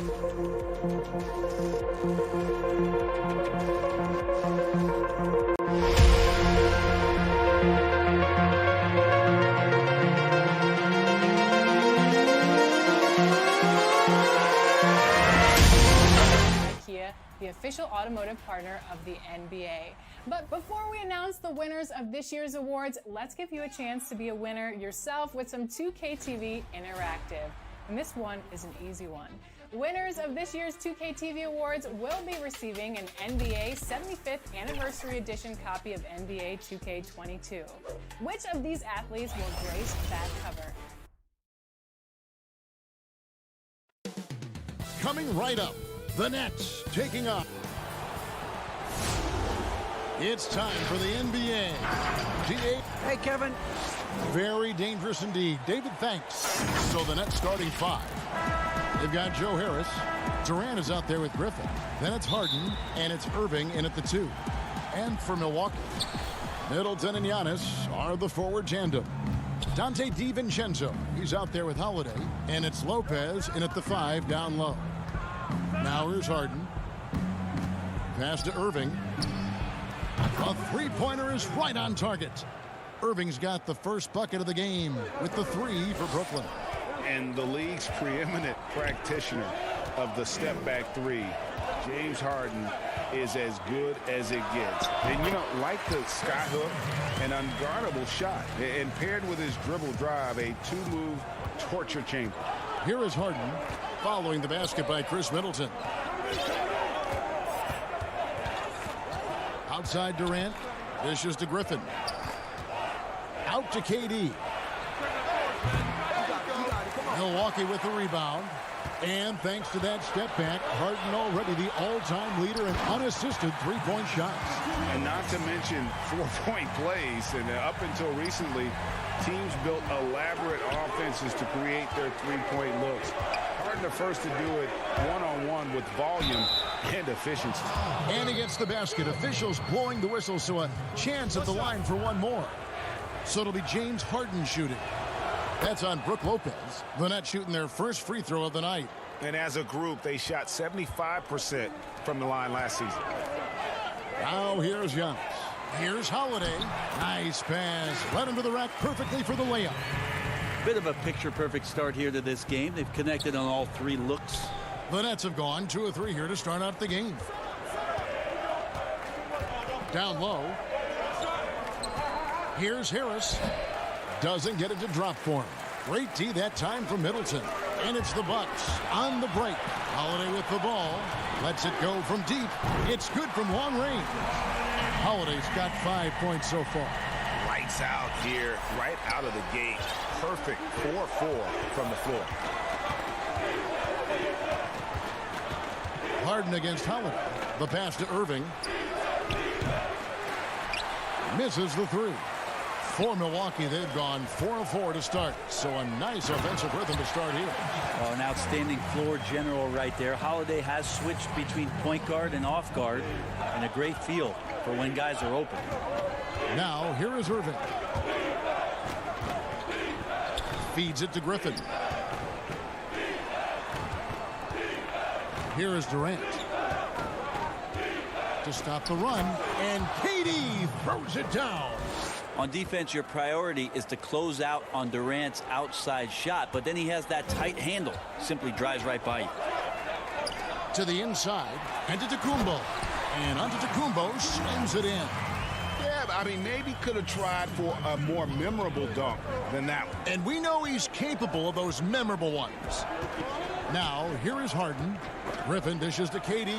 The official automotive partner of the NBA. But before we announce the winners of this year's awards, let's give you a chance to be a winner yourself with some 2K TV Interactive. And this one is an easy one. Winners of this year's 2K TV Awards will be receiving an NBA 75th Anniversary Edition copy of NBA 2K22. Which of these athletes will grace that cover? Coming right up, the Nets taking on. It's time for the NBA. Hey, Kevin. Very dangerous indeed. David, thanks. So the Nets starting five. They've got Joe Harris. Durant is out there with Griffin. Then it's Harden, and it's Irving in at the 2. And for Milwaukee, Middleton and Giannis are the forward tandem. Dante DiVincenzo, he's out there with Holiday. And it's Lopez in at the 5 down low. Now here's Harden. Pass to Irving. A three-pointer is right on target. Irving's got the first bucket of the game with the 3 for Brooklyn. And the league's preeminent practitioner of the step-back 3, James Harden, is as good as it gets. And, you know, like the skyhook, an unguardable shot. And paired with his dribble drive, a 2-move torture chamber. Here is Harden following the basket by Chris Middleton. Outside Durant. Dishes to Griffin. Out to KD. Milwaukee with the rebound. And thanks to that step back, Harden already the all-time leader in unassisted three-point shots. And not to mention four-point plays. And up until recently, teams built elaborate offenses to create their three-point looks. Harden the first to do it one-on-one with volume and efficiency. And he gets the basket. Officials blowing the whistle, so a chance at the line for one more. So it'll be James Harden shooting. That's on Brook Lopez. The Nets shooting their first free throw of the night. And as a group, they shot 75% from the line last season. Now here's Giannis. Here's Holiday. Nice pass. Led him to the rack perfectly for the layup. Bit of a picture-perfect start here to this game. They've connected on all 3 looks. The Nets have gone 2 of 3 here to start out the game. Down low. Here's Harris. Doesn't get it to drop for him. Great D that time from Middleton. And it's the Bucks on the break. Holiday with the ball. Lets it go from deep. It's good from long range. Holiday's got 5 points so far. Lights out here, right out of the gate. Perfect 4-4 from the floor. Harden against Holiday. The pass to Irving. Misses the 3. For Milwaukee, they've gone 4 of 4 to start. So a nice offensive rhythm to start here. Oh, an outstanding floor general right there. Holiday has switched between point guard and off guard, and a great feel for when guys are open. Now, here is Irving. Feeds it to Griffin. Here is Durant. To stop the run, and KD throws it down. On defense, your priority is to close out on Durant's outside shot, but then he has that tight handle. Simply drives right by you. To the inside, and to Antetokounmpo. And Antetokounmpo slams it in. Yeah, I mean, maybe could have tried for a more memorable dunk than that one. And we know he's capable of those memorable ones. Now, here is Harden. Griffin dishes to KD.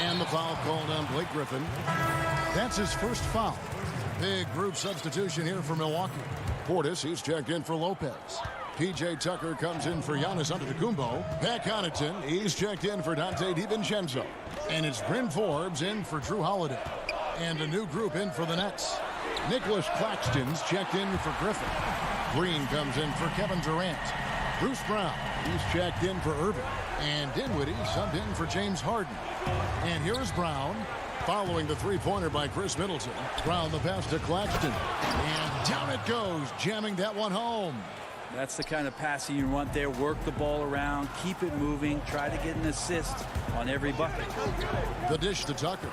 And the foul called on Blake Griffin. That's his first foul. Big group substitution here for Milwaukee. Portis, he's checked in for Lopez. P.J. Tucker comes in for Giannis Antetokounmpo. Pat Connaughton, he's checked in for Dante DiVincenzo. And it's Bryn Forbes in for Drew Holiday. And a new group in for the Nets. Nicholas Claxton's checked in for Griffin. Green comes in for Kevin Durant. Bruce Brown, he's checked in for Irving. And Dinwiddie subbed in for James Harden. And here is Brown. Following the three-pointer by Chris Middleton. Brown the pass to Claxton. And down it goes, jamming that one home. That's the kind of passing you want there. Work the ball around, keep it moving, try to get an assist on every bucket. The dish to Tucker.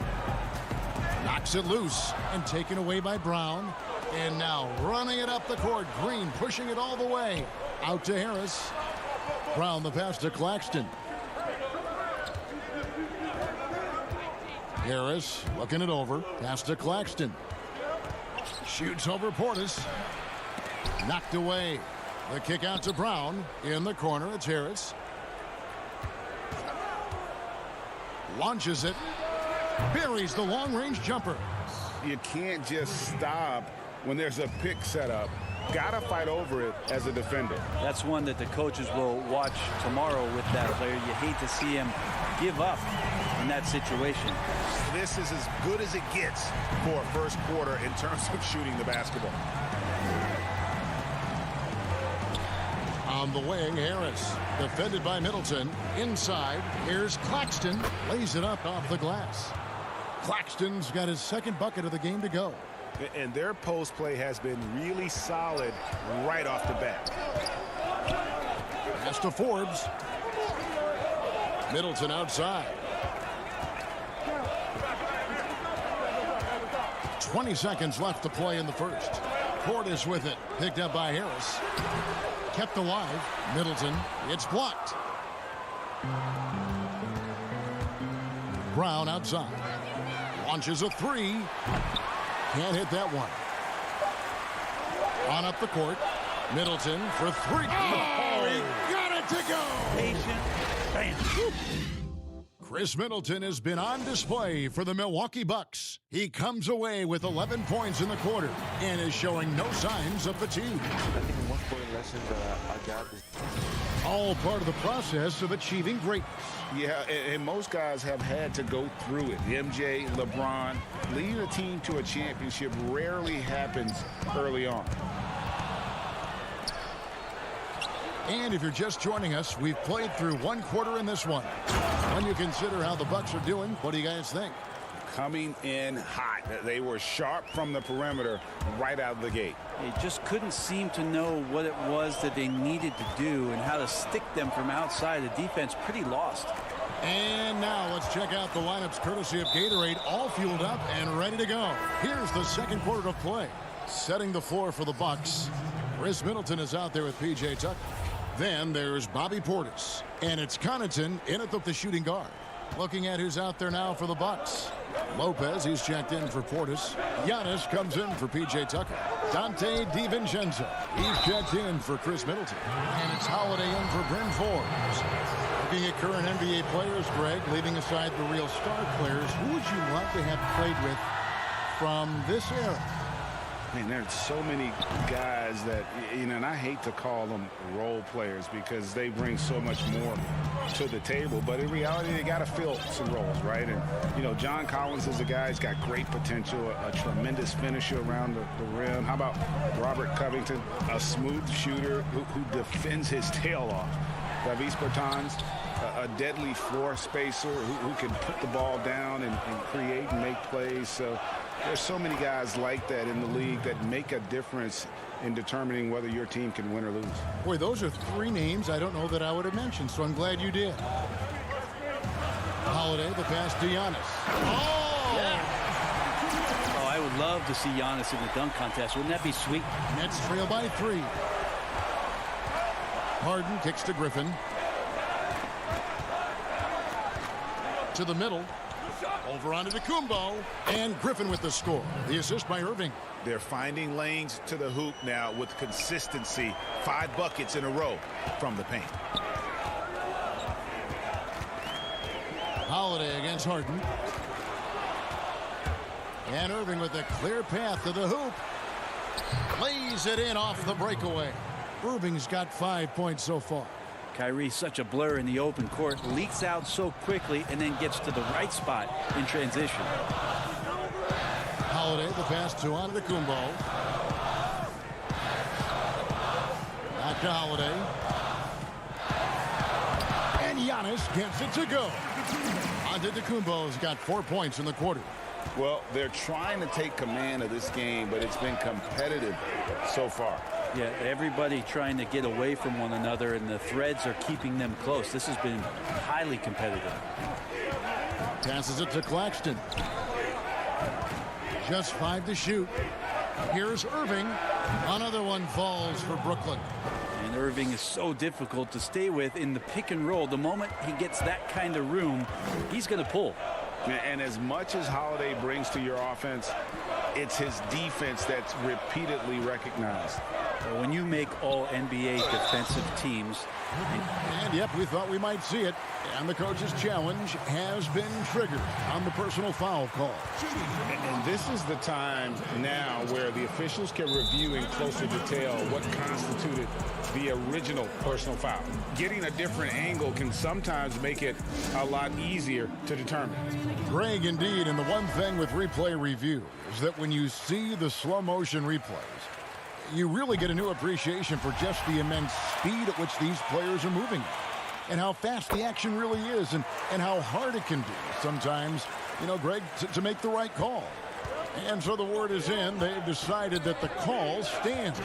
Knocks it loose and taken away by Brown. And now running it up the court. Green pushing it all the way. Out to Harris. Brown the pass to Claxton. Harris looking it over. Pass to Claxton. Shoots over Portis. Knocked away. The kick out to Brown. In the corner, it's Harris. Launches it. Buries the long-range jumper. You can't just stop when there's a pick set up. Gotta fight over it as a defender. That's one that the coaches will watch tomorrow with that player. You hate to see him give up in that situation. This is as good as it gets for a first quarter in terms of shooting the basketball. On the wing, Harris. Defended by Middleton. Inside, here's Claxton. Lays it up off the glass. Claxton's got his second bucket of the game to go. And their post play has been really solid right off the bat. Pass to Forbes. Middleton outside. 20 seconds left to play in the first. Portis with it. Picked up by Harris. Kept alive. Middleton. It's blocked. Brown outside. Launches a three. Can't hit that one. On up the court. Middleton for three. Oh, he got it to go. Patient. Bam. Chris Middleton has been on display for the Milwaukee Bucks. He comes away with 11 points in the quarter and is showing no signs of fatigue. I think one important lesson that I got is all part of the process of achieving greatness. Yeah, and most guys have had to go through it. MJ, LeBron, leading a team to a championship rarely happens early on. And if you're just joining us, we've played through one quarter in this one. When you consider how the Bucks are doing, what do you guys think? Coming in hot. They were sharp from the perimeter right out of the gate. They just couldn't seem to know what it was that they needed to do and how to stick them from outside. The defense pretty lost. And now let's check out the lineups courtesy of Gatorade, all fueled up and ready to go. Here's the second quarter of play. Setting the floor for the Bucks. Chris Middleton is out there with P.J. Tucker. Then there's Bobby Portis. And it's Connaughton in at the shooting guard. Looking at who's out there now for the Bucks. Lopez, he's checked in for Portis. Giannis comes in for P.J. Tucker. Dante DiVincenzo, he's checked in for Chris Middleton. And it's Holiday in for Bryn Forbes. Looking at current NBA players, Greg, leaving aside the real star players, who would you like to have played with from this era? Man, there's so many guys that, you know, and I hate to call them role players because they bring so much more to the table. But in reality, they got to fill some roles, right? And, you know, John Collins is a guy who's got great potential, a tremendous finisher around the rim. How about Robert Covington, a smooth shooter who defends his tail off? Davis Bertans, a deadly floor spacer who can put the ball down and create and make plays. So there's so many guys like that in the league that make a difference in determining whether your team can win or lose. Boy, those are three names I don't know that I would have mentioned, so I'm glad you did. Holiday, the pass to Giannis. Oh! Yeah. Oh, I would love to see Giannis in the dunk contest. Wouldn't that be sweet? Nets trail by 3. Harden kicks to Griffin. To the middle. Over onto Kumbo. And Griffin with the score. The assist by Irving. They're finding lanes to the hoop now with consistency. 5 buckets in a row from the paint. Holiday against Harden. And Irving with a clear path to the hoop. Lays it in off the breakaway. Irving's got 5 points so far. Kyrie's such a blur in the open court, leaks out so quickly and then gets to the right spot in transition. Holiday, the pass to Kumbo. Back to Holiday. And Giannis gets it to go. Antetokounmpo's got 4 points in the quarter. Well, they're trying to take command of this game, but it's been competitive so far. Yeah, everybody trying to get away from one another, and the threads are keeping them close. This has been highly competitive. Passes it to Claxton. Just 5 to shoot. Here's Irving. Another one falls for Brooklyn. And Irving is so difficult to stay with in the pick and roll. The moment he gets that kind of room, he's going to pull. And as much as Holiday brings to your offense, it's his defense that's repeatedly recognized. When you make all NBA defensive teams. And yep, we thought we might see it. And the coach's challenge has been triggered on the personal foul call. And this is the time now where the officials can review in closer detail what constituted the original personal foul. Getting a different angle can sometimes make it a lot easier to determine. Greg, indeed, and the one thing with replay review is that when you see the slow motion replays, you really get a new appreciation for just the immense speed at which these players are moving and how fast the action really is and how hard it can be sometimes, you know, Greg, to make the right call. And so the word is in. They've decided that the call stands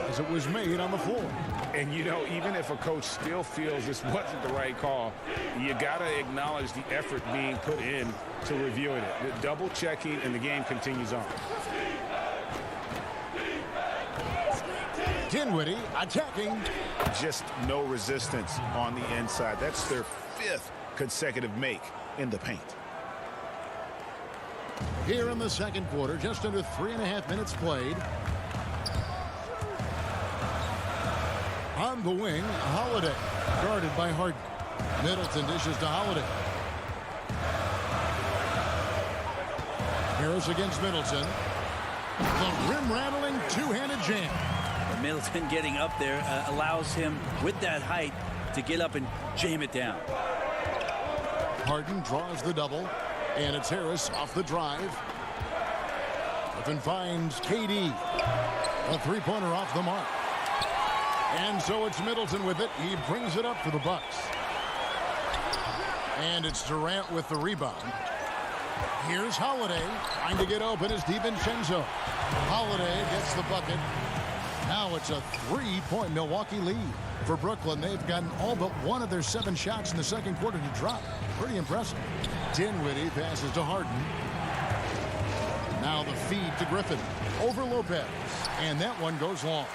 as it was made on the floor. And, you know, even if a coach still feels this wasn't the right call, you got to acknowledge the effort being put in to reviewing it. The double checking, and the game continues on. Dinwiddie attacking. Just no resistance on the inside. That's their 5th consecutive make in the paint. Here in the second quarter, just under 3.5 minutes played. On the wing, Holiday, guarded by Harden. Middleton dishes to Holiday. Harris against Middleton. The rim-rattling two-handed jam. Middleton getting up there allows him, with that height, to get up and jam it down. Harden draws the double, and it's Harris off the drive. Griffin finds KD. A three-pointer off the mark. And so it's Middleton with it. He brings it up for the Bucks. And it's Durant with the rebound. Here's Holiday. Trying to get open is DiVincenzo. Holiday gets the bucket. Now it's a 3-point Milwaukee lead. For Brooklyn, they've gotten all but one of their 7 shots in the second quarter to drop. Pretty impressive. Dinwiddie passes to Harden. Now the feed to Griffin. Over Lopez. And that one goes long.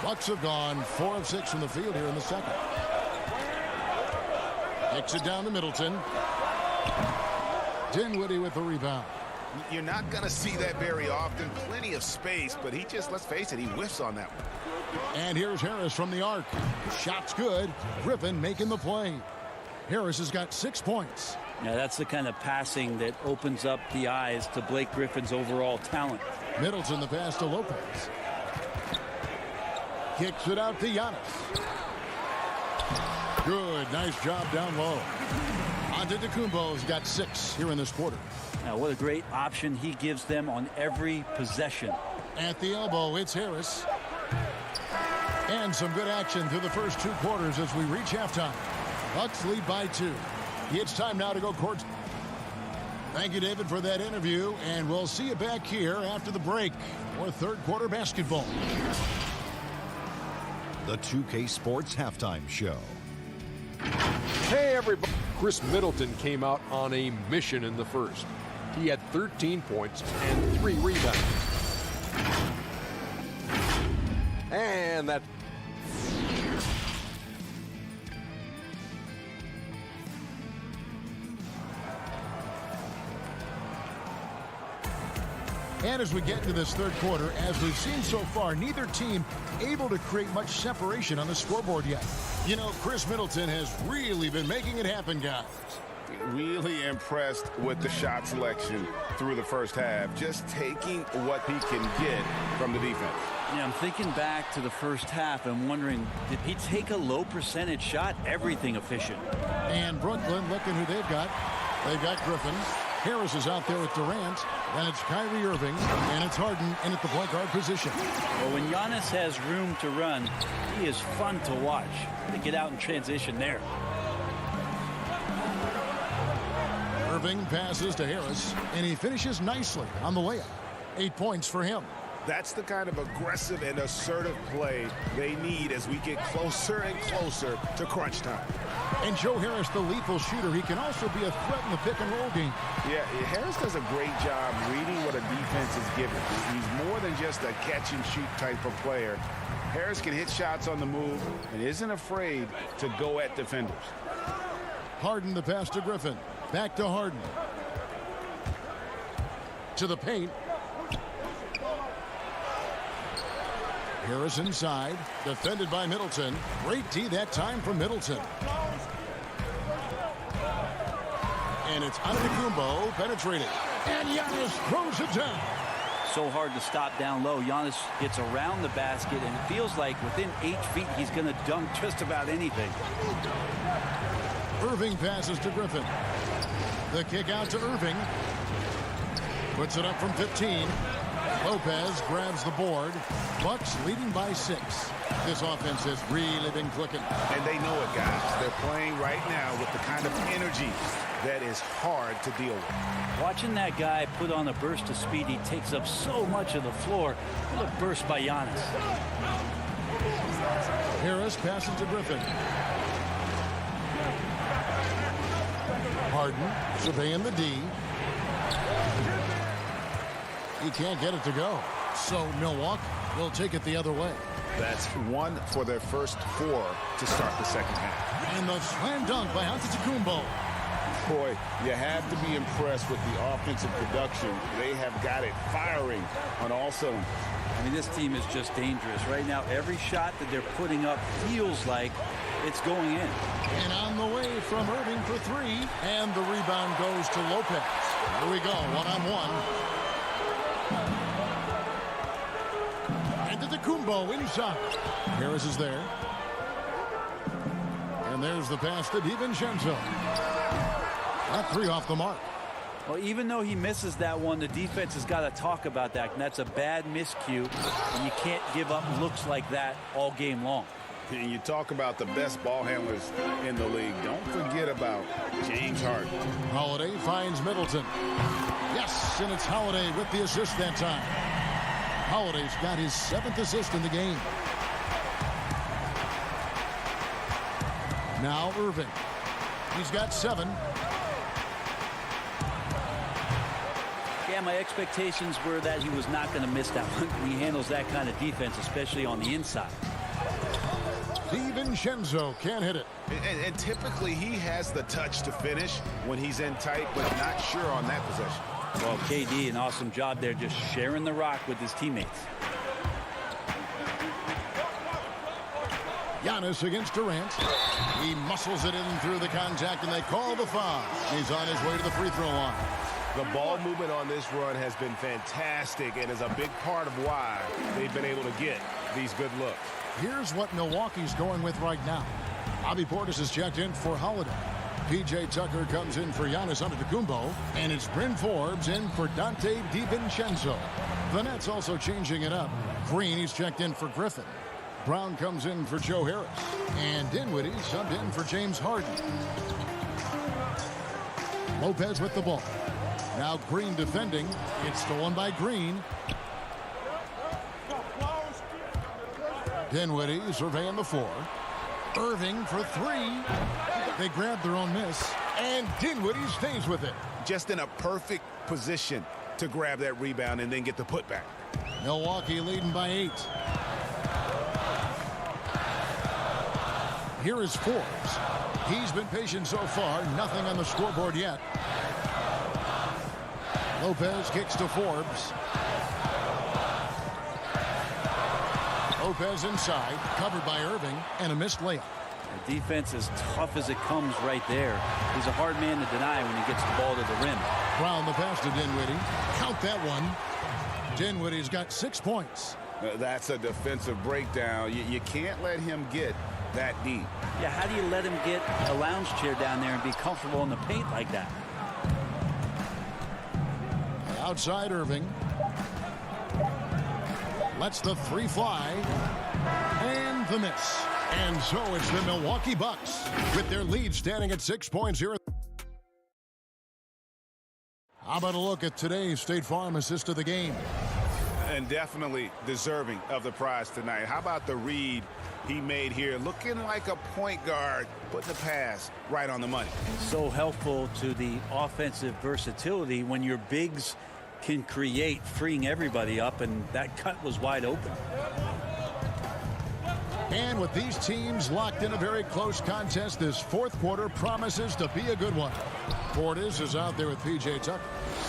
Bucks have gone 4 of 6 from the field here in the second. Kicks it down to Middleton. Dinwiddie with the rebound. You're not going to see that very often. Plenty of space, but he just, let's face it, he whiffs on that one. And here's Harris from the arc. Shot's good. Griffin making the play. Harris has got 6 points. Yeah, that's the kind of passing that opens up the eyes to Blake Griffin's overall talent. Middleton the pass to Lopez. Kicks it out to Giannis. Good, nice job down low. Antetokounmpo's got 6 here in this quarter. Now, what a great option he gives them on every possession. At the elbow, it's Harris. And some good action through the first 2 quarters as we reach halftime. Bucks lead by 2. It's time now to go court. Thank you, David, for that interview, and we'll see you back here after the break for third quarter basketball. The 2K Sports Halftime Show. Hey, everybody. Chris Middleton came out on a mission in the first. He had 13 points and 3 rebounds. And that... And as we get into this third quarter, as we've seen so far, neither team able to create much separation on the scoreboard yet. You know, Chris Middleton has really been making it happen, guys. Really impressed with the shot selection through the first half. Just taking what he can get from the defense. Yeah, I'm thinking back to the first half and wondering, did he take a low percentage shot? Everything efficient. And Brooklyn, looking who they've got. They've got Griffin. Harris is out there with Durant. Then it's Kyrie Irving. And it's Harden in at the point guard position. Well, when Giannis has room to run, he is fun to watch. To get out in transition there. Irving passes to Harris, and he finishes nicely on the layup. 8 points for him. That's the kind of aggressive and assertive play they need as we get closer and closer to crunch time. And Joe Harris, the lethal shooter, he can also be a threat in the pick-and-roll game. Yeah, Harris does a great job reading what a defense is given. He's more than just a catch-and-shoot type of player. Harris can hit shots on the move and isn't afraid to go at defenders. Harden the pass to Griffin. Back to Harden. To the paint. Harris inside. Defended by Middleton. Great D that time from Middleton. And it's Antetokounmpo penetrating. And Giannis throws it down. So hard to stop down low. Giannis gets around the basket, and it feels like within 8 feet he's going to dunk just about anything. Irving passes to Griffin. The kick out to Irving. Puts it up from 15. Lopez grabs the board. Bucks leading by 6. This offense has really been clicking. And they know it, guys. They're playing right now with the kind of energy that is hard to deal with. Watching that guy put on a burst of speed, he takes up so much of the floor. What a burst by Giannis. Harris passes to Griffin. Harden surveying the D. He can't get it to go. So Milwaukee will take it the other way. That's 1 for their first 4 to start the second half. And the slam dunk by Antetokounmpo. Boy, you have to be impressed with the offensive production. They have got it firing on all cylinders. I mean, this team is just dangerous. Right now, every shot that they're putting up feels like it's going in. And on the way from Irving for 3. And the rebound goes to Lopez. Here we go, one-on-one. Antetokounmpo inside. Harris is there. And there's the pass to DiVincenzo. That 3 off the mark. Well, even though he misses that one, the defense has got to talk about that. And that's a bad miscue. And you can't give up looks like that all game long. And you talk about the best ball handlers in the league. Don't forget about James Harden. Holiday finds Middleton. Yes, and it's Holiday with the assist that time. Holiday's got his 7th assist in the game. Now Irving. He's got 7. Yeah, my expectations were that he was not going to miss that one. He handles that kind of defense, especially on the inside. DiVincenzo can't hit it. And typically he has the touch to finish when he's in tight, but not sure on that possession. Well, KD, an awesome job there, just sharing the rock with his teammates. Giannis against Durant. He muscles it in through the contact, and they call the foul. He's on his way to the free throw line. The ball movement on this run has been fantastic and is a big part of why they've been able to get these good looks. Here's what Milwaukee's going with right now. Bobby Portis is checked in for Holiday. P.J. Tucker comes in for Giannis Antetokounmpo, and it's Bryn Forbes in for Dante DiVincenzo. The Nets also changing it up. Green, he's checked in for Griffin. Brown comes in for Joe Harris. And Dinwiddie subbed in for James Harden. Lopez with the ball. Now Green defending. It's stolen by Green. Dinwiddie surveying the floor. Irving for 3. They grab their own miss. And Dinwiddie stays with it. Just in a perfect position to grab that rebound and then get the putback. Milwaukee leading by 8. Here is Forbes. He's been patient so far. Nothing on the scoreboard yet. Lopez kicks to Forbes. Lopez inside, covered by Irving, and a missed layup. The defense as tough as it comes right there. He's a hard man to deny when he gets the ball to the rim. Brown the pass to Dinwiddie. Count that one. Dinwiddie's got 6 points. That's a defensive breakdown. You can't let him get that deep. Yeah, how do you let him get a lounge chair down there and be comfortable in the paint like that? Outside Irving. Lets the 3 fly. And the miss. And so it's the Milwaukee Bucks with their lead standing at 6 points here. How about a look at today's State Farm assist of the game? And definitely deserving of the prize tonight. How about the read he made here? Looking like a point guard, putting the pass right on the money. So helpful to the offensive versatility when your bigs can create, freeing everybody up, and that cut was wide open. And with these teams locked in a very close contest, this fourth quarter promises to be a good one. Portis is out there with P.J. Tucker.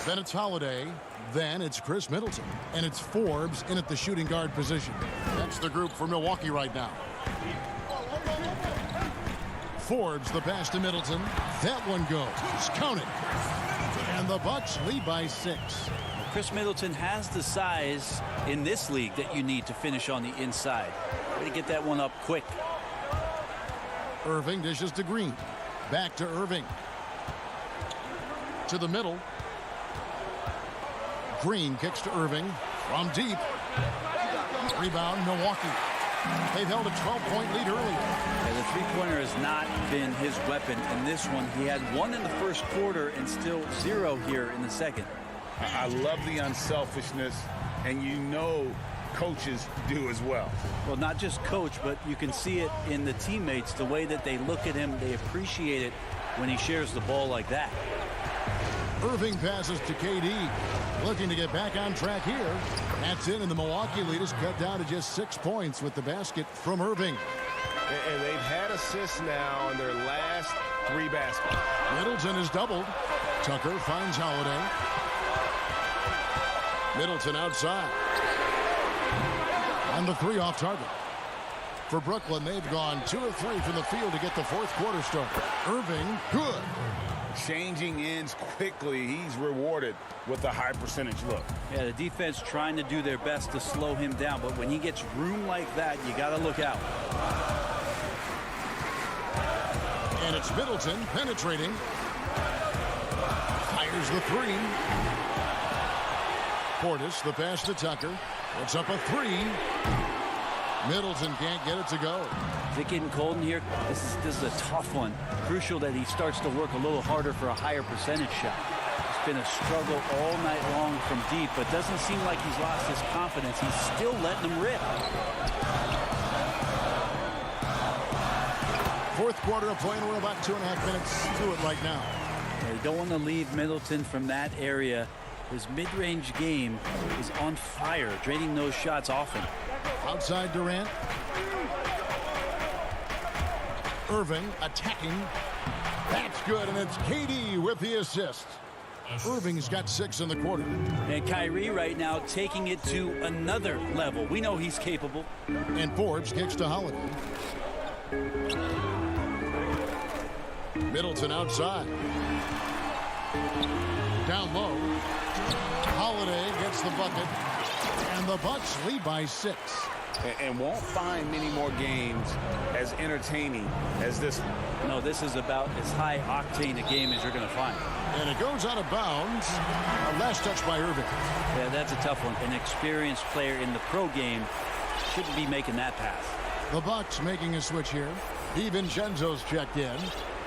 Then it's Holiday. Then it's Chris Middleton. And it's Forbes in at the shooting guard position. That's the group for Milwaukee right now. Forbes, the pass to Middleton. That one goes. Count it. And the Bucks lead by 6. Chris Middleton has the size in this league that you need to finish on the inside. Way to get that one up quick. Irving dishes to Green. Back to Irving. To the middle. Green kicks to Irving from deep. Rebound, Milwaukee. They've held a 12-point lead earlier. Yeah, the three-pointer has not been his weapon in this one. He had 1 in the first quarter and still 0 here in the second. I love the unselfishness, and you know coaches do as well. Well, not just coach, but you can see it in the teammates, the way that they look at him. They appreciate it when he shares the ball like that. Irving passes to KD. Looking to get back on track here. That's in, and the Milwaukee lead is cut down to just 6 points with the basket from Irving. And they've had assists now on their last 3 baskets. Middleton is doubled. Tucker finds Holiday. Middleton outside. And the 3 off target. For Brooklyn, they've gone 2 of 3 from the field to get the fourth quarter started. Irving, good. Changing ends quickly. He's rewarded with a high percentage look. Yeah, the defense trying to do their best to slow him down, but when he gets room like that, you got to look out. And it's Middleton penetrating. Fires the 3. Portis, the pass to Tucker. Puts up a 3. Middleton can't get it to go. Is it getting cold in here? This is a tough one. Crucial that he starts to work a little harder for a higher percentage shot. It's been a struggle all night long from deep, but doesn't seem like he's lost his confidence. He's still letting them rip. Fourth quarter of play, and we're about 2.5 minutes through it right now. Yeah, you don't want to leave Middleton from that area. His mid-range game is on fire, draining those shots often. Outside Durant. Irving attacking. That's good, and it's KD with the assist. Irving's got 6 in the quarter. And Kyrie right now taking it to another level. We know he's capable. And Forbes kicks to Holiday. Middleton outside. Down low. Holiday gets the bucket. And the Bucks lead by 6. And won't find many more games as entertaining as this one. No, this is about as high octane a game as you're going to find. And it goes out of bounds. Last touch by Irving. Yeah, that's a tough one. An experienced player in the pro game shouldn't be making that pass. The Bucks making a switch here. DiVincenzo's checked in.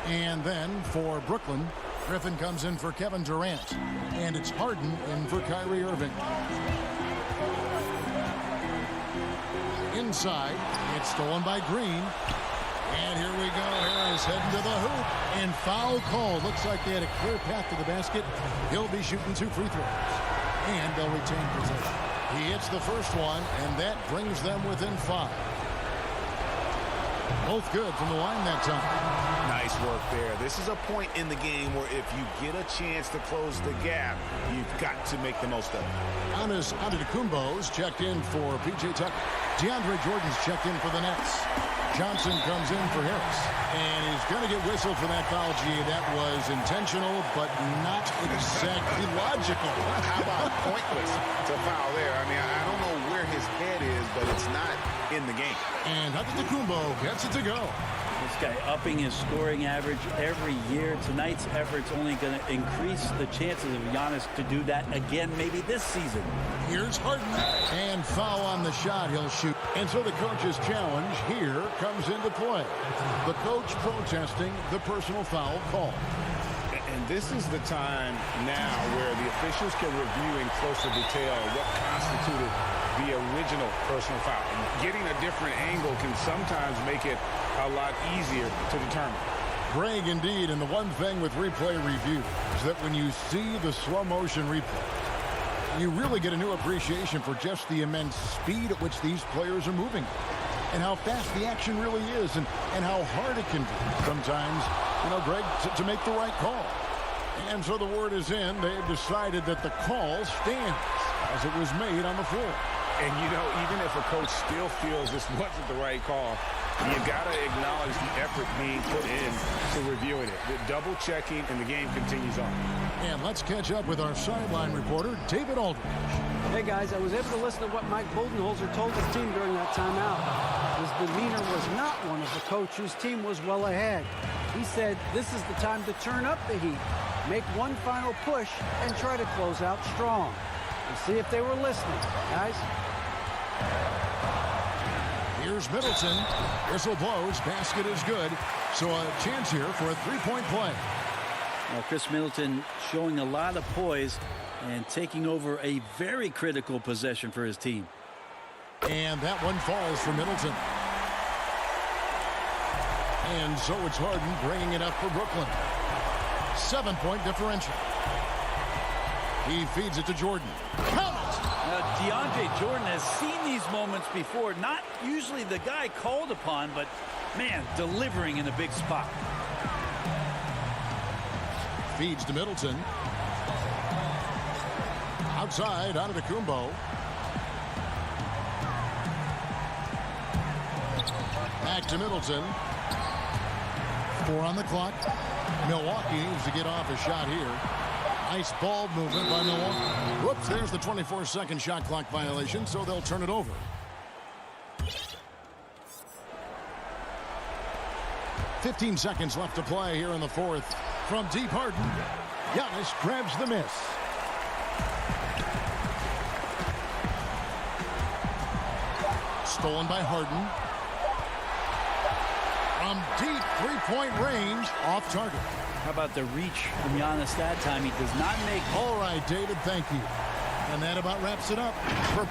And then for Brooklyn, Griffin comes in for Kevin Durant. And it's Harden in for Kyrie Irving. Inside, it's stolen by Green. And here we go. Harris heading to the hoop. And foul call. Looks like they had a clear path to the basket. He'll be shooting 2 free throws. And they'll retain possession. He hits the first one, and that brings them within 5. Both good from the line that time. Nice work there. This is a point in the game where if you get a chance to close the gap, you've got to make the most of it. Giannis Antetokounmpo's checked in for P.J. Tucker. DeAndre Jordan's checked in for the Nets. Johnson comes in for Harris. And he's going to get whistled for that foul, G. That was intentional, but not exactly logical. How about pointless to foul there? I mean, I don't know where his head is, but it's not in the game. And Antetokounmpo gets it to go. This guy upping his scoring average every year. Tonight's effort's only going to increase the chances of Giannis to do that again, maybe this season. Here's Harden. And foul on the shot. He'll shoot. And so the coach's challenge here comes into play. The coach protesting the personal foul call. And this is the time now where the officials can review in closer detail what constituted the original personal foul. Getting a different angle can sometimes make it a lot easier to determine. Greg, indeed, and the one thing with replay review is that when you see the slow motion replay, you really get a new appreciation for just the immense speed at which these players are moving and how fast the action really is and how hard it can be sometimes, you know, Greg, to make the right call. And so the word is in. They've decided that the call stands as it was made on the floor. And, you know, even if a coach still feels this wasn't the right call, you got to acknowledge the effort being put in to reviewing it. The double checking, and the game continues on. And let's catch up with our sideline reporter, David Aldridge. Hey, guys, I was able to listen to what Mike Budenholzer told his team during that timeout. His demeanor was not one of the coach whose team was well ahead. He said, this is the time to turn up the heat, make one final push, and try to close out strong. We'll see if they were listening, guys. Here's Middleton. Whistle blows. Basket is good. So a chance here for a three-point play. Well, Chris Middleton showing a lot of poise and taking over a very critical possession for his team. And that one falls for Middleton. And so it's Harden bringing it up for Brooklyn. 7-point differential. He feeds it to Jordan. Count it! DeAndre Jordan has seen these moments before. Not usually the guy called upon, but, man, delivering in a big spot. Feeds to Middleton. Outside, out of the Kumbo. Back to Middleton. 4 on the clock. Milwaukee needs to get off a shot here. Nice ball movement by Milwaukee. Whoops, there's the 24-second shot clock violation, so they'll turn it over. 15 seconds left to play here in the fourth. From deep, Harden. Giannis grabs the miss. Stolen by Harden. From deep three-point range, off target. How about the reach from Giannis that time? He does not make... All right, David, thank you. And that about wraps it up for...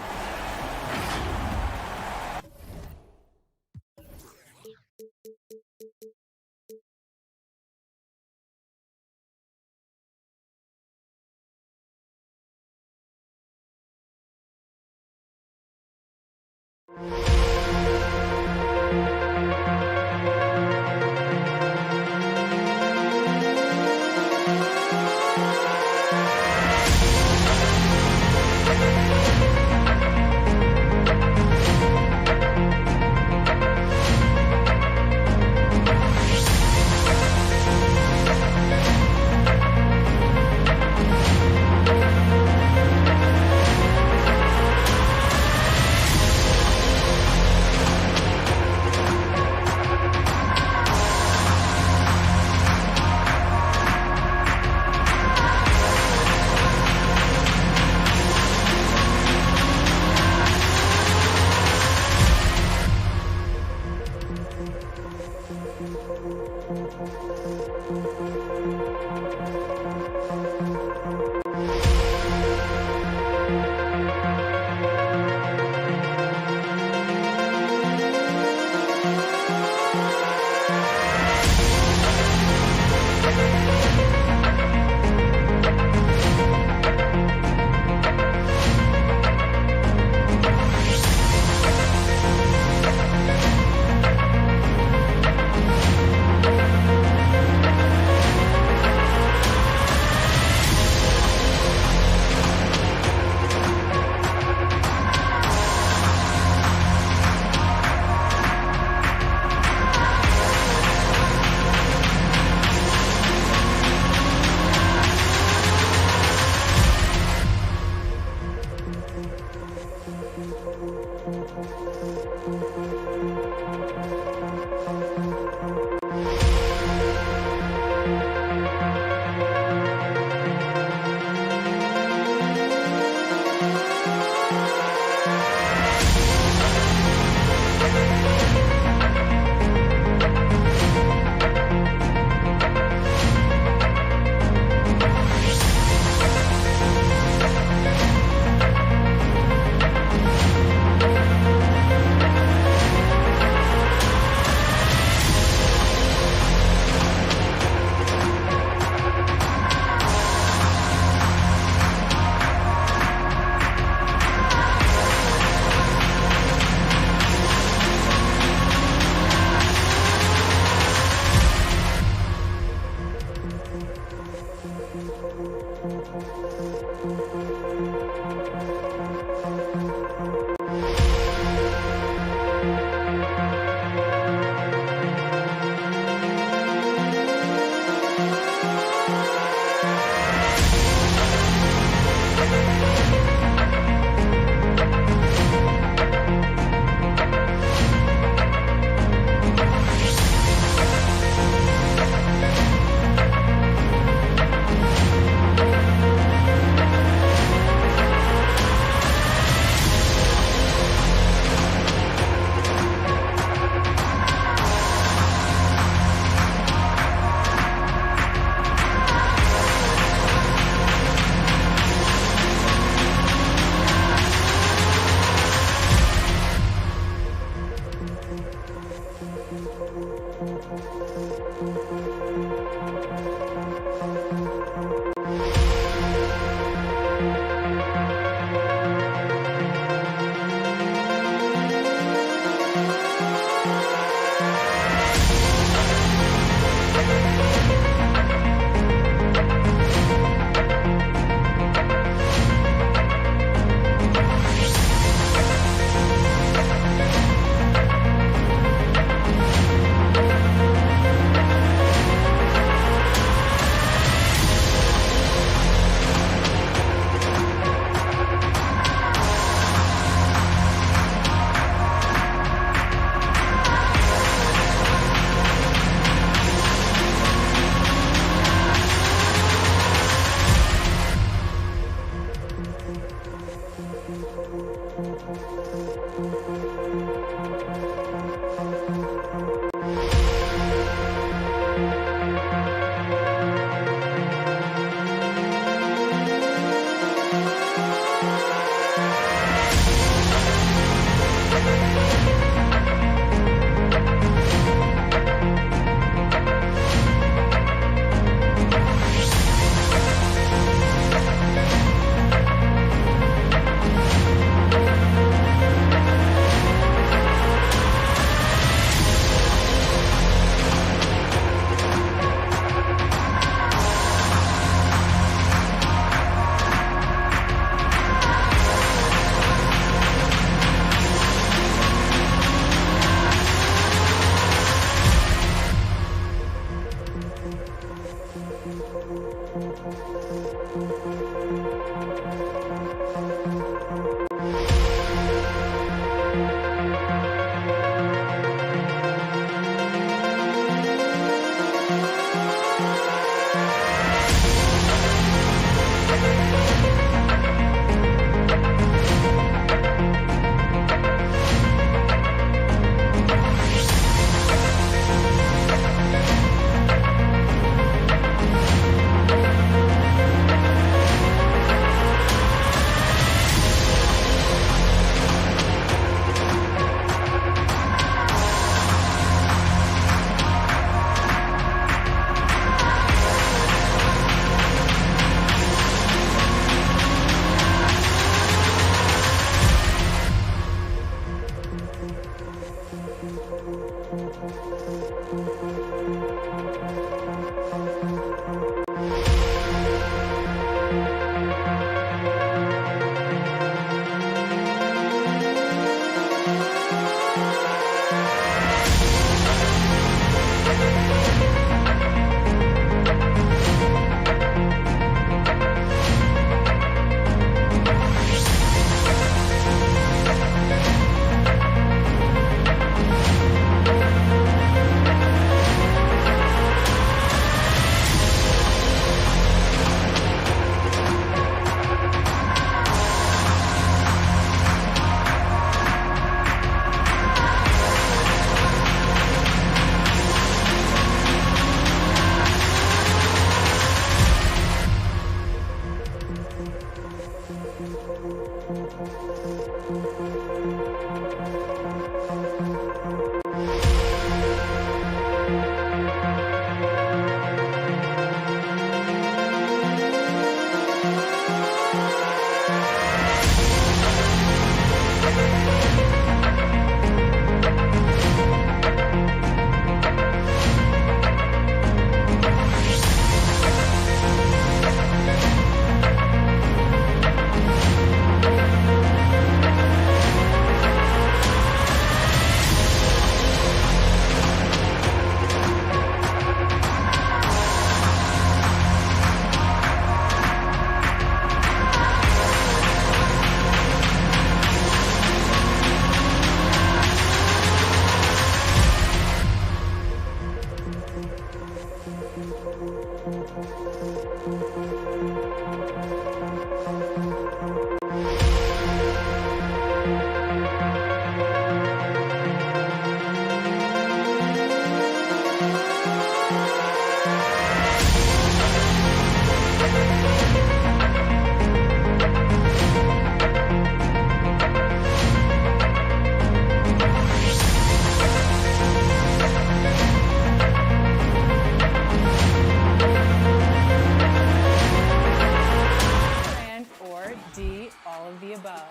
D, all of the above.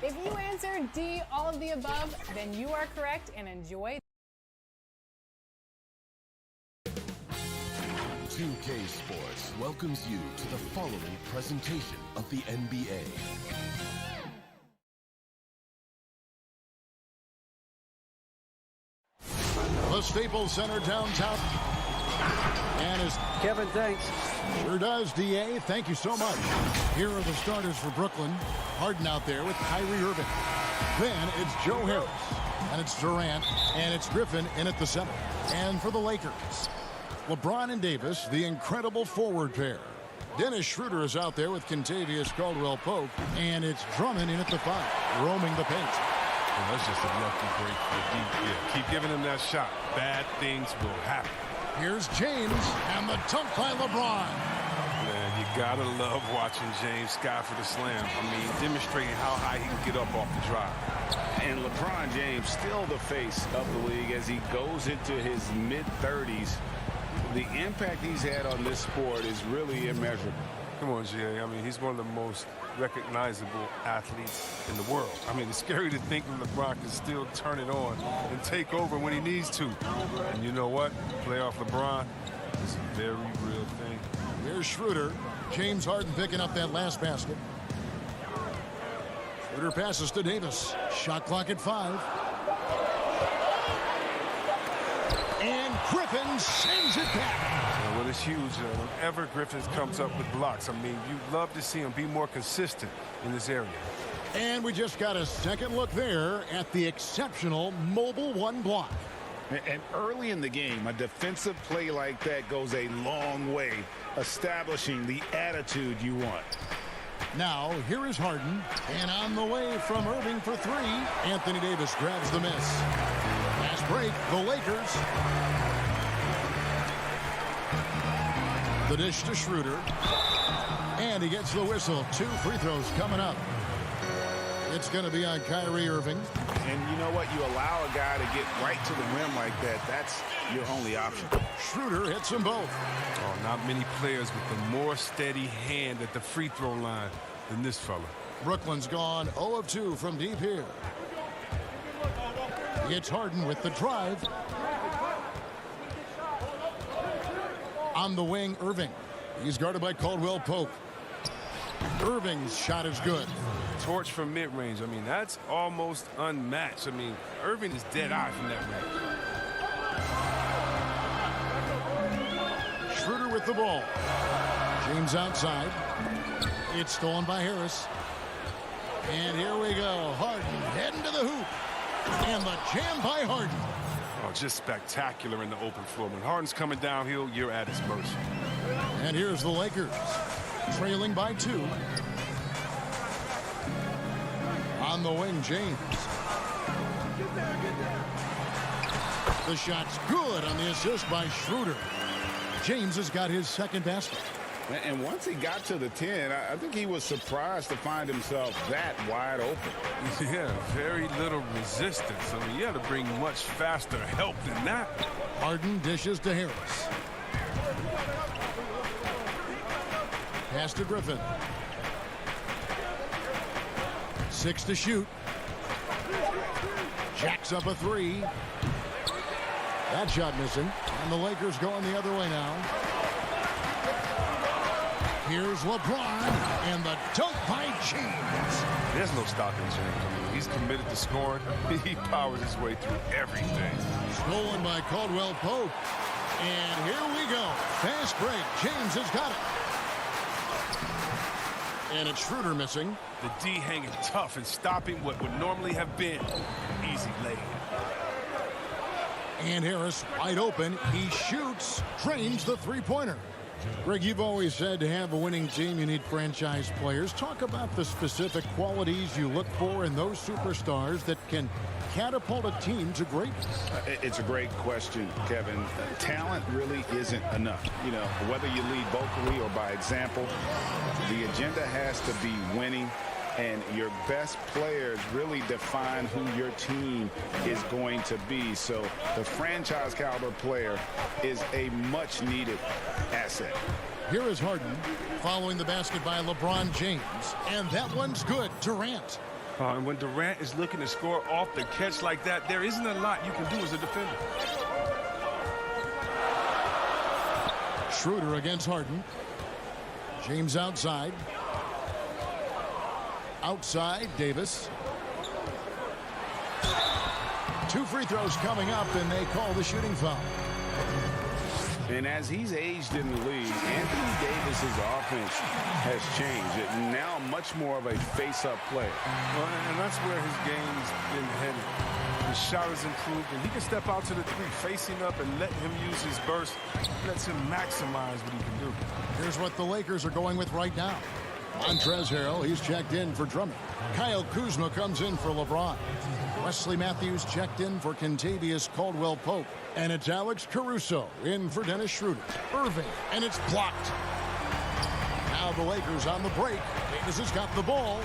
If you answered D, all of the above, then you are correct and enjoy. 2K Sports welcomes you to the following presentation of the NBA. The Staples Center downtown. And as Kevin, thanks. Sure does, DA. Thank you so much. Here are the starters for Brooklyn. Harden out there with Kyrie Irving. Then it's Joe Harris. And it's Durant. And it's Griffin in at the center. And for the Lakers, LeBron and Davis, the incredible forward pair. Dennis Schroeder is out there with Kentavious Caldwell-Pope. And it's Drummond in at the 5, roaming the paint. Well, that's just a lucky break for D. Yeah, keep giving him that shot. Bad things will happen. Here's James and the dunk by LeBron. Man, you gotta love watching James sky for the slam. I mean, demonstrating how high he can get up off the drive. And LeBron James still the face of the league as he goes into his mid-30s. The impact he's had on this sport is really immeasurable. Come on, Jay. I mean, he's one of the most recognizable athletes in the world. I mean, it's scary to think that LeBron can still turn it on and take over when he needs to. And you know what? Playoff LeBron is a very real thing. Here's Schroeder. James Harden picking up that last basket. Schroeder passes to Davis. Shot clock at 5. And Griffin sends it back. Well, it's huge. Whenever Griffin comes up with blocks, I mean, you'd love to see him be more consistent in this area. And we just got a second look there at the exceptional mobile 1 block. And early in the game, a defensive play like that goes a long way, establishing the attitude you want. Now, here is Harden. And on the way from Irving for 3, Anthony Davis grabs the miss. Fast break, the Lakers. The dish to Schroeder. And he gets the whistle. 2 free throws coming up. It's going to be on Kyrie Irving. And you know what? You allow a guy to get right to the rim like that. That's your only option. Schroeder hits them both. Oh, not many players with a more steady hand at the free throw line than this fella. Brooklyn's gone 0 of 2 from deep here. It's Harden with the drive. On the wing, Irving. He's guarded by Caldwell-Pope. Irving's shot is good. Torch from mid-range. I mean, that's almost unmatched. I mean, Irving is dead-eye from that range. Schroeder with the ball. James outside. It's stolen by Harris. And here we go. Harden heading to the hoop. And the jam by Harden. Oh, just spectacular in the open floor. When Harden's coming downhill, you're at his mercy. And here's the Lakers, trailing by 2. On the wing, James. The shot's good on the assist by Schroeder. James has got his second basket. And once he got to the 10, I think he was surprised to find himself that wide open. Yeah, very little resistance. I mean, you had to bring much faster help than that. Harden dishes to Harris. Pass to Griffin. 6 to shoot. Jacks up a 3. That shot missing. And the Lakers going the other way now. Here's LeBron, and the dunk by James. There's no stopping James. I mean, he's committed to scoring. He powers his way through everything. Stolen by Caldwell-Pope. And here we go. Fast break. James has got it. And it's Schroeder missing. The D hanging tough and stopping what would normally have been easy lay. And Harris wide open. He shoots, drains the three-pointer. Greg, you've always said to have a winning team, you need franchise players. Talk about the specific qualities you look for in those superstars that can catapult a team to greatness. It's a great question, Kevin. Talent really isn't enough. You know, whether you lead vocally or by example, the agenda has to be winning. And your best players really define who your team is going to be. So the franchise caliber player is a much needed asset. Here is Harden following the basket by LeBron James. And that one's good. Durant. And when Durant is looking to score off the catch like that, there isn't a lot you can do as a defender. Schroeder against Harden. James outside. Outside, Davis. 2 free throws coming up, and they call the shooting foul. And as he's aged in the league, Anthony Davis's offense has changed. It now much more of a face-up player. Well, and that's where his game's been headed. His shot has improved, and he can step out to the three, facing up and let him use his burst. Lets him maximize what he can do. Here's what the Lakers are going with right now. Montrezl Harrell, he's checked in for Drummond. Kyle Kuzma comes in for LeBron. Wesley Matthews checked in for Kentavious Caldwell-Pope. And it's Alex Caruso in for Dennis Schroeder. Irving, and it's blocked. Now the Lakers on the break. Davis has got the ball.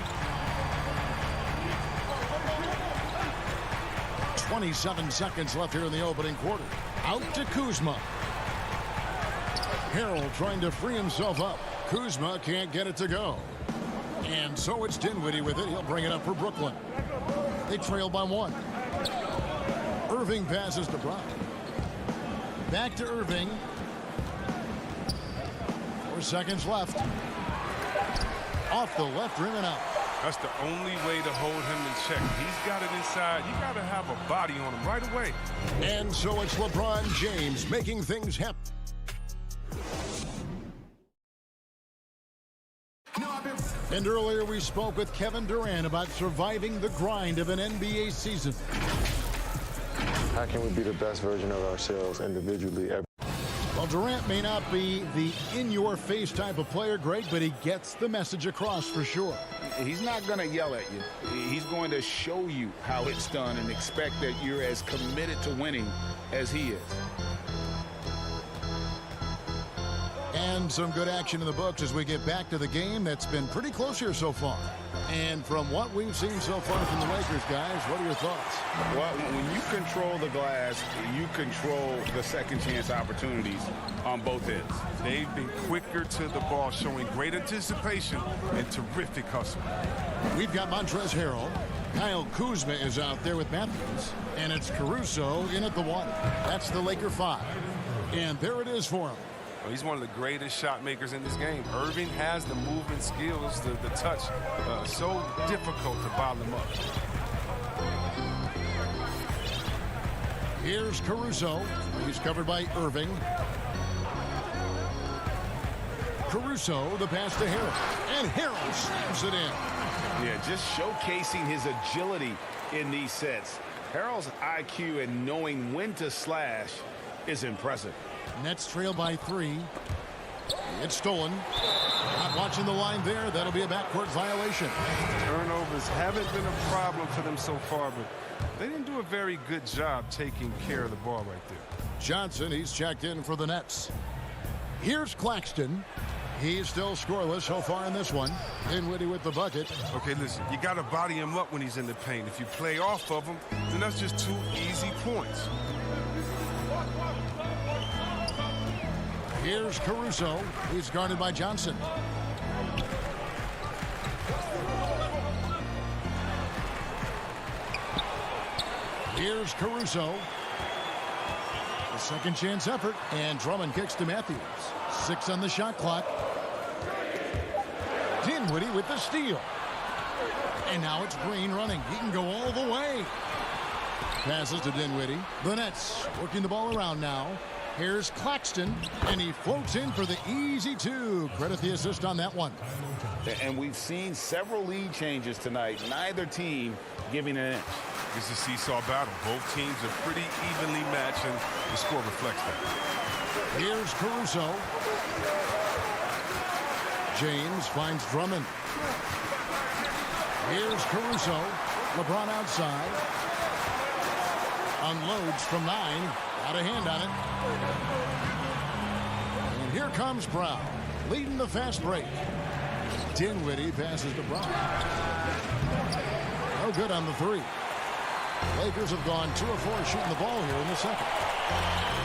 27 seconds left here in the opening quarter. Out to Kuzma. Harrell trying to free himself up. Kuzma can't get it to go. And so it's Dinwiddie with it. He'll bring it up for Brooklyn. They trail by 1. Irving passes to Brown. Back to Irving. 4 seconds left. Off the left rim and out. That's the only way to hold him in check. He's got it inside. You got to have a body on him right away. And so it's LeBron James making things happen. And earlier we spoke with Kevin Durant about surviving the grind of an NBA season. How can we be the best version of ourselves individually ever? Well, Durant may not be the in-your-face type of player, Greg, but he gets the message across for sure. He's not going to yell at you. He's going to show you how it's done and expect that you're as committed to winning as he is. And some good action in the books as we get back to the game that's been pretty close here so far. And from what we've seen so far from the Lakers, guys, what are your thoughts? Well, when you control the glass, you control the second chance opportunities on both ends. They've been quicker to the ball, showing great anticipation and terrific hustle. We've got Montrezl Harrell. Kyle Kuzma is out there with Matthews. And it's Caruso in at the 1. That's the Laker 5. And there it is for him. Well, he's one of the greatest shot makers in this game. Irving has the movement skills, the touch. So difficult to bottle him up. Here's Caruso. He's covered by Irving. Caruso, the pass to Harrell. And Harrell slams it in. Yeah, just showcasing his agility in these sets. Harrell's IQ and knowing when to slash is impressive. Nets trail by 3. It's stolen. Not watching the line there. That'll be a backcourt violation. Turnovers haven't been a problem for them so far, but they didn't do a very good job taking care of the ball right there. Johnson, he's checked in for the Nets. Here's Claxton. He's still scoreless so far in this one. Dinwiddie with the bucket. Okay, listen, you got to body him up when he's in the paint. If you play off of him, then that's just 2 easy points. Here's Caruso. He's guarded by Johnson. Here's Caruso. A second chance effort. And Drummond kicks to Matthews. 6 on the shot clock. Dinwiddie with the steal. And now it's Green running. He can go all the way. Passes to Dinwiddie. The Nets working the ball around now. Here's Claxton, and he floats in for the easy two. Credit the assist on that one. And we've seen several lead changes tonight. Neither team giving an inch. It's a seesaw battle. Both teams are pretty evenly matched, and the score reflects that. Here's Caruso. James finds Drummond. Here's Caruso. LeBron outside. Unloads from 9. Got a hand on it. And here comes Brown, leading the fast break. Dinwiddie passes to Brown. No good on the 3. Lakers have gone 2 of 4 shooting the ball here in the second.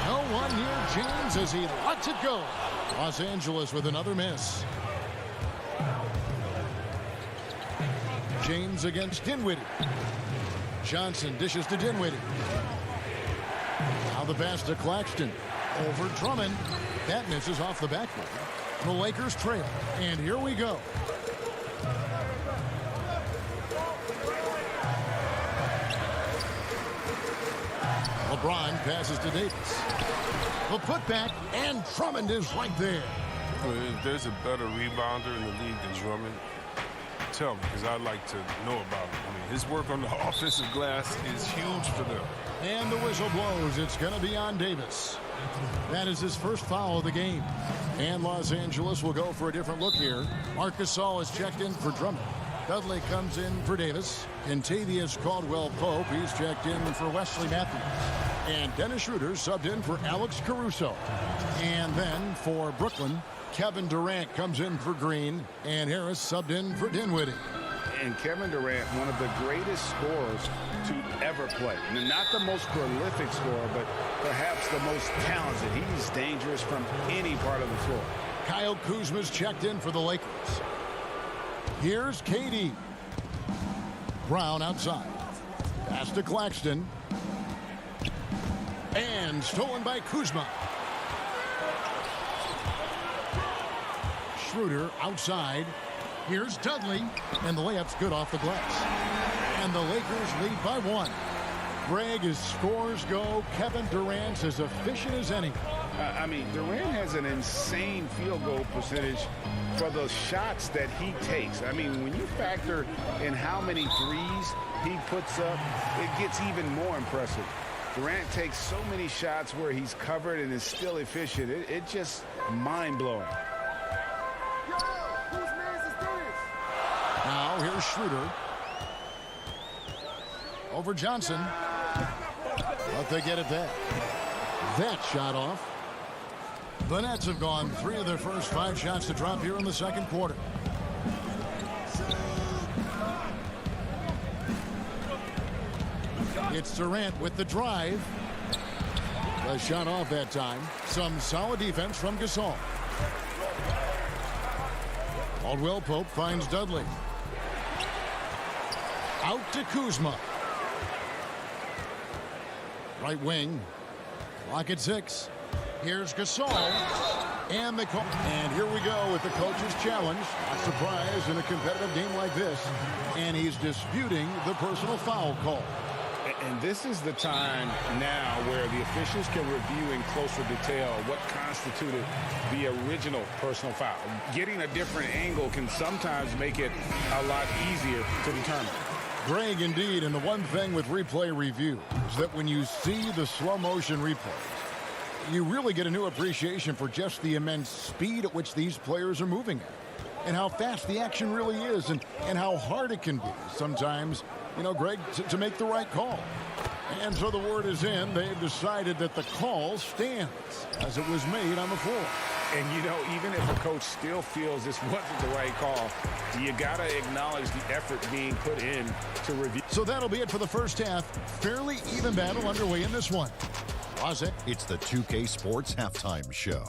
No one near James as he lets it go. Los Angeles with another miss. James against Dinwiddie. Johnson dishes to Dinwiddie. Now the pass to Claxton. Over Drummond. That misses off the backboard. The Lakers trail. And here we go. LeBron passes to Davis. The putback, and Drummond is right there. If there's a better rebounder in the league than Drummond, tell me, because I'd like to know about it. I mean, his work on the offensive glass is huge for them. And the whistle blows. It's going to be on Davis. That is his first foul of the game. And Los Angeles will go for a different look here. Marc Gasol is checked in for Drummond. Dudley comes in for Davis. Kentavious Caldwell-Pope, he's checked in for Wesley Matthews. And Dennis Schroeder subbed in for Alex Caruso. And then for Brooklyn, Kevin Durant comes in for Green. And Harris subbed in for Dinwiddie. And Kevin Durant, one of the greatest scorers to ever play. Not the most prolific scorer, but perhaps the most talented. He's dangerous from any part of the floor. Kyle Kuzma's checked in for the Lakers. Here's KD. Brown outside. Pass to Claxton. And stolen by Kuzma. Schroeder outside. Here's Dudley. And the layup's good off the glass. And the Lakers lead by 1. Greg, as scores go, Kevin Durant's as efficient as any. I mean, Durant has an insane field goal percentage for the shots that he takes. I mean, when you factor in how many threes he puts up, it gets even more impressive. Durant takes so many shots where he's covered and is still efficient. It's just mind-blowing. Now here's Schroeder. Over Johnson. But they get it back. That shot off. The Nets have gone 3 of their first 5 shots to drop here in the second quarter. It's Durant with the drive. The shot off that time. Some solid defense from Gasol. Caldwell-Pope finds Dudley. Out to Kuzma. Right wing. Clock at 6. Here's Gasol. And here we go with the coach's challenge. Not surprised in a competitive game like this. And he's disputing the personal foul call. And this is the time now where the officials can review in closer detail what constituted the original personal foul. Getting a different angle can sometimes make it a lot easier to determine. Greg, indeed, and the one thing with replay review is that when you see the slow motion replays, you really get a new appreciation for just the immense speed at which these players are moving at, and how fast the action really is, and how hard it can be sometimes, you know, Greg, to make the right call. And so the word is in. They've decided that the call stands as it was made on the floor. And, you know, even if a coach still feels this wasn't the right call, you got to acknowledge the effort being put in to review. So that'll be it for the first half. Fairly even battle underway in this one. It's the 2K Sports Halftime Show.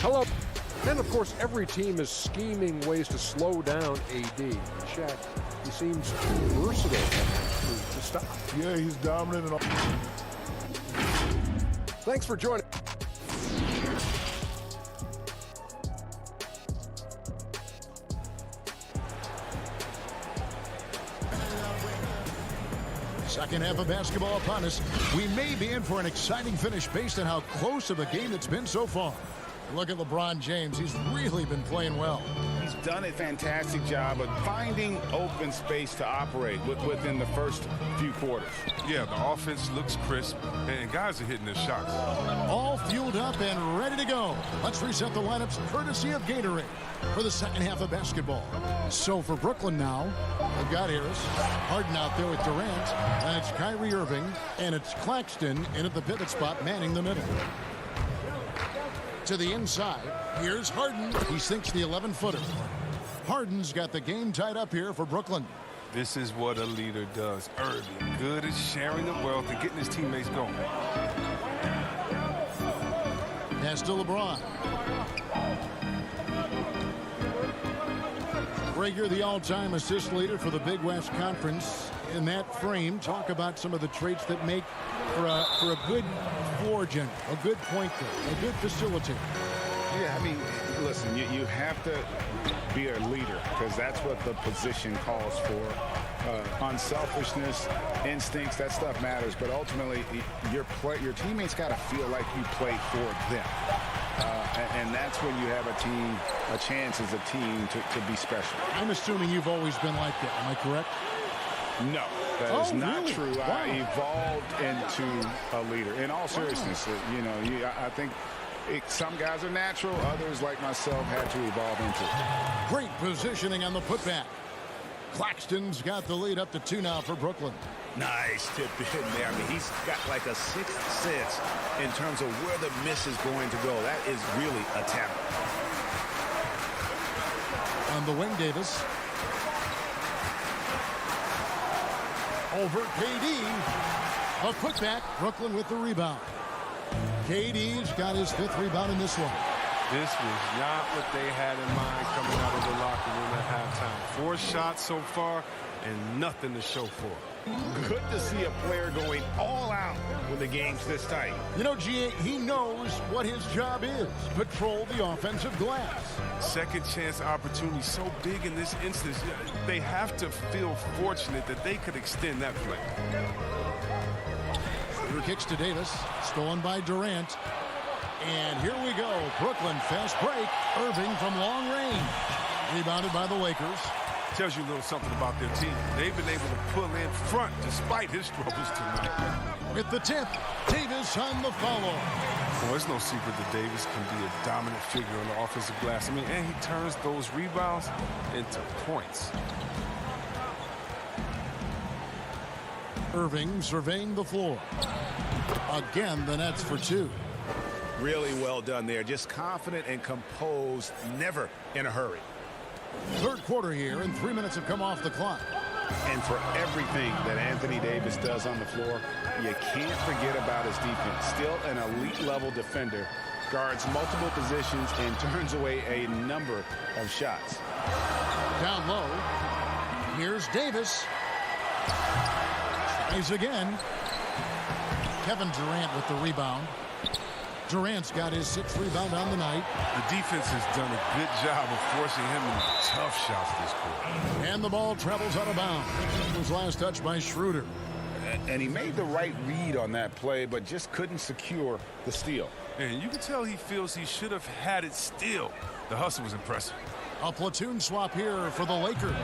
Hello. And, of course, every team is scheming ways to slow down AD. Shaq, he seems too versatile to stop. Yeah, he's dominant and all. Thanks for joining. Second half of basketball upon us. We may be in for an exciting finish based on how close of a game it's been so far. Look at LeBron James. He's really been playing well. He's done a fantastic job of finding open space to operate within the first few quarters. Yeah, the offense looks crisp, and guys are hitting their shots. All fueled up and ready to go. Let's reset the lineups courtesy of Gatorade for the second half of basketball. So for Brooklyn now, they've got Harris, Harden out there with Durant, and it's Kyrie Irving, and it's Claxton in at the pivot spot manning the middle. To the inside, here's Harden. He sinks the 11-footer. Harden's got the game tied up here for Brooklyn. This is what a leader does. Irving, good at sharing the wealth and getting his teammates going. Pass to LeBron. Rager, the all-time assist leader for the Big West Conference. In that frame, talk about some of the traits that make for a good floor general, a good point guard, a good facilitator. Yeah, I mean, listen, you have to be a leader because that's what the position calls for. Unselfishness, instincts, that stuff matters. But ultimately, your teammates got to feel like you play for them. And that's when you have a chance as a team to be special. I'm assuming you've always been like that. Am I correct? No, that is not really? true. Wow. I evolved into a leader. In all seriousness, I think some guys are natural. Others, like myself, had to evolve into it. Great positioning on the putback. Claxton's got the lead up to 2 now for Brooklyn. Nice tip in there. I mean, he's got like a sixth sense in terms of where the miss is going to go. That is really a talent. On the wing, Davis. Over KD. A putback. Brooklyn with the rebound. KD's got his 5th rebound in this one. This was not what they had in mind coming out of the locker room at halftime. 4 shots so far and nothing to show for it. Good to see a player going all out when the game's this tight. You know, G.A., he knows what his job is. Patrol the offensive glass. Second chance opportunity so big in this instance. They have to feel fortunate that they could extend that play. Shooter kicks to Davis. Stolen by Durant. And here we go. Brooklyn fast break. Irving from long range. Rebounded by the Lakers. Tells you a little something about their team. They've been able to pull in front despite his struggles tonight. With the tip, Davis on the follow. Well, it's no secret that Davis can be a dominant figure on the offensive glass. I mean, and he turns those rebounds into points. Irving surveying the floor. Again, the Nets for 2. Really well done there. Just confident and composed, never in a hurry. Third quarter here, and 3 minutes have come off the clock. And for everything that Anthony Davis does on the floor, you can't forget about his defense. Still an elite-level defender, guards multiple positions, and turns away a number of shots. Down low, here's Davis. Tries again. Kevin Durant with the rebound. Durant's got his 6th rebound on the night. The defense has done a good job of forcing him into tough shots this quarter. And the ball travels out of bounds. It was last touched by Schroeder. And he made the right read on that play, but just couldn't secure the steal. And you can tell he feels he should have had it still. The hustle was impressive. A platoon swap here for the Lakers.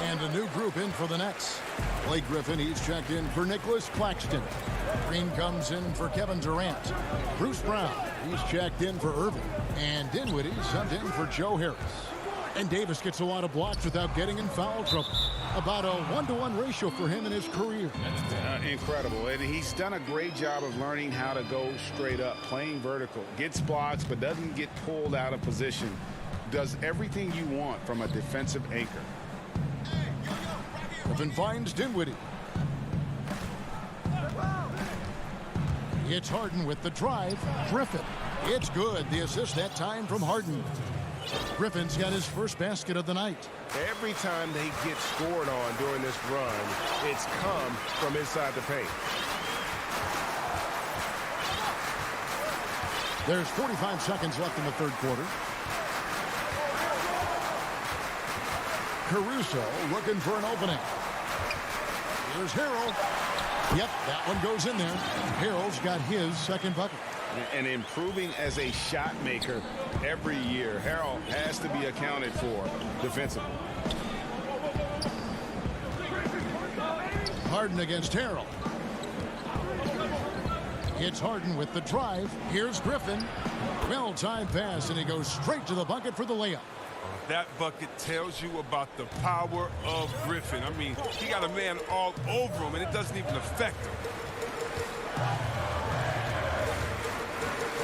And a new group in for the Nets. Blake Griffin, he's checked in for Nicholas Claxton. Green comes in for Kevin Durant. Bruce Brown, he's checked in for Irving. And Dinwiddie sent in for Joe Harris. And Davis gets a lot of blocks without getting in foul trouble. About a 1-to-1 ratio for him in his career. Incredible. And he's done a great job of learning how to go straight up, playing vertical. Gets blocks, but doesn't get pulled out of position. Does everything you want from a defensive anchor. Griffin finds Dinwiddie. It's Harden with the drive. Griffin. It's good. The assist that time from Harden. Griffin's got his first basket of the night. Every time they get scored on during this run, it's come from inside the paint. There's 45 seconds left in the third quarter. Caruso looking for an opening. Here's Harrell. Yep, that one goes in there. Harrell's got his second bucket. And improving as a shot maker every year. Harrell has to be accounted for defensively. Harden against Harrell. It's Harden with the drive. Here's Griffin. Well-timed pass, and he goes straight to the bucket for the layup. That bucket tells you about the power of Griffin. I mean, he got a man all over him, and it doesn't even affect him.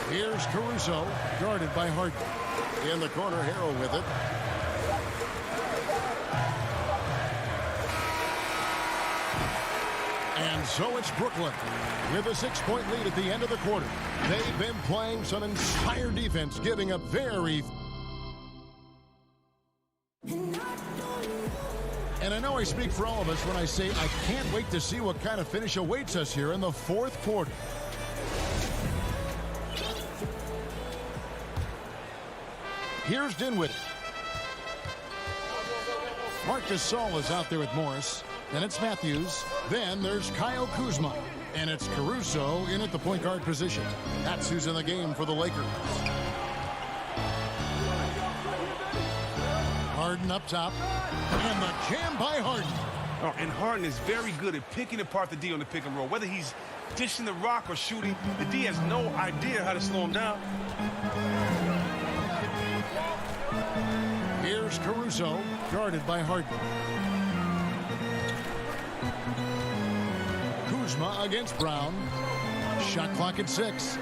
Here's Caruso, guarded by Harden. In the corner, Harrell with it. And so it's Brooklyn with a 6-point lead at the end of the quarter. They've been playing some inspired defense, giving up very... And I know I speak for all of us when I say I can't wait to see what kind of finish awaits us here in the fourth quarter. Here's Dinwiddie. Marc Gasol is out there with Morris. Then it's Matthews. Then there's Kyle Kuzma. And it's Caruso in at the point guard position. That's who's in the game for the Lakers. Harden up top. And the jam by Harden. Oh, and Harden is very good at picking apart the D on the pick and roll. Whether he's dishing the rock or shooting, the D has no idea how to slow him down. Here's Caruso, guarded by Harden. Kuzma against Brown. Shot clock at 6.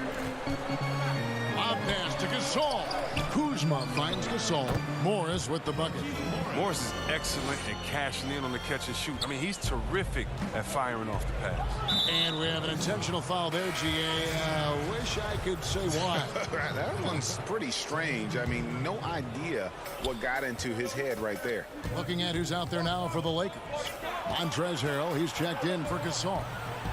A pass to Gasol. Kuzma finds Gasol. Morris with the bucket. Morris is excellent at cashing in on the catch and shoot. I mean, he's terrific at firing off the pass. And we have an intentional foul there, GA. Wish I could say why. That one's pretty strange. I mean, no idea what got into his head right there. Looking at who's out there now for the Lakers. Montrezl Harrell, he's checked in for Gasol.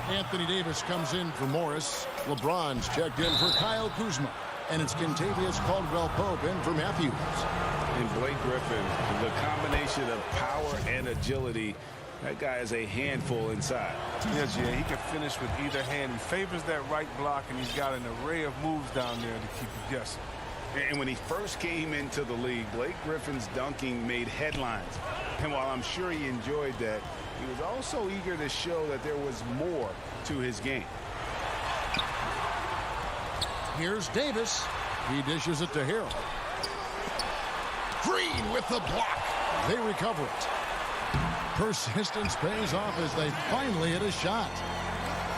Anthony Davis comes in for Morris. LeBron's checked in for Kyle Kuzma. And it's Kentavious Caldwell-Pope in for Matthews. And Blake Griffin, the combination of power and agility, that guy is a handful inside. Yeah, Jay, he can finish with either hand. He favors that right block, and he's got an array of moves down there to keep you guessing. And when he first came into the league, Blake Griffin's dunking made headlines. And while I'm sure he enjoyed that, he was also eager to show that there was more to his game. Here's Davis. He dishes it to Harrell. Green with the block. They recover it. Persistence pays off as they finally hit a shot.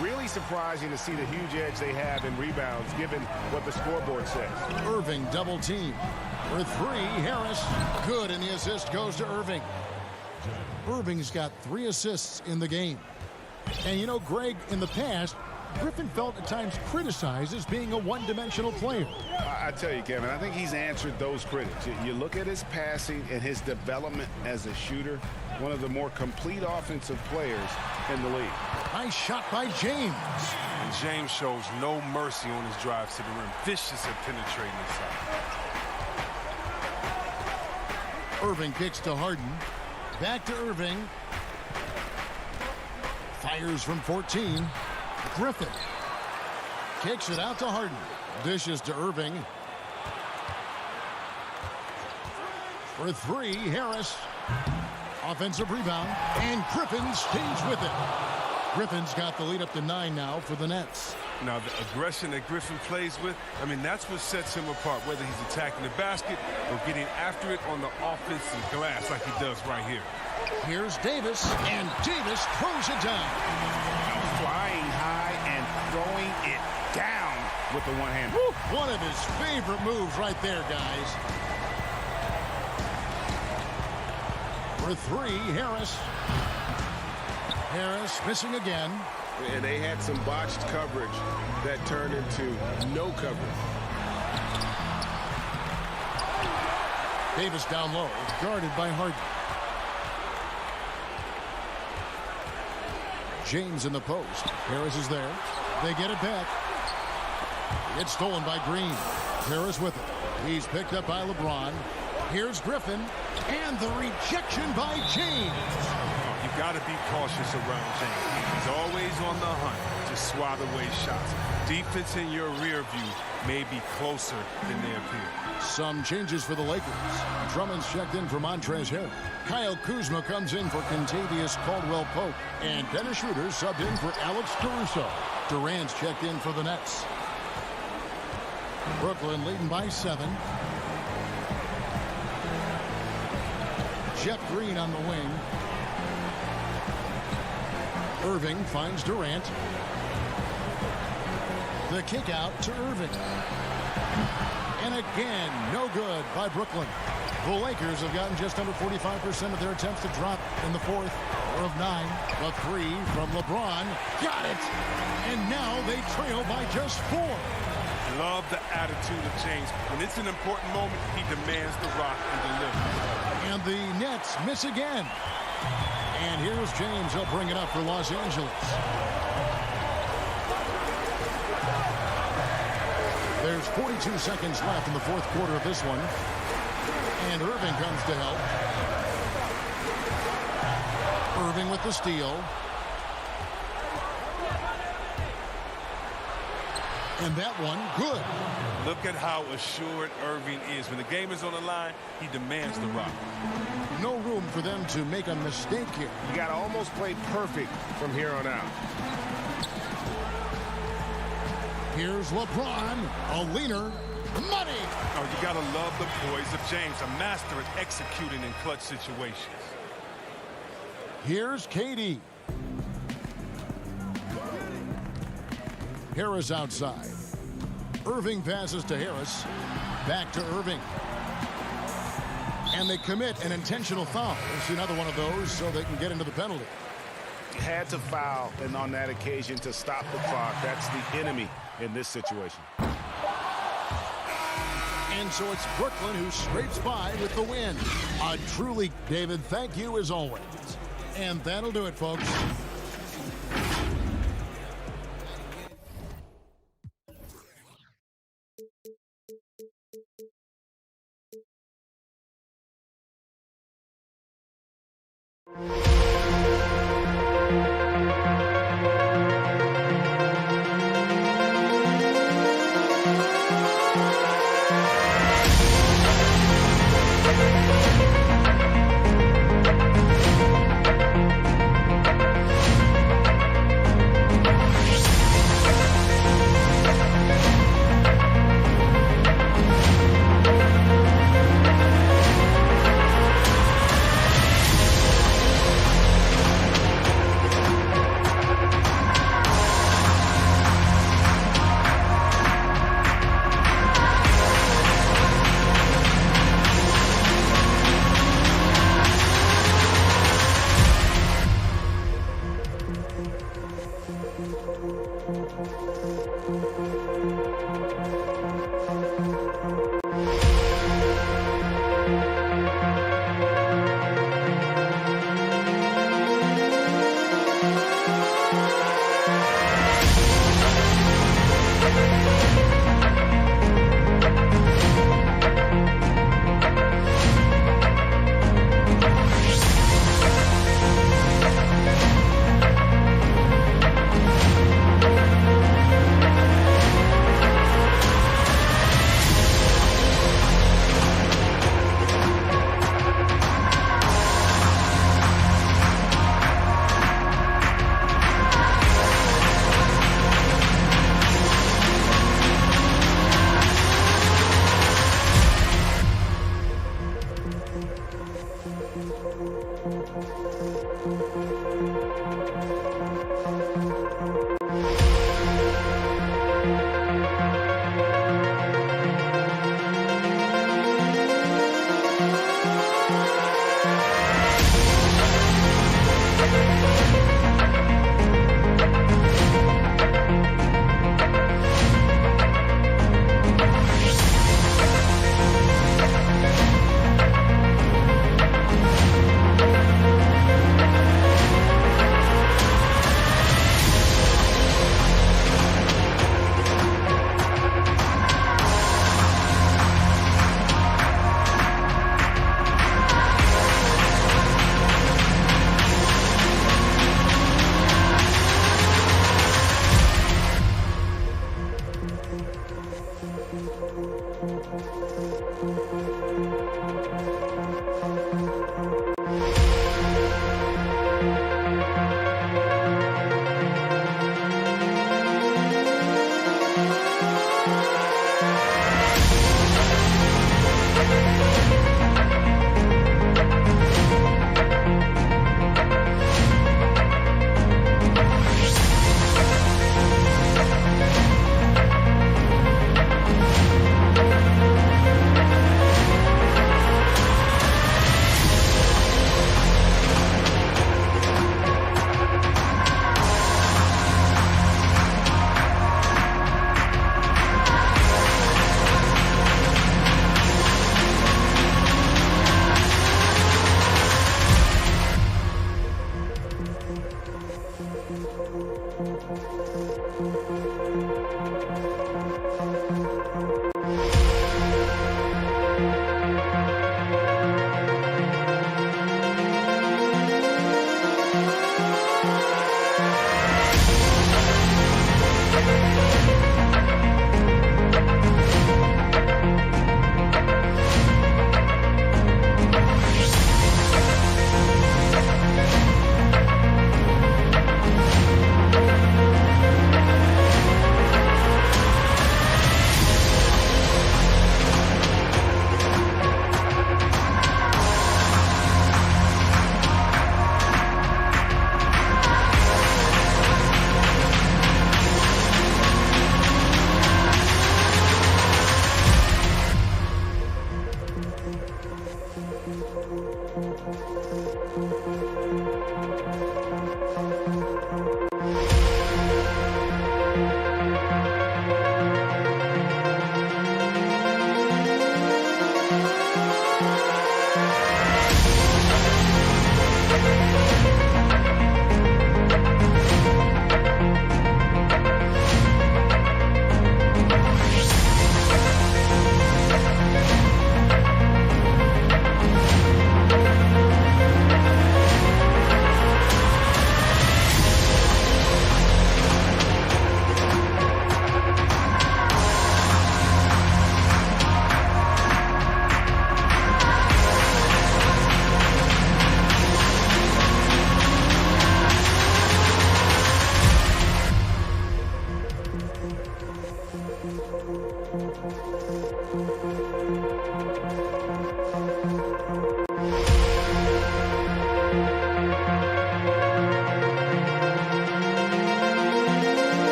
Really surprising to see the huge edge they have in rebounds, given what the scoreboard says. Irving double team. For 3, Harris. Good, and the assist goes to Irving. Irving's got 3 assists in the game. And you know, Greg, in the past, Griffin felt at times criticized as being a one-dimensional player. I tell you, Kevin, I think he's answered those critics. You look at his passing and his development as a shooter, one of the more complete offensive players in the league. Nice shot by James. And James shows no mercy on his drives to the rim. Vicious at penetrating inside. Irving kicks to Harden. Back to Irving. Fires from 14. Griffin kicks it out to Harden. Dishes to Irving. For 3, Harris. Offensive rebound. And Griffin stays with it. Griffin's got the lead up to 9 now for the Nets. Now, the aggression that Griffin plays with, I mean, that's what sets him apart, whether he's attacking the basket or getting after it on the offensive glass like he does right here. Here's Davis, and Davis throws it down. Flying high and throwing it down with the one hand. One of his favorite moves right there, guys. For 3, Harris. Harris missing again. And they had some botched coverage that turned into no coverage. Davis down low, guarded by Harden. James in the post. Harris is there. They get it back. It's stolen by Green. Harris with it. He's picked up by LeBron. Here's Griffin. And the rejection by James. You got to be cautious around James. He's always on the hunt to swat away shots. Defense in your rear view may be closer than they appear. Some changes for the Lakers. Drummond's checked in for Montrezl Harrell. Kyle Kuzma comes in for Kentavious Caldwell-Pope. And Dennis Schroeder subbed in for Alex Caruso. Durant's checked in for the Nets. Brooklyn leading by 7. Jeff Green on the wing. Irving finds Durant. The kick out to Irving. And again, no good by Brooklyn. The Lakers have gotten just under 45% of their attempts to drop in the fourth of 9. A 3 from LeBron. Got it! And now they trail by just 4. Love the attitude of James. When it's an important moment, he demands the rock and delivers. And the Nets miss again. And here's James. He'll bring it up for Los Angeles. There's 42 seconds left in the fourth quarter of this one. And Irving comes to help. Irving with the steal. And that one, good. Look at how assured Irving is. When the game is on the line, he demands the rock. No room for them to make a mistake here. You got to almost play perfect from here on out. Here's LeBron, a leaner, money. Oh, you got to love the poise of James, a master at executing in clutch situations. Here's KD. Harris outside. Irving passes to Harris. Back to Irving. And they commit an intentional foul. We'll see another one of those so they can get into the penalty. Had to foul, and on that occasion to stop the clock. That's the enemy in this situation. And so it's Brooklyn who scrapes by with the win. Truly, David, thank you as always. And that'll do it, folks.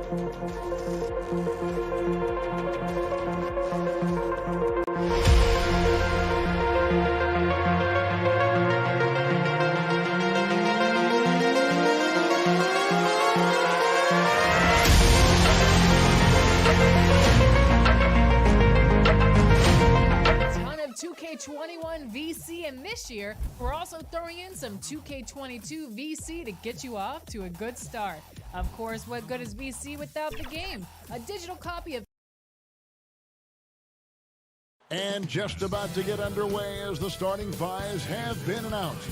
Ton of 2K21 VC, and this year we're also throwing in some 2K22 VC to get you off to a good start. Of course, what good is VC without the game? A digital copy of And just about to get underway as the starting fives have been announced.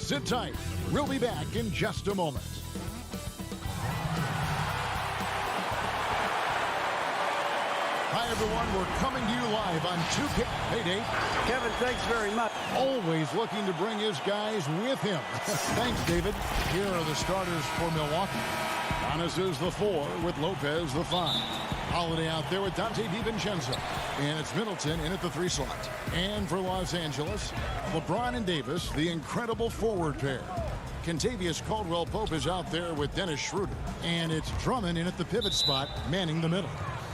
Sit tight. We'll be back in just a moment. Hi, everyone. We're coming to you live on 2K. Hey, Dave. Kevin, thanks very much. Always looking to bring his guys with him. Thanks, David. Here are the starters for Milwaukee. Giannis is the 4 with Lopez the 5. Holiday out there with Dante DiVincenzo. And it's Middleton in at the 3 slot. And for Los Angeles, LeBron and Davis, the incredible forward pair. Kentavious Caldwell-Pope is out there with Dennis Schroeder. And it's Drummond in at the pivot spot, manning the middle.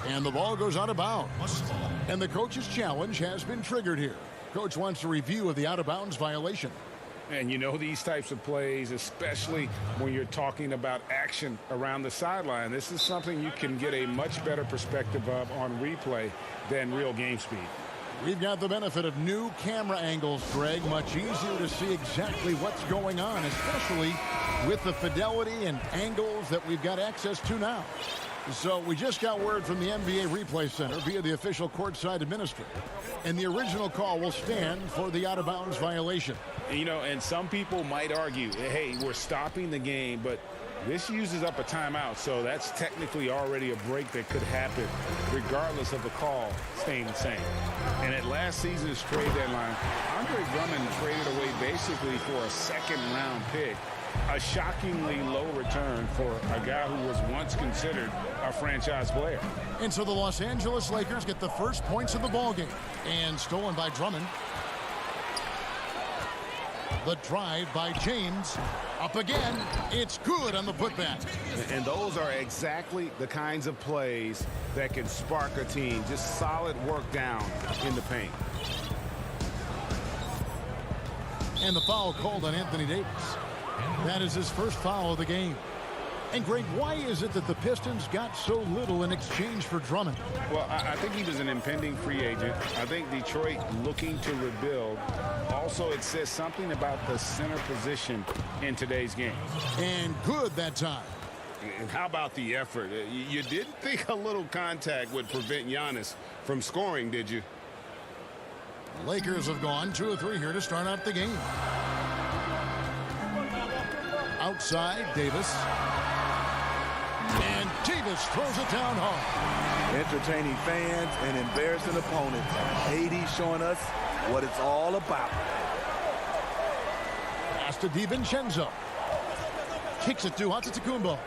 And the ball goes out of bounds. And the coach's challenge has been triggered here. Coach wants a review of the out-of-bounds violation. And you know these types of plays, especially when you're talking about action around the sideline, this is something you can get a much better perspective of on replay than real game speed. We've got the benefit of new camera angles, Greg. Much easier to see exactly what's going on, especially with the fidelity and angles that we've got access to now. So we just got word from the NBA Replay Center via the official courtside administrator. And the original call will stand for the out-of-bounds violation. You know, and some people might argue, hey, we're stopping the game, but this uses up a timeout, so that's technically already a break that could happen regardless of the call staying the same. And at last season's trade deadline, Andre Drummond traded away basically for a second-round pick. A shockingly low return for a guy who was once considered a franchise player. And so the Los Angeles Lakers get the first points of the ballgame. And stolen by Drummond. The drive by James. Up again. It's good on the putback. And those are exactly the kinds of plays that can spark a team. Just solid work down in the paint. And the foul called on Anthony Davis. That is his first foul of the game. And Greg, why is it that the Pistons got so little in exchange for Drummond? Well, I think he was an impending free agent. I think Detroit looking to rebuild. Also, it says something about the center position in today's game. And good that time. And how about the effort? You didn't think a little contact would prevent Giannis from scoring, did you? Lakers have gone 2 of 3 here to start out the game. Outside, Davis. And Davis throws it down hard. Entertaining fans and embarrassing opponents. AD showing us what it's all about. Pass to DiVincenzo. Kicks it to Antetokounmpo.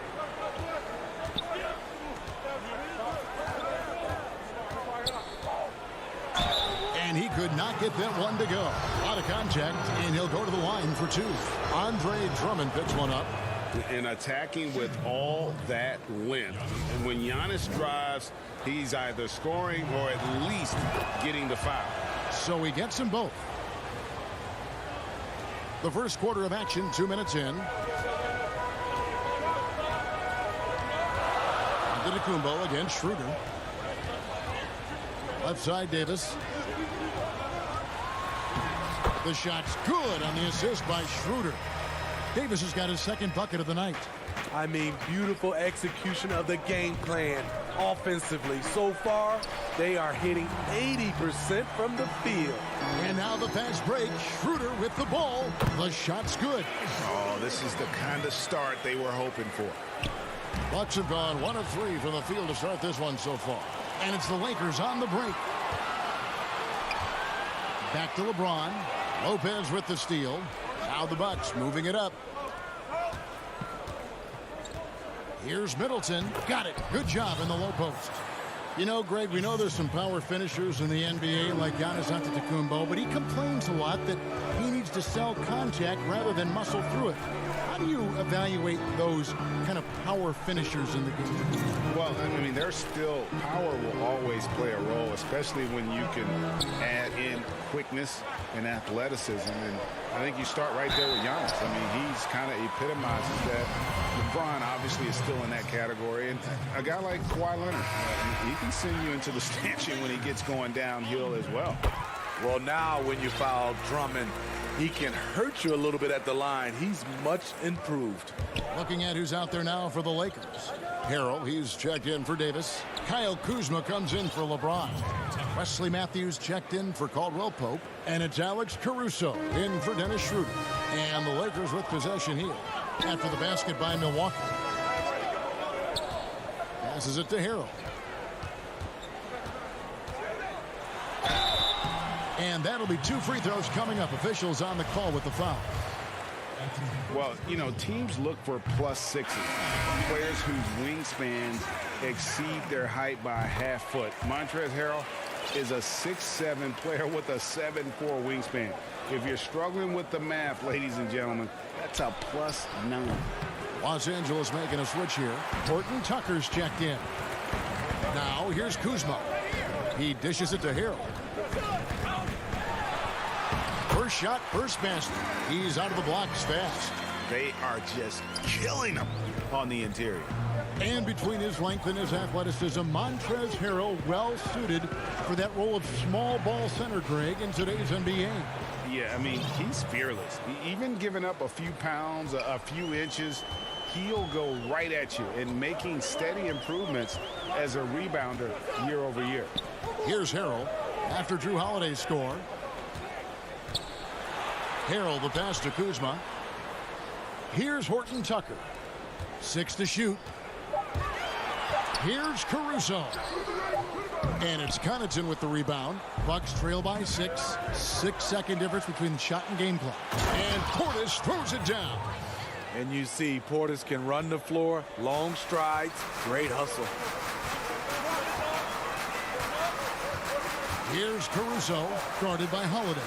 And he could not get that one to go. Out of contact, and he'll go to the line for 2. Andre Drummond picks one up. And attacking with all that length. And when Giannis drives, he's either scoring or at least getting the foul. So he gets them both. The first quarter of action, 2 minutes in. Antetokounmpo against Schroeder. Left side, Davis. The shot's good on the assist by Schroeder. Davis has got his second bucket of the night. I mean, beautiful execution of the game plan offensively. So far, they are hitting 80% from the field. And now the fast break. Schroeder with the ball. The shot's good. Oh, this is the kind of start they were hoping for. Bucks have gone 1 of 3 from the field to start this one so far. And it's the Lakers on the break. Back to LeBron. Lopez with the steal. Now the Bucks moving it up. Here's Middleton. Got it. Good job in the low post. You know, Greg, we know there's some power finishers in the NBA like Giannis Antetokounmpo, but he complains a lot that he needs needs to sell contact rather than muscle through it. How do you evaluate those kind of power finishers in the game? Well, I mean, there's still power will always play a role, especially when you can add in quickness and athleticism. And I think you start right there with Giannis. I mean, he's kind of epitomizes that. LeBron obviously is still in that category. And a guy like Kawhi Leonard, he can send you into the stanchion when he gets going downhill as well. Well, now when you foul Drummond, he can hurt you a little bit at the line. He's much improved. Looking at who's out there now for the Lakers. Harrell, he's checked in for Davis. Kyle Kuzma comes in for LeBron. Wesley Matthews checked in for Caldwell Pope. And it's Alex Caruso in for Dennis Schroeder. And the Lakers with possession here after the basket by Milwaukee. Passes it to Harrell. And that'll be 2 free throws coming up. Officials on the call with the foul. Well, you know, teams look for +6s, players whose wingspans exceed their height by a half foot. Montrezl Harrell is a 6'7" player with a 7'4" wingspan. If you're struggling with the math, ladies and gentlemen, that's a +9. Los Angeles making a switch here. Horton Tucker's checked in. Now here's Kuzma. He dishes it to Harrell. First shot, first basket. He's out of the blocks fast. They are just killing him on the interior. And between his length and his athleticism, Montrezl Harrell well suited for that role of small ball center, Greg, in today's NBA. Yeah, I mean, he's fearless. Even giving up a few pounds, a few inches, he'll go right at you and making steady improvements as a rebounder year over year. Here's Harrell after Drew Holiday's score. Harrell the pass to Kuzma. Here's Horton Tucker. 6 to shoot. Here's Caruso. And it's Connaughton with the rebound. Bucks trail by 6. 6-second difference between the shot and game clock. And Portis throws it down. And you see Portis can run the floor, long strides, great hustle. Here's Caruso, guarded by Holiday.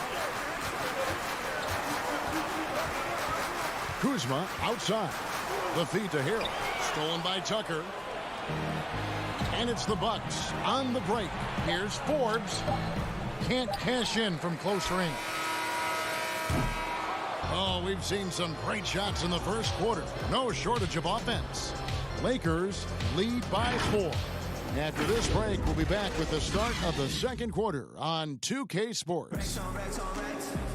Kuzma outside. The feed to Harrell. Stolen by Tucker. And it's the Bucks on the break. Here's Forbes. Can't cash in from close range. Oh, we've seen some great shots in the first quarter. No shortage of offense. Lakers lead by 4. After this break, we'll be back with the start of the second quarter on 2K Sports.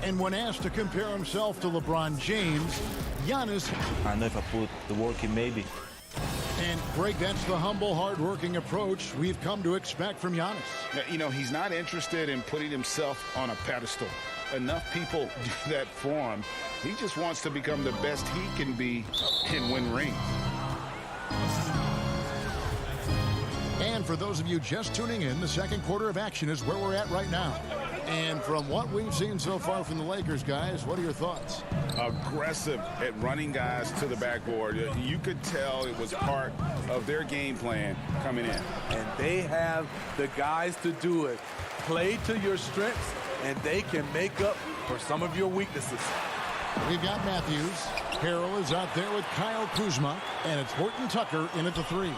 And when asked to compare himself to LeBron James, Giannis... I know if I put the work in, maybe. And, Greg, that's the humble, hard-working approach we've come to expect from Giannis. You know, he's not interested in putting himself on a pedestal. Enough people do that for him. He just wants to become the best he can be and win rings. And for those of you just tuning in, the second quarter of action is where we're at right now. And from what we've seen so far from the Lakers, guys, what are your thoughts? Aggressive at running guys to the backboard. You could tell it was part of their game plan coming in. And they have the guys to do it. Play to your strengths, and they can make up for some of your weaknesses. We've got Matthews. Harrell is out there with Kyle Kuzma, and it's Horton Tucker in at the 3.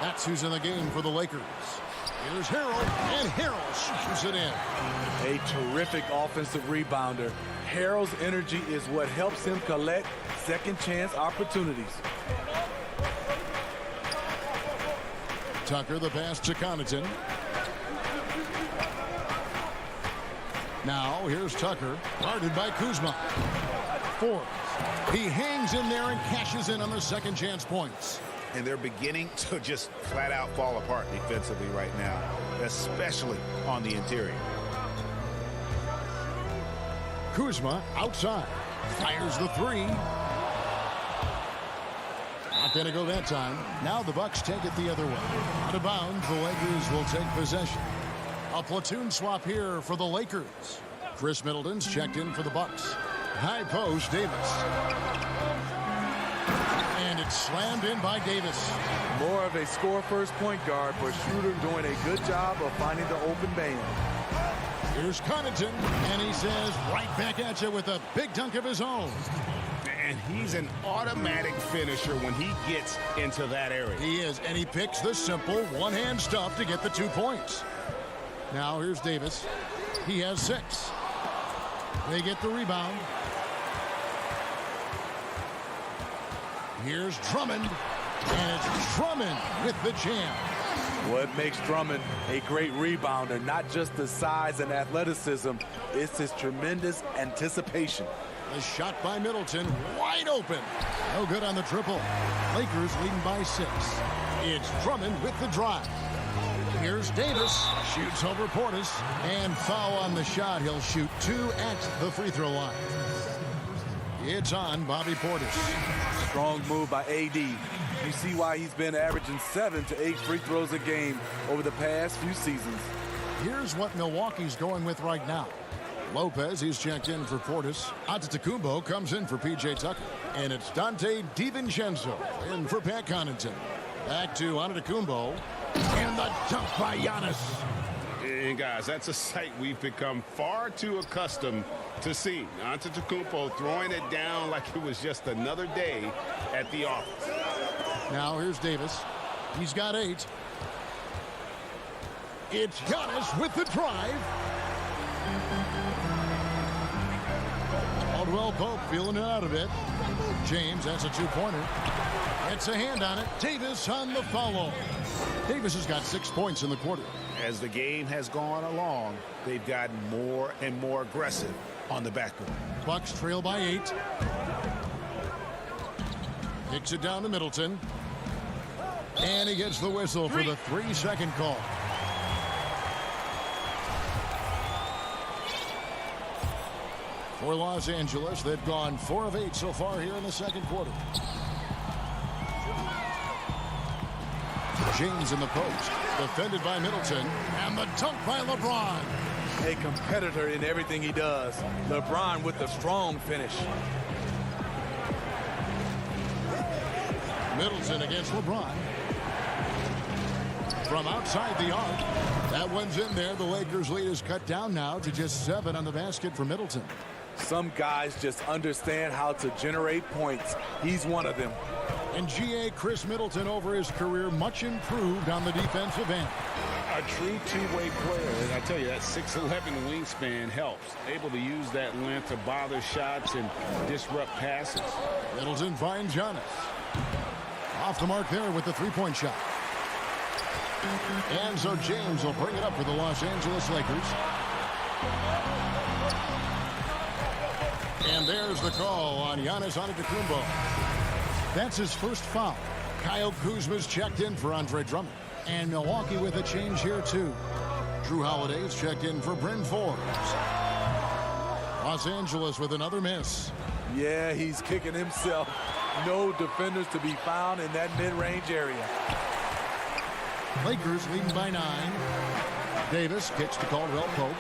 That's who's in the game for the Lakers. Here's Harrell, and Harrell shoots it in. A terrific offensive rebounder. Harrell's energy is what helps him collect second chance opportunities. Tucker the pass to Connaughton. Now here's Tucker, guarded by Kuzma. Forbes. He hangs in there and cashes in on the second chance points. And they're beginning to just flat out fall apart defensively right now, especially on the interior. Kuzma outside. Fires the 3. Not going to go that time. Now the Bucks take it the other way. Out of bounds, the Lakers will take possession. A platoon swap here for the Lakers. Chris Middleton's checked in for the Bucks. High post, Davis. And it's slammed in by Davis. More of a score-first point guard, but Schroeder doing a good job of finding the open man. Here's Connaughton, and he says right back at you with a big dunk of his own. And he's an automatic finisher when he gets into that area. He is, and he picks the simple one-hand stuff to get the 2 points. Now here's Davis. He has 6. They get the rebound. Here's Drummond, and it's Drummond with the jam. What makes Drummond a great rebounder, not just the size and athleticism, it's his tremendous anticipation. The shot by Middleton, wide open. No good on the triple. Lakers leading by 6. It's Drummond with the drive. Here's Davis, shoots over Portis, and foul on the shot. He'll shoot 2 at the free throw line. It's on Bobby Portis. Strong move by AD. You see why he's been averaging 7 to 8 free throws a game over the past few seasons. Here's what Milwaukee's going with right now. Lopez, he's checked in for Portis. Antetokounmpo comes in for P.J. Tucker. And it's Dante DiVincenzo in for Pat Connaughton. Back to Antetokounmpo. And the dunk by Giannis. And guys, that's a sight we've become far too accustomed to seeing. Antetokounmpo throwing it down like it was just another day at the office. Now here's Davis. He's got 8. It's Giannis with the drive. Caldwell Pope feeling it out a bit. James, that's a 2-pointer. Gets a hand on it. Davis on the follow. Davis has got 6 points in the quarter. As the game has gone along, they've gotten more and more aggressive on the backcourt. Bucks trail by 8. Kicks it down to Middleton. And he gets the whistle for the 3-second call. For Los Angeles, they've gone 4 of 8 so far here in the second quarter. James in the post, defended by Middleton, and the dunk by LeBron. A competitor in everything he does. LeBron with the strong finish. Middleton against LeBron. From outside the arc, that one's in there. The Lakers' lead is cut down now to just 7 on the basket for Middleton. Some guys just understand how to generate points. He's one of them. And G.A. Chris Middleton over his career, much improved on the defensive end. A true two-way player, and I tell you, that 6'11" wingspan helps. Able to use that length to bother shots and disrupt passes. Middleton finds Giannis. Off the mark there with the 3-point shot. And so James will bring it up for the Los Angeles Lakers. And there's the call on Giannis Antetokounmpo. That's his first foul. Kyle Kuzma's checked in for Andre Drummond. And Milwaukee with a change here, too. Drew Holiday's checked in for Bryn Forbes. Los Angeles with another miss. Yeah, he's kicking himself. No defenders to be found in that mid-range area. Lakers leading by 9. Davis kicks to Caldwell Pope.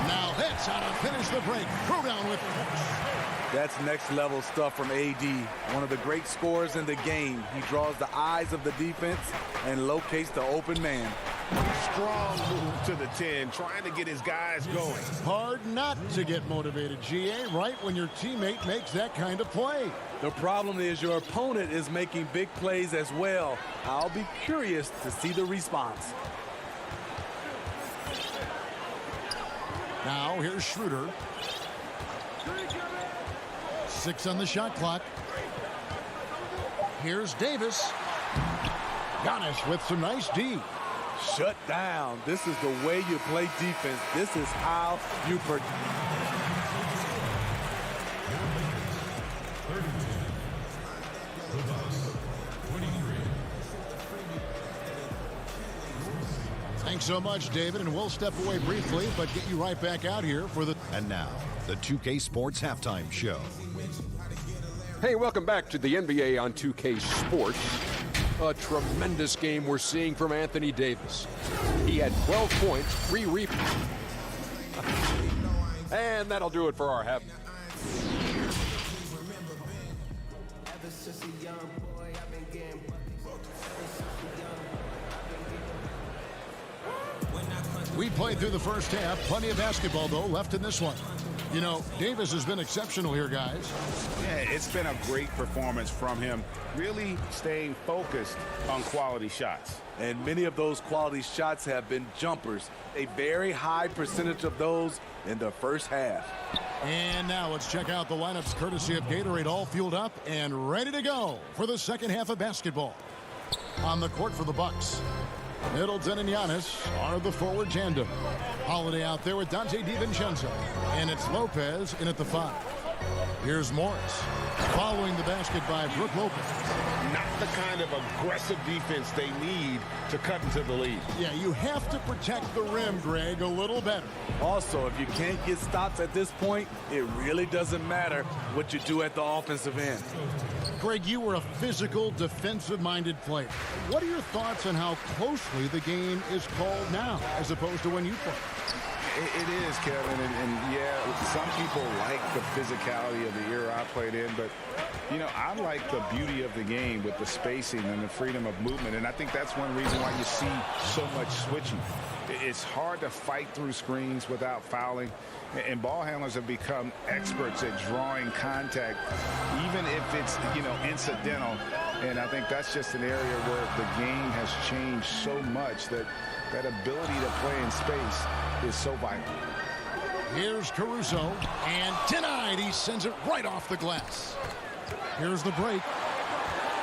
Now hits how to finish the break. Throw down with force. That's next-level stuff from AD. One of the great scorers in the game. He draws the eyes of the defense and locates the open man. Strong move to the 10, trying to get his guys going. Hard not to get motivated, G.A., right when your teammate makes that kind of play. The problem is your opponent is making big plays as well. I'll be curious to see the response. Now here's Schroeder. 6 on the shot clock. Here's Davis. Giannis with some nice D. Shut down. This is the way you play defense. This is how you protect. Thanks so much, David, and we'll step away briefly, but get you right back out here for the... And now, the 2K Sports Halftime Show. Hey, welcome back to the NBA on 2K Sports. A tremendous game we're seeing from Anthony Davis. He had 12 points, 3 rebounds. And that'll do it for our half. We played through the first half. Plenty of basketball, though, left in this one. You know, Davis has been exceptional here, guys. Yeah, it's been a great performance from him, really staying focused on quality shots. And many of those quality shots have been jumpers. A very high percentage of those in the first half. And now let's check out the lineups courtesy of Gatorade, all fueled up and ready to go for the second half of basketball. On the court for the Bucks, Middleton and Giannis are the forward tandem. Holiday out there with Dante DiVincenzo. And it's Lopez in at the 5. Here's Morris following the basket by Brook Lopez. Not the kind of aggressive defense they need to cut into the lead. Yeah, you have to protect the rim, Greg, a little better. Also, if you can't get stops at this point, it really doesn't matter what you do at the offensive end. Greg, you were a physical, defensive-minded player. What are your thoughts on how closely the game is called now as opposed to when you played? It is, Kevin, and yeah, some people like the physicality of the era I played in, but, you know, I like the beauty of the game with the spacing and the freedom of movement, and I think that's one reason why you see so much switching. It's hard to fight through screens without fouling, and ball handlers have become experts at drawing contact, even if it's, you know, incidental, and I think that's just an area where the game has changed so much that that ability to play in space is so vital. Here's Caruso, and denied. He sends it right off the glass. Here's the break.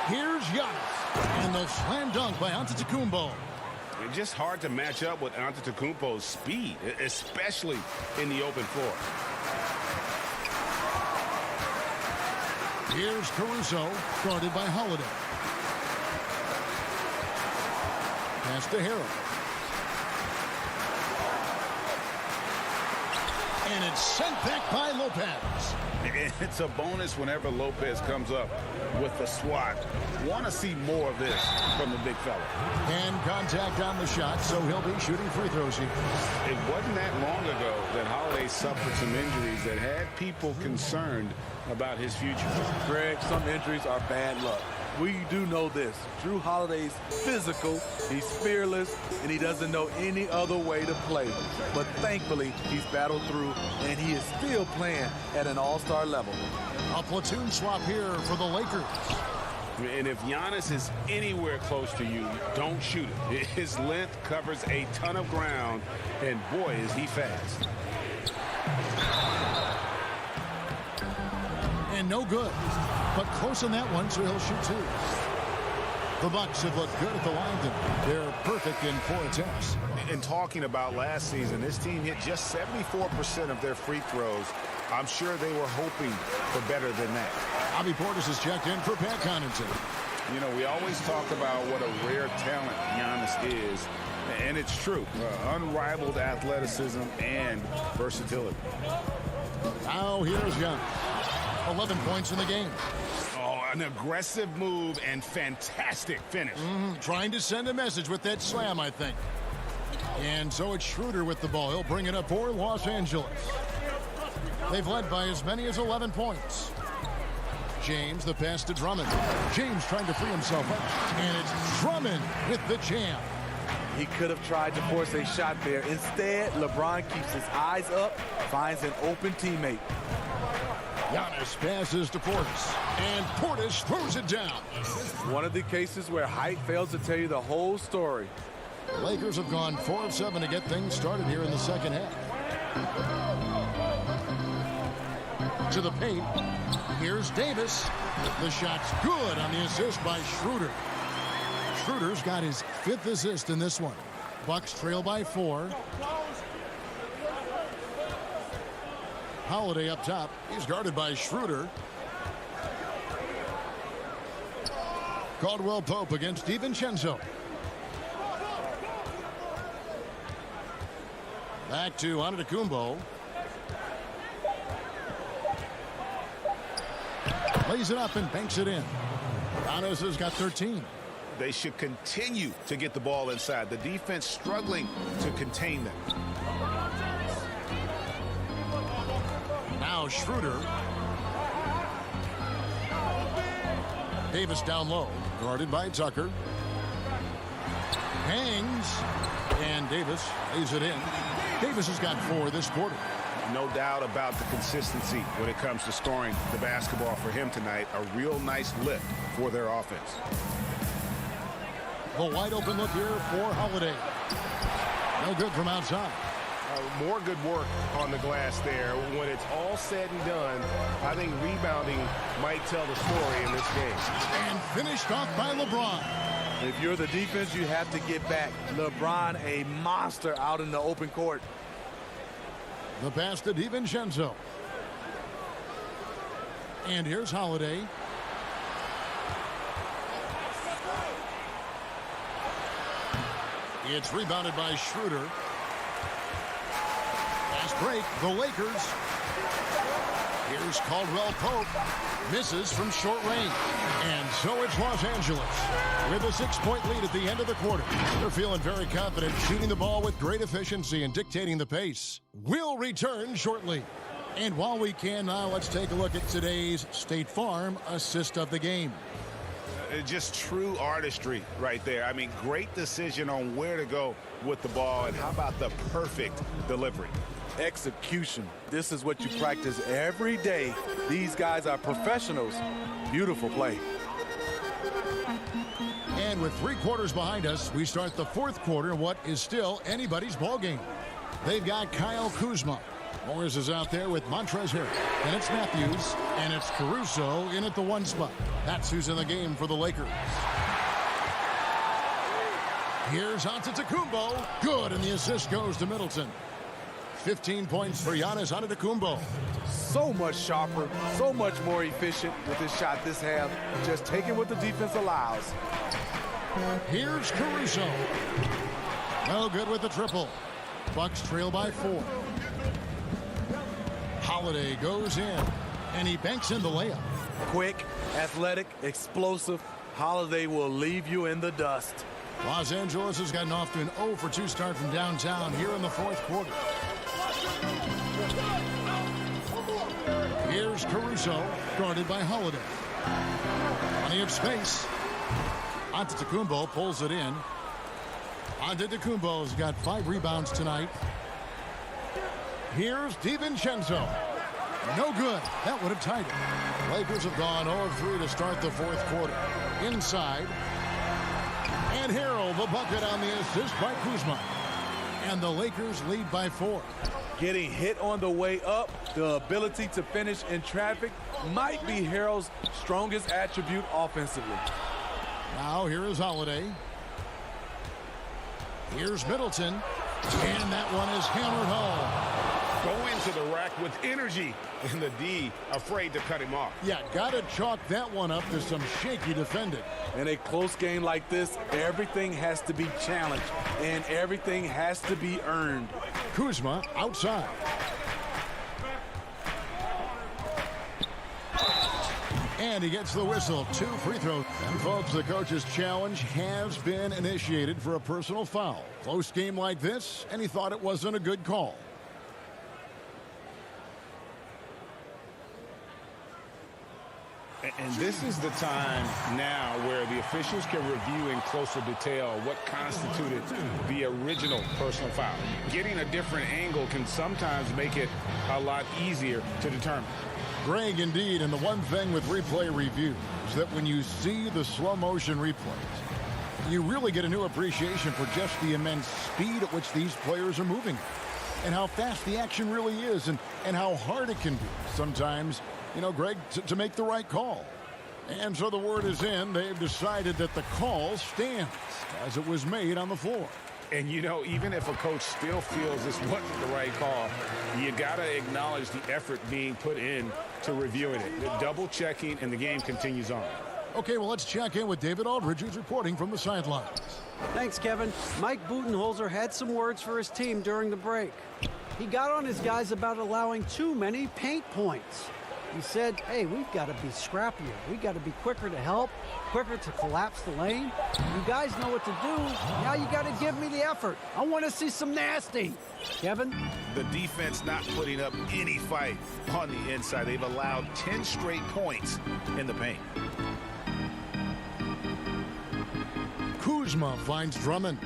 Here's Giannis, and the slam dunk by Antetokounmpo. It's just hard to match up with Antetokounmpo's speed, especially in the open floor. Here's Caruso, guarded by Holiday. Pass to Harrell. And it's sent back by Lopez. It's a bonus whenever Lopez comes up with the swat. Want to see more of this from the big fella. And contact on the shot, so he'll be shooting free throws here. It wasn't that long ago that Holiday suffered some injuries that had people concerned about his future. Greg, some injuries are bad luck. We do know this. Drew Holiday's physical, he's fearless, and he doesn't know any other way to play. But thankfully, he's battled through, and he is still playing at an all-star level. A platoon swap here for the Lakers. And if Giannis is anywhere close to you, don't shoot it. His length covers a ton of ground, and boy, is he fast. And no good, but close on that one, so he'll shoot 2. The Bucks have looked good at the line tonight. They're perfect in 4 attempts. And talking about last season, this team hit just 74% of their free throws. I'm sure they were hoping for better than that. Bobby Portis has checked in for Pat Connaughton. You know, we always talk about what a rare talent Giannis is, and it's true. Unrivaled athleticism and versatility. Now here's Giannis. 11 points in the game. Oh, an aggressive move and fantastic finish. Trying to send a message with that slam, I think. And so it's Schroeder with the ball. He'll bring it up for Los Angeles. They've led by as many as 11 points. James, the pass to Drummond. James trying to free himself up. And it's Drummond with the jam. He could have tried to force a shot there. Instead, LeBron keeps his eyes up, finds an open teammate. Giannis passes to Portis, and Portis throws it down. One of the cases where height fails to tell you the whole story. The Lakers have gone 4 of 7 to get things started here in the second half. To the paint. Here's Davis. The shot's good on the assist by Schroeder. Schroeder's got his 5th assist in this one. Bucks trail by 4. Holiday up top. He's guarded by Schroeder. Caldwell Pope against DiVincenzo. Back to Antetokounmpo. Lays it up and banks it in. Giannis has got 13. They should continue to get the ball inside. The defense struggling to contain them. Now Schroeder. Davis down low, guarded by Tucker. Hangs, and and Davis lays it in. Davis has got 4 this quarter. No doubt about the consistency when it comes to scoring the basketball for him tonight. A real nice lift for their offense. The wide open look here for Holiday. No good from outside. More good work on the glass there. When it's all said and done, I think rebounding might tell the story in this game. And finished off by LeBron. If you're the defense, you have to get back. LeBron, a monster out in the open court. The pass to DiVincenzo. And here's Holiday. It's rebounded by Schroeder. Fast break, the Lakers. Here's Caldwell Pope. Misses from short range. And so it's Los Angeles with a 6-point lead at the end of the quarter. They're feeling very confident, shooting the ball with great efficiency and dictating the pace. We'll return shortly. And while we can now, let's take a look at today's State Farm assist of the game. Just true artistry right there. I mean, great decision on where to go with the ball, and how about the perfect delivery? Execution. This is what you practice every day. These guys are professionals. Beautiful play. And with 3 quarters behind us, we start the 4th quarter in what is still anybody's ball game. They've got Kyle Kuzma. Morris is out there with Montrezl Harrell. And it's Matthews, and it's Caruso in at the 1 spot. That's who's in the game for the Lakers. Here's Antetokounmpo. Good, and the assist goes to Middleton. 15 points for Giannis Antetokounmpo. So much sharper, so much more efficient with his shot this half. Just taking what the defense allows. Here's Caruso. No good with the triple. Bucks trail by 4. Holiday goes in, and he banks in the layup. Quick, athletic, explosive. Holiday will leave you in the dust. Los Angeles has gotten off to an 0-for-2 start from downtown here in the 4th quarter. Here's Caruso, guarded by Holiday. Plenty of space. Antetokounmpo pulls it in. Antetokounmpo's got 5 rebounds tonight. Here's DiVincenzo. No good. That would have tied it. Lakers have gone 0-3 to start the 4th quarter. Inside. And Harrell, the bucket on the assist by Kuzma. And the Lakers lead by 4. Getting hit on the way up, the ability to finish in traffic might be Harrell's strongest attribute offensively. Now here is Holiday. Here's Middleton. And that one is hammered home. Go into the rack with energy, and the D afraid to cut him off. Yeah, got to chalk that one up to some shaky defending. In a close game like this, everything has to be challenged, and everything has to be earned. Kuzma outside. And he gets the whistle. 2 free throws. And folks, the coach's challenge has been initiated for a personal foul. Close game like this, and he thought it wasn't a good call. And this is the time now where the officials can review in closer detail what constituted the original personal foul. Getting a different angle can sometimes make it a lot easier to determine. Greg, indeed, and the one thing with replay review is that when you see the slow motion replays, you really get a new appreciation for just the immense speed at which these players are moving and how fast the action really is and how hard it can be sometimes, you know, Greg, to make the right call. And so the word is in. They've decided that the call stands as it was made on the floor. And, you know, even if a coach still feels this wasn't the right call, you got to acknowledge the effort being put in to reviewing it. The double checking, and the game continues on. Okay, well, let's check in with David Aldridge, who's reporting from the sidelines. Thanks, Kevin. Mike Budenholzer had some words for his team during the break. He got on his guys about allowing too many paint points. He said, hey, we've got to be scrappier. We've got to be quicker to help, quicker to collapse the lane. You guys know what to do. Now you got to give me the effort. I want to see some nasty. Kevin? The defense not putting up any fight on the inside. They've allowed 10 straight points in the paint. Kuzma finds Drummond.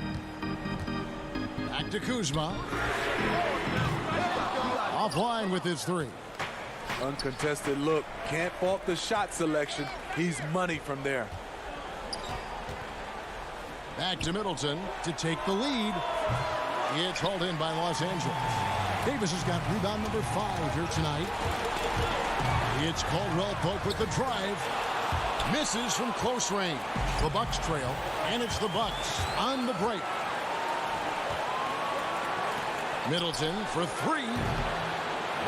Back to Kuzma. Offline with his three. Uncontested look. Can't fault the shot selection. He's money from there. Back to Middleton to take the lead. It's hauled in by Los Angeles. Davis has got rebound number 5 here tonight. It's Caldwell Pope with the drive. Misses from close range. The Bucks trail, and it's the Bucks on the break. Middleton for 3.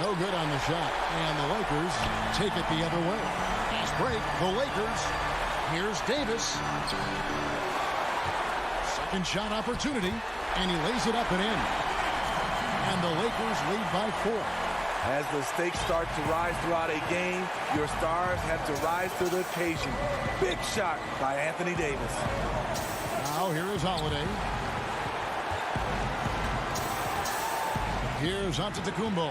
No good on the shot. And the Lakers take it the other way. Fast break, the Lakers. Here's Davis. Second shot opportunity, and he lays it up and in. And the Lakers lead by 4. As the stakes start to rise throughout a game, your stars have to rise to the occasion. Big shot by Anthony Davis. Now here is Holiday. Here's Antetokounmpo.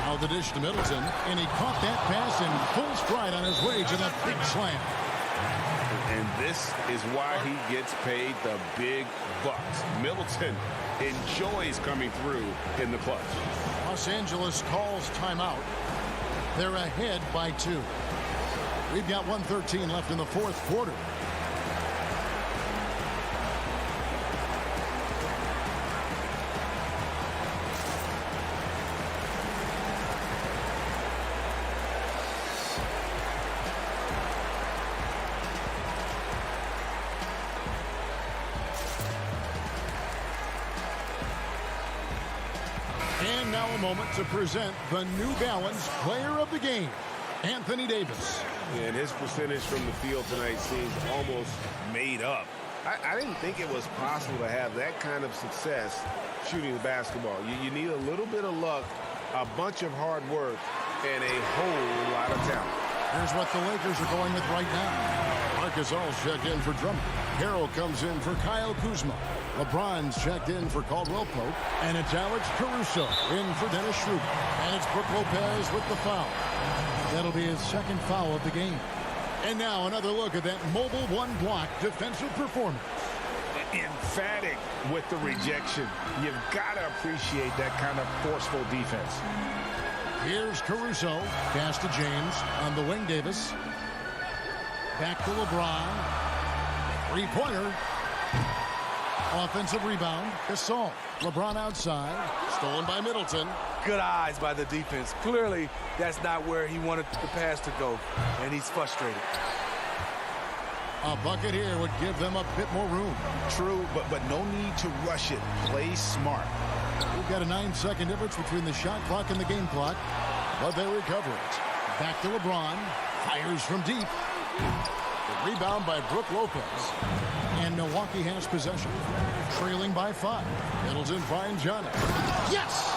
Now the dish to Middleton, and he caught that pass in full stride on his way to that big slam. And this is why he gets paid the big bucks. Middleton enjoys coming through in the clutch. Los Angeles calls timeout. They're ahead by 2. We've got 1:13 left in the 4th quarter. And now a moment to present the New Balance Player of the Game, Anthony Davis. And his percentage from the field tonight seems almost made up. I didn't think it was possible to have that kind of success shooting the basketball. You need a little bit of luck, a bunch of hard work, and a whole lot of talent. Here's what the Lakers are going with right now. Marcus All's checked in for Drummond. Harrell comes in for Kyle Kuzma. LeBron's checked in for Caldwell Pope. And it's Alex Caruso in for Dennis Schroeder. And it's Brook Lopez with the foul. That'll be his second foul of the game. And now another look at that mobile one-block defensive performance. Emphatic with the rejection. You've got to appreciate that kind of forceful defense. Here's Caruso. Pass to James. On the wing, Davis. Back to LeBron. Three-pointer. Offensive rebound. Gasol. LeBron outside. Stolen by Middleton. Good eyes by the defense. Clearly, that's not where he wanted the pass to go, and he's frustrated. A bucket here would give them a bit more room. True, but no need to rush it. Play smart. We've got a 9-second difference between the shot clock and the game clock, but they recover it. Back to LeBron. Fires from deep. The rebound by Brook Lopez. And Milwaukee has possession. Trailing by 5. Middleton finds Giannis. Yes!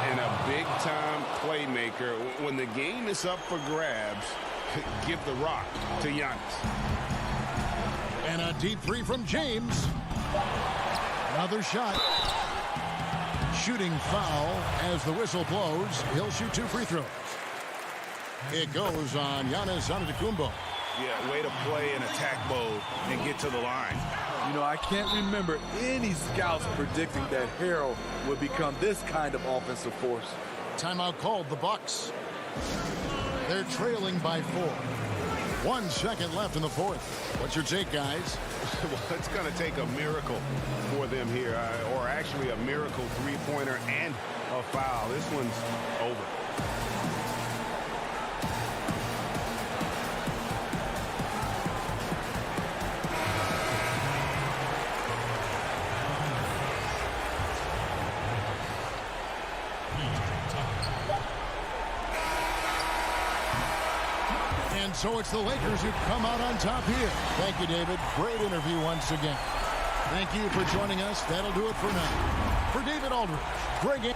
And a big-time playmaker. When the game is up for grabs, give the rock to Giannis. And a deep three from James. Another shot. Shooting foul as the whistle blows. He'll shoot 2 free throws. It goes on Giannis Antetokounmpo. Yeah, way to play in attack mode and get to the line. You know, I can't remember any scouts predicting that Harrell would become this kind of offensive force. Timeout called, the Bucks. They're trailing by 4. 1 second left in the 4th. What's your take, guys? Well, it's going to take a miracle for them here, or actually a miracle three-pointer and a foul. This one's over. And so it's the Lakers who come out on top here. Thank you, David. Great interview once again. Thank you for joining us. That'll do it for now. For David Aldridge, Greg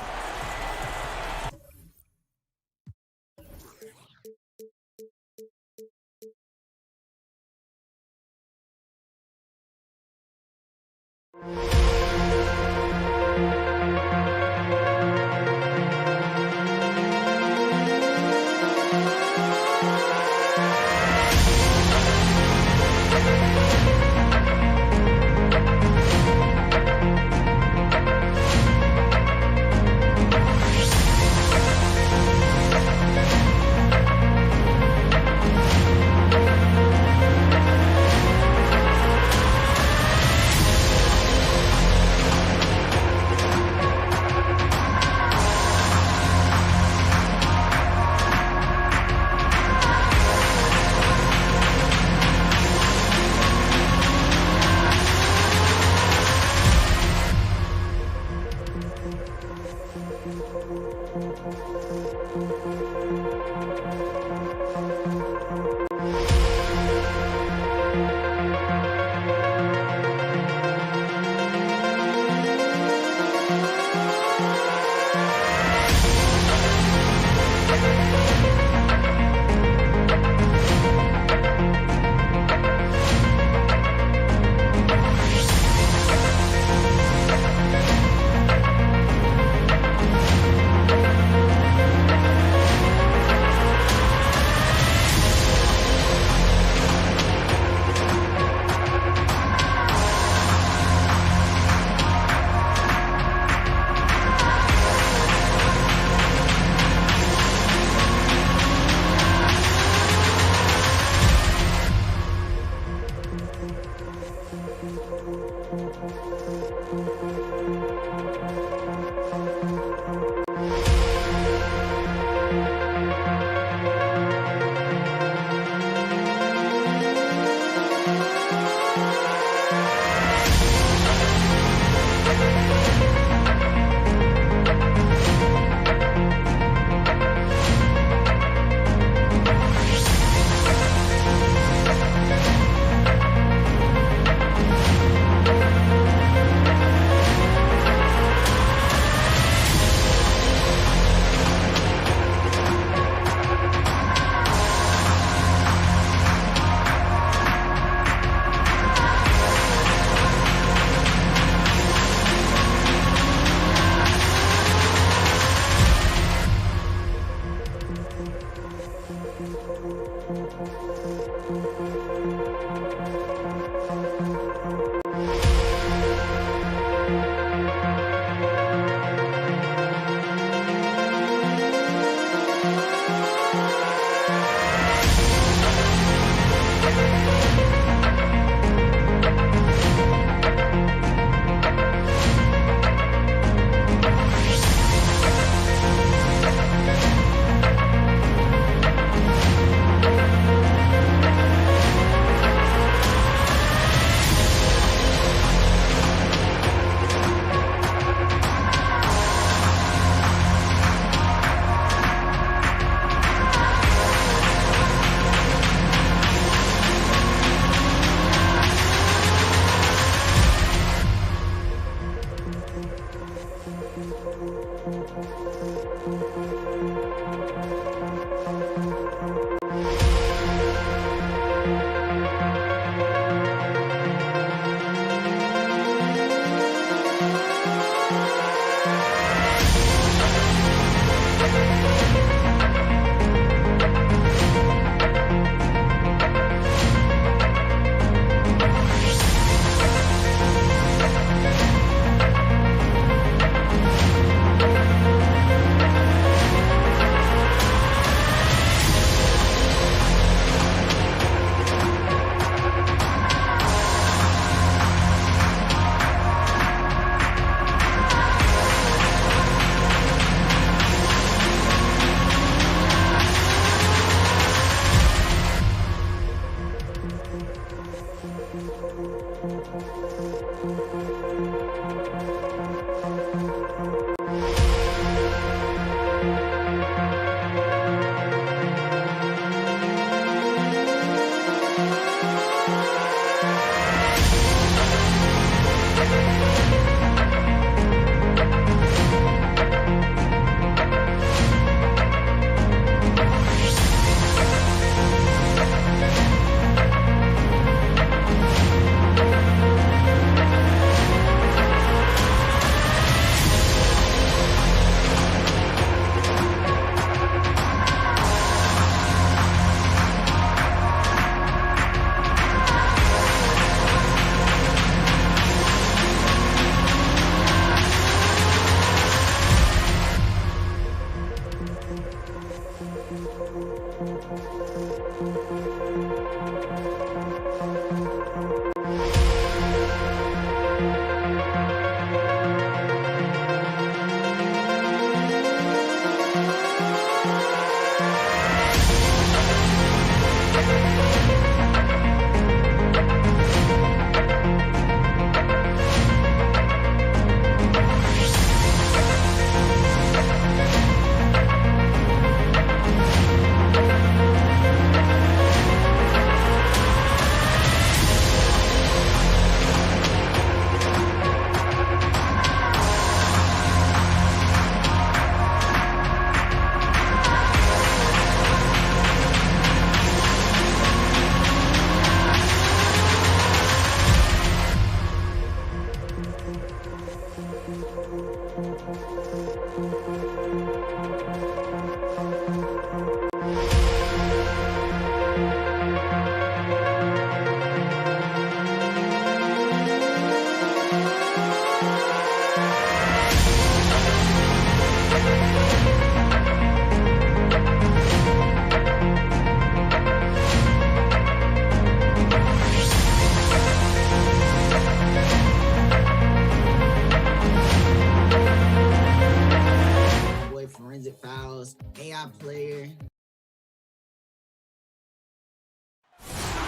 player.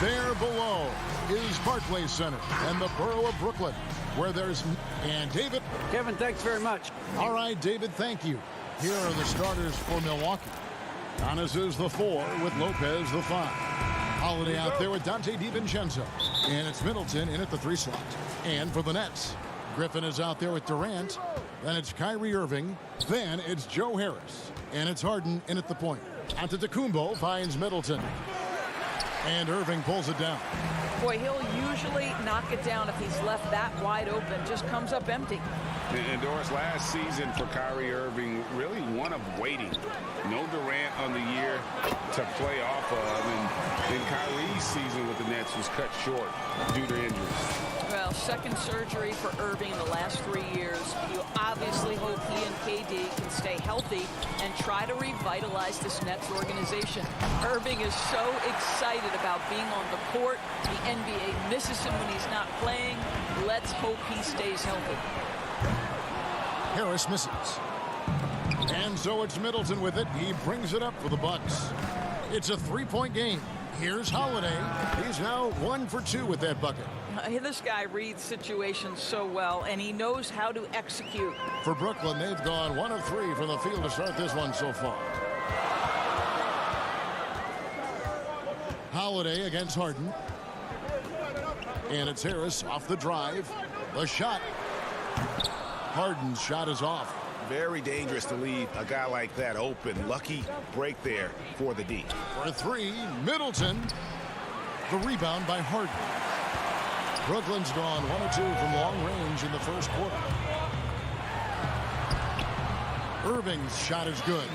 There below is Barclays Center and the borough of Brooklyn, where there's... And David. Kevin, thanks very much. All right, David, thank you. Here are the starters for Milwaukee. Giannis is the 4 with Lopez the 5. Holiday out there with Dante DiVincenzo. And it's Middleton in at the 3 slot. And for the Nets, Griffin is out there with Durant. Then it's Kyrie Irving. Then it's Joe Harris. And it's Harden in at the point. Antetokounmpo finds Middleton. And Irving pulls it down. Boy, he'll usually knock it down if he's left that wide open. Just comes up empty. And Doris, last season for Kyrie Irving, really one of waiting. No Durant on the year to play off of. And Kyrie's season with the Nets was cut short due to injuries. Well, second surgery for Irving in the last 3 years. You obviously hope he and KD can stay healthy and try to revitalize this Nets organization. Irving is so excited about being on the court. The NBA misses him when he's not playing. Let's hope he stays healthy. Harris misses. And so it's Middleton with it. He brings it up for the Bucks. It's a 3-point game. Here's Holiday. He's now 1 for 2 with that bucket. This guy reads situations so well, and he knows how to execute. For Brooklyn, they've gone 1 of 3 from the field to start this one so far. Holiday against Harden. And it's Harris off the drive. The shot. Harden's shot is off. Very dangerous to leave a guy like that open. Lucky break there for the D. For 3, Middleton. The rebound by Harden. Brooklyn's gone 1 of 2 from long range in the first quarter. Irving's shot is good.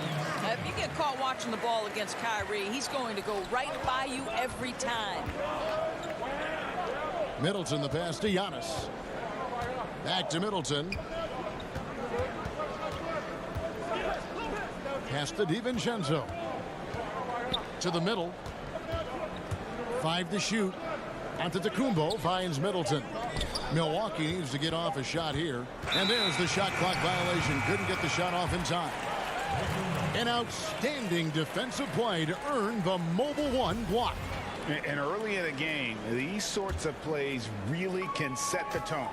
If you get caught watching the ball against Kyrie, he's going to go right by you every time. Middleton, the pass to Giannis. Back to Middleton. Pass to DiVincenzo. To the middle. 5 to shoot. Antetokounmpo finds Middleton. Milwaukee needs to get off a shot here. And there's the shot clock violation. Couldn't get the shot off in time. An outstanding defensive play to earn the mobile 1 block. And early in the game, these sorts of plays really can set the tone.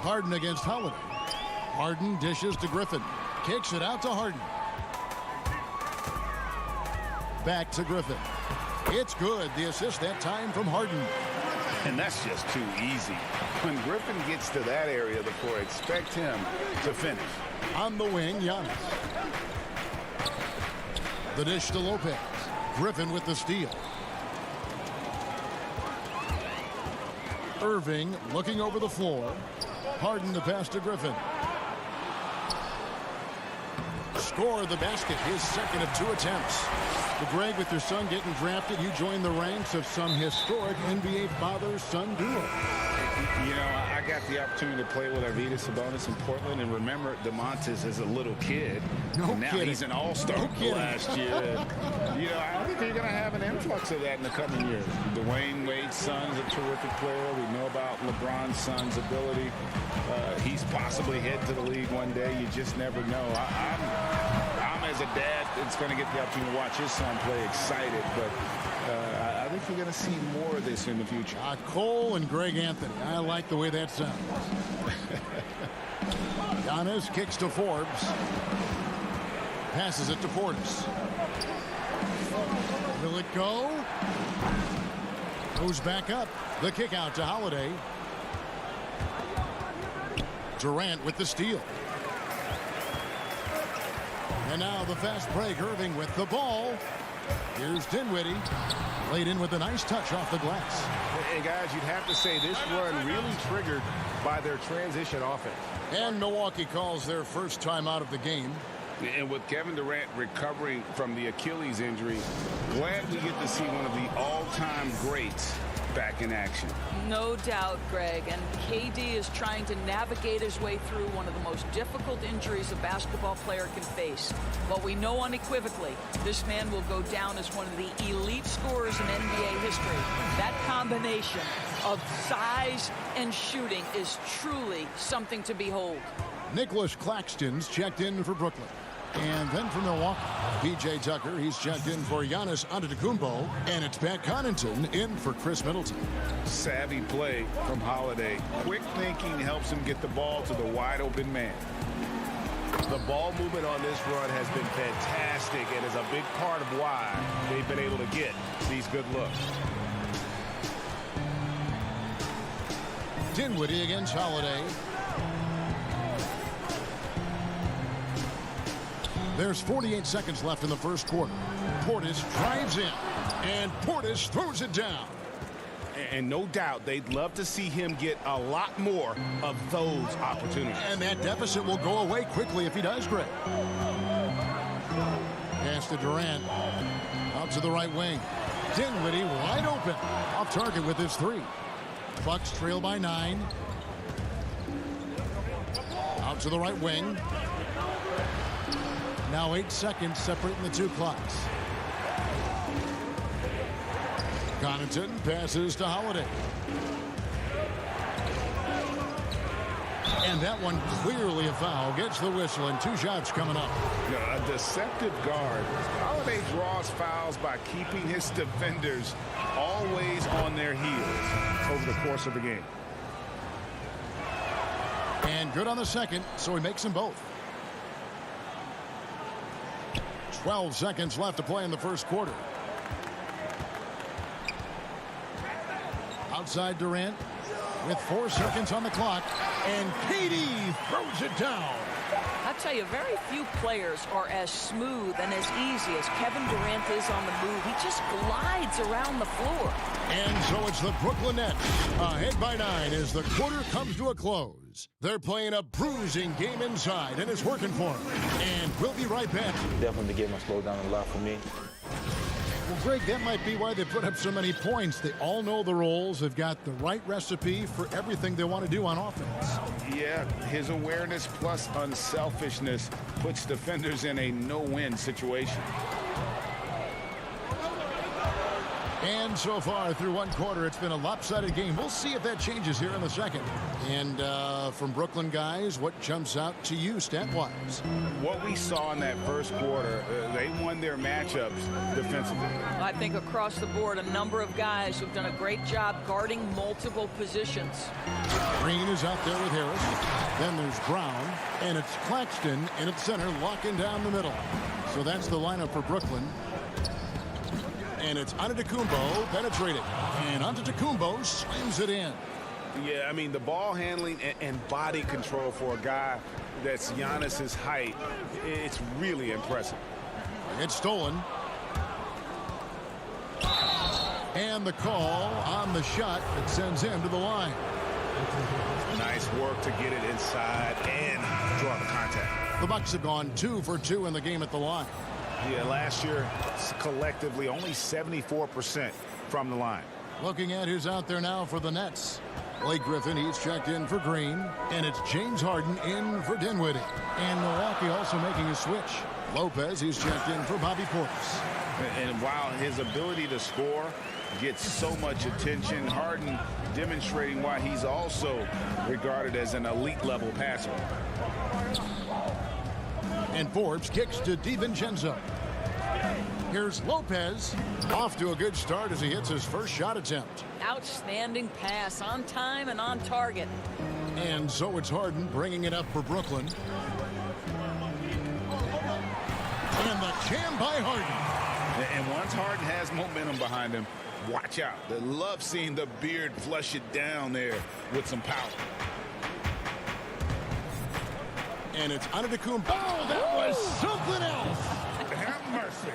Harden against Holiday. Harden dishes to Griffin. Kicks it out to Harden. Back to Griffin. It's good. The assist that time from Harden. And that's just too easy. When Griffin gets to that area of the floor, expect him to finish. On the wing, Giannis. The dish to Lopez. Griffin with the steal. Irving looking over the floor. Harden the pass to Griffin. Score the basket, his second of 2 attempts. Well, Greg, with your son getting drafted, you join the ranks of some historic NBA father-son duo. You know, I got the opportunity to play with Arvydas Sabonis in Portland, and remember DeMontis as a little kid. No and now kidding. He's an all-star last year. And, you know, I think you're going to have an influx of that in the coming years. Dwayne Wade's son is a terrific player. We know about LeBron's son's ability. He's possibly heading to the league one day. You just never know. I'm as a dad that's going to get the opportunity to watch his son play excited, but I think you're going to see more of this in the future. Cole and Greg Anthony. I like the way that sounds. Giannis kicks to Forbes. Passes it to Portis. Will it go? Goes back up. The kick out to Holiday. Durant with the steal. And now the fast break. Irving with the ball. Here's Dinwiddie. Laid in with a nice touch off the glass. And guys, you'd have to say this run really triggered by their transition offense. And Milwaukee calls their first time out of the game. And with Kevin Durant recovering from the Achilles injury, glad we get to see one of the all-time greats back in action. No doubt, Greg. And KD is trying to navigate his way through one of the most difficult injuries a basketball player can face. But we know unequivocally this man will go down as one of the elite scorers in NBA history. That combination of size and shooting is truly something to behold. Nicholas Claxton's checked in for Brooklyn. And then for Milwaukee, P.J. Tucker, he's checked in for Giannis Antetokounmpo. And it's Pat Connaughton in for Chris Middleton. Savvy play from Holiday. Quick thinking helps him get the ball to the wide open man. The ball movement on this run has been fantastic and is a big part of why they've been able to get these good looks. Dinwiddie against Holiday. There's 48 seconds left in the first quarter. Portis drives in, and Portis throws it down. And no doubt they'd love to see him get a lot more of those opportunities. And that deficit will go away quickly if he does, Greg. Pass to Durant. Out to the right wing. Dinwiddie wide open. Off target with his three. Bucks trail by 9. Out to the right wing. Now 8 seconds separating the two clocks. Connaughton passes to Holiday. And that one clearly a foul. Gets the whistle and 2 shots coming up. A deceptive guard. Holiday draws fouls by keeping his defenders always on their heels over the course of the game. And good on the second, so he makes them both. 12 seconds left to play in the first quarter. Outside Durant with 4 seconds on the clock, and KD throws it down. I'll tell you, very few players are as smooth and as easy as Kevin Durant is on the move. He just glides around the floor. And so it's the Brooklyn Nets ahead by 9 as the quarter comes to a close. They're playing a bruising game inside, and it's working for them. And we'll be right back. Definitely the game has slowed down a lot for me. Well, Greg, that might be why they put up so many points. They all know the roles. They've got the right recipe for everything they want to do on offense. Yeah, his awareness plus unselfishness puts defenders in a no-win situation. And so far through one quarter, it's been a lopsided game. We'll see if that changes here in the second. And from Brooklyn guys, what jumps out to you stat-wise? What we saw in that first quarter, they won their matchups defensively. I think across the board, a number of guys who've done a great job guarding multiple positions. Green is out there with Harris. Then there's Brown, and it's Claxton in at center, locking down the middle. So that's the lineup for Brooklyn. And it's Antetokounmpo penetrating. And Antetokounmpo slams it in. Yeah, I mean, the ball handling and body control for a guy that's Giannis's height, it's really impressive. It's stolen. And the call on the shot that sends him to the line. Nice work to get it inside and draw the contact. The Bucks have gone 2 for 2 in the game at the line. Yeah, last year, collectively, only 74% from the line. Looking at who's out there now for the Nets. Blake Griffin, he's checked in for Green. And it's James Harden in for Dinwiddie. And Milwaukee also making a switch. Lopez, he's checked in for Bobby Portis. And while his ability to score gets so much attention, Harden demonstrating why he's also regarded as an elite-level passer. And Forbes kicks to DiVincenzo. Here's Lopez. Off to a good start as he hits his first shot attempt. Outstanding pass, on time and on target. And so it's Harden bringing it up for Brooklyn. And the jam by Harden. And once Harden has momentum behind him, watch out. They love seeing the beard flush it down there with some power. And it's Antetokounmpo. Oh, that was something else. Have mercy.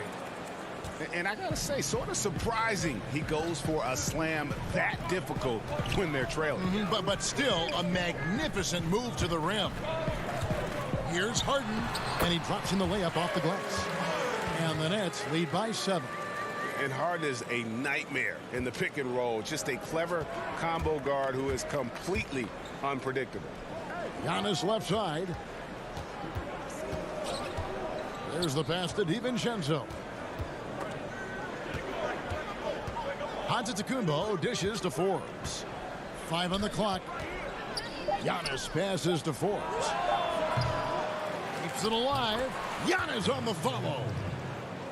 And I got to say, sort of surprising he goes for a slam that difficult when they're trailing. But still a magnificent move to the rim. Here's Harden, and he drops in the layup off the glass. And the Nets lead by 7. And Harden is a nightmare in the pick and roll. Just a clever combo guard who is completely unpredictable. Giannis left side. There's the pass to DiVincenzo. Antetokounmpo dishes to Forbes. 5 on the clock. Giannis passes to Forbes. keeps it alive. Giannis on the follow.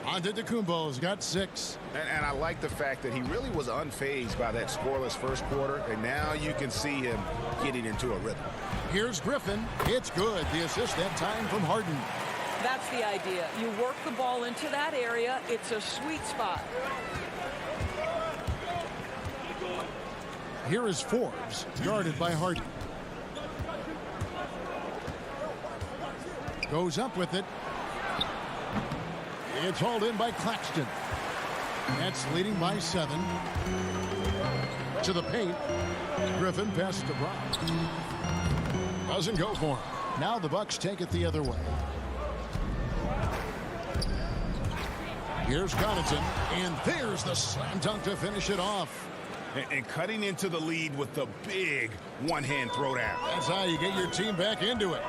Antetokounmpo's got 6. And I like the fact that he really was unfazed by that scoreless first quarter, and now you can see him getting into a rhythm. Here's Griffin. It's good. The assist that time from Harden. That's the idea. You work the ball into that area. It's a sweet spot. Here is Forbes, guarded by Harden. Goes up with it. It's hauled in by Claxton. Nets leading by 7. To the paint. Griffin passes to Brown. Doesn't go for him. Now the Bucks take it the other way. Here's Connaughton, and there's the slam dunk to finish it off. And cutting into the lead with the big one-hand throwdown. That's how you get your team back into it.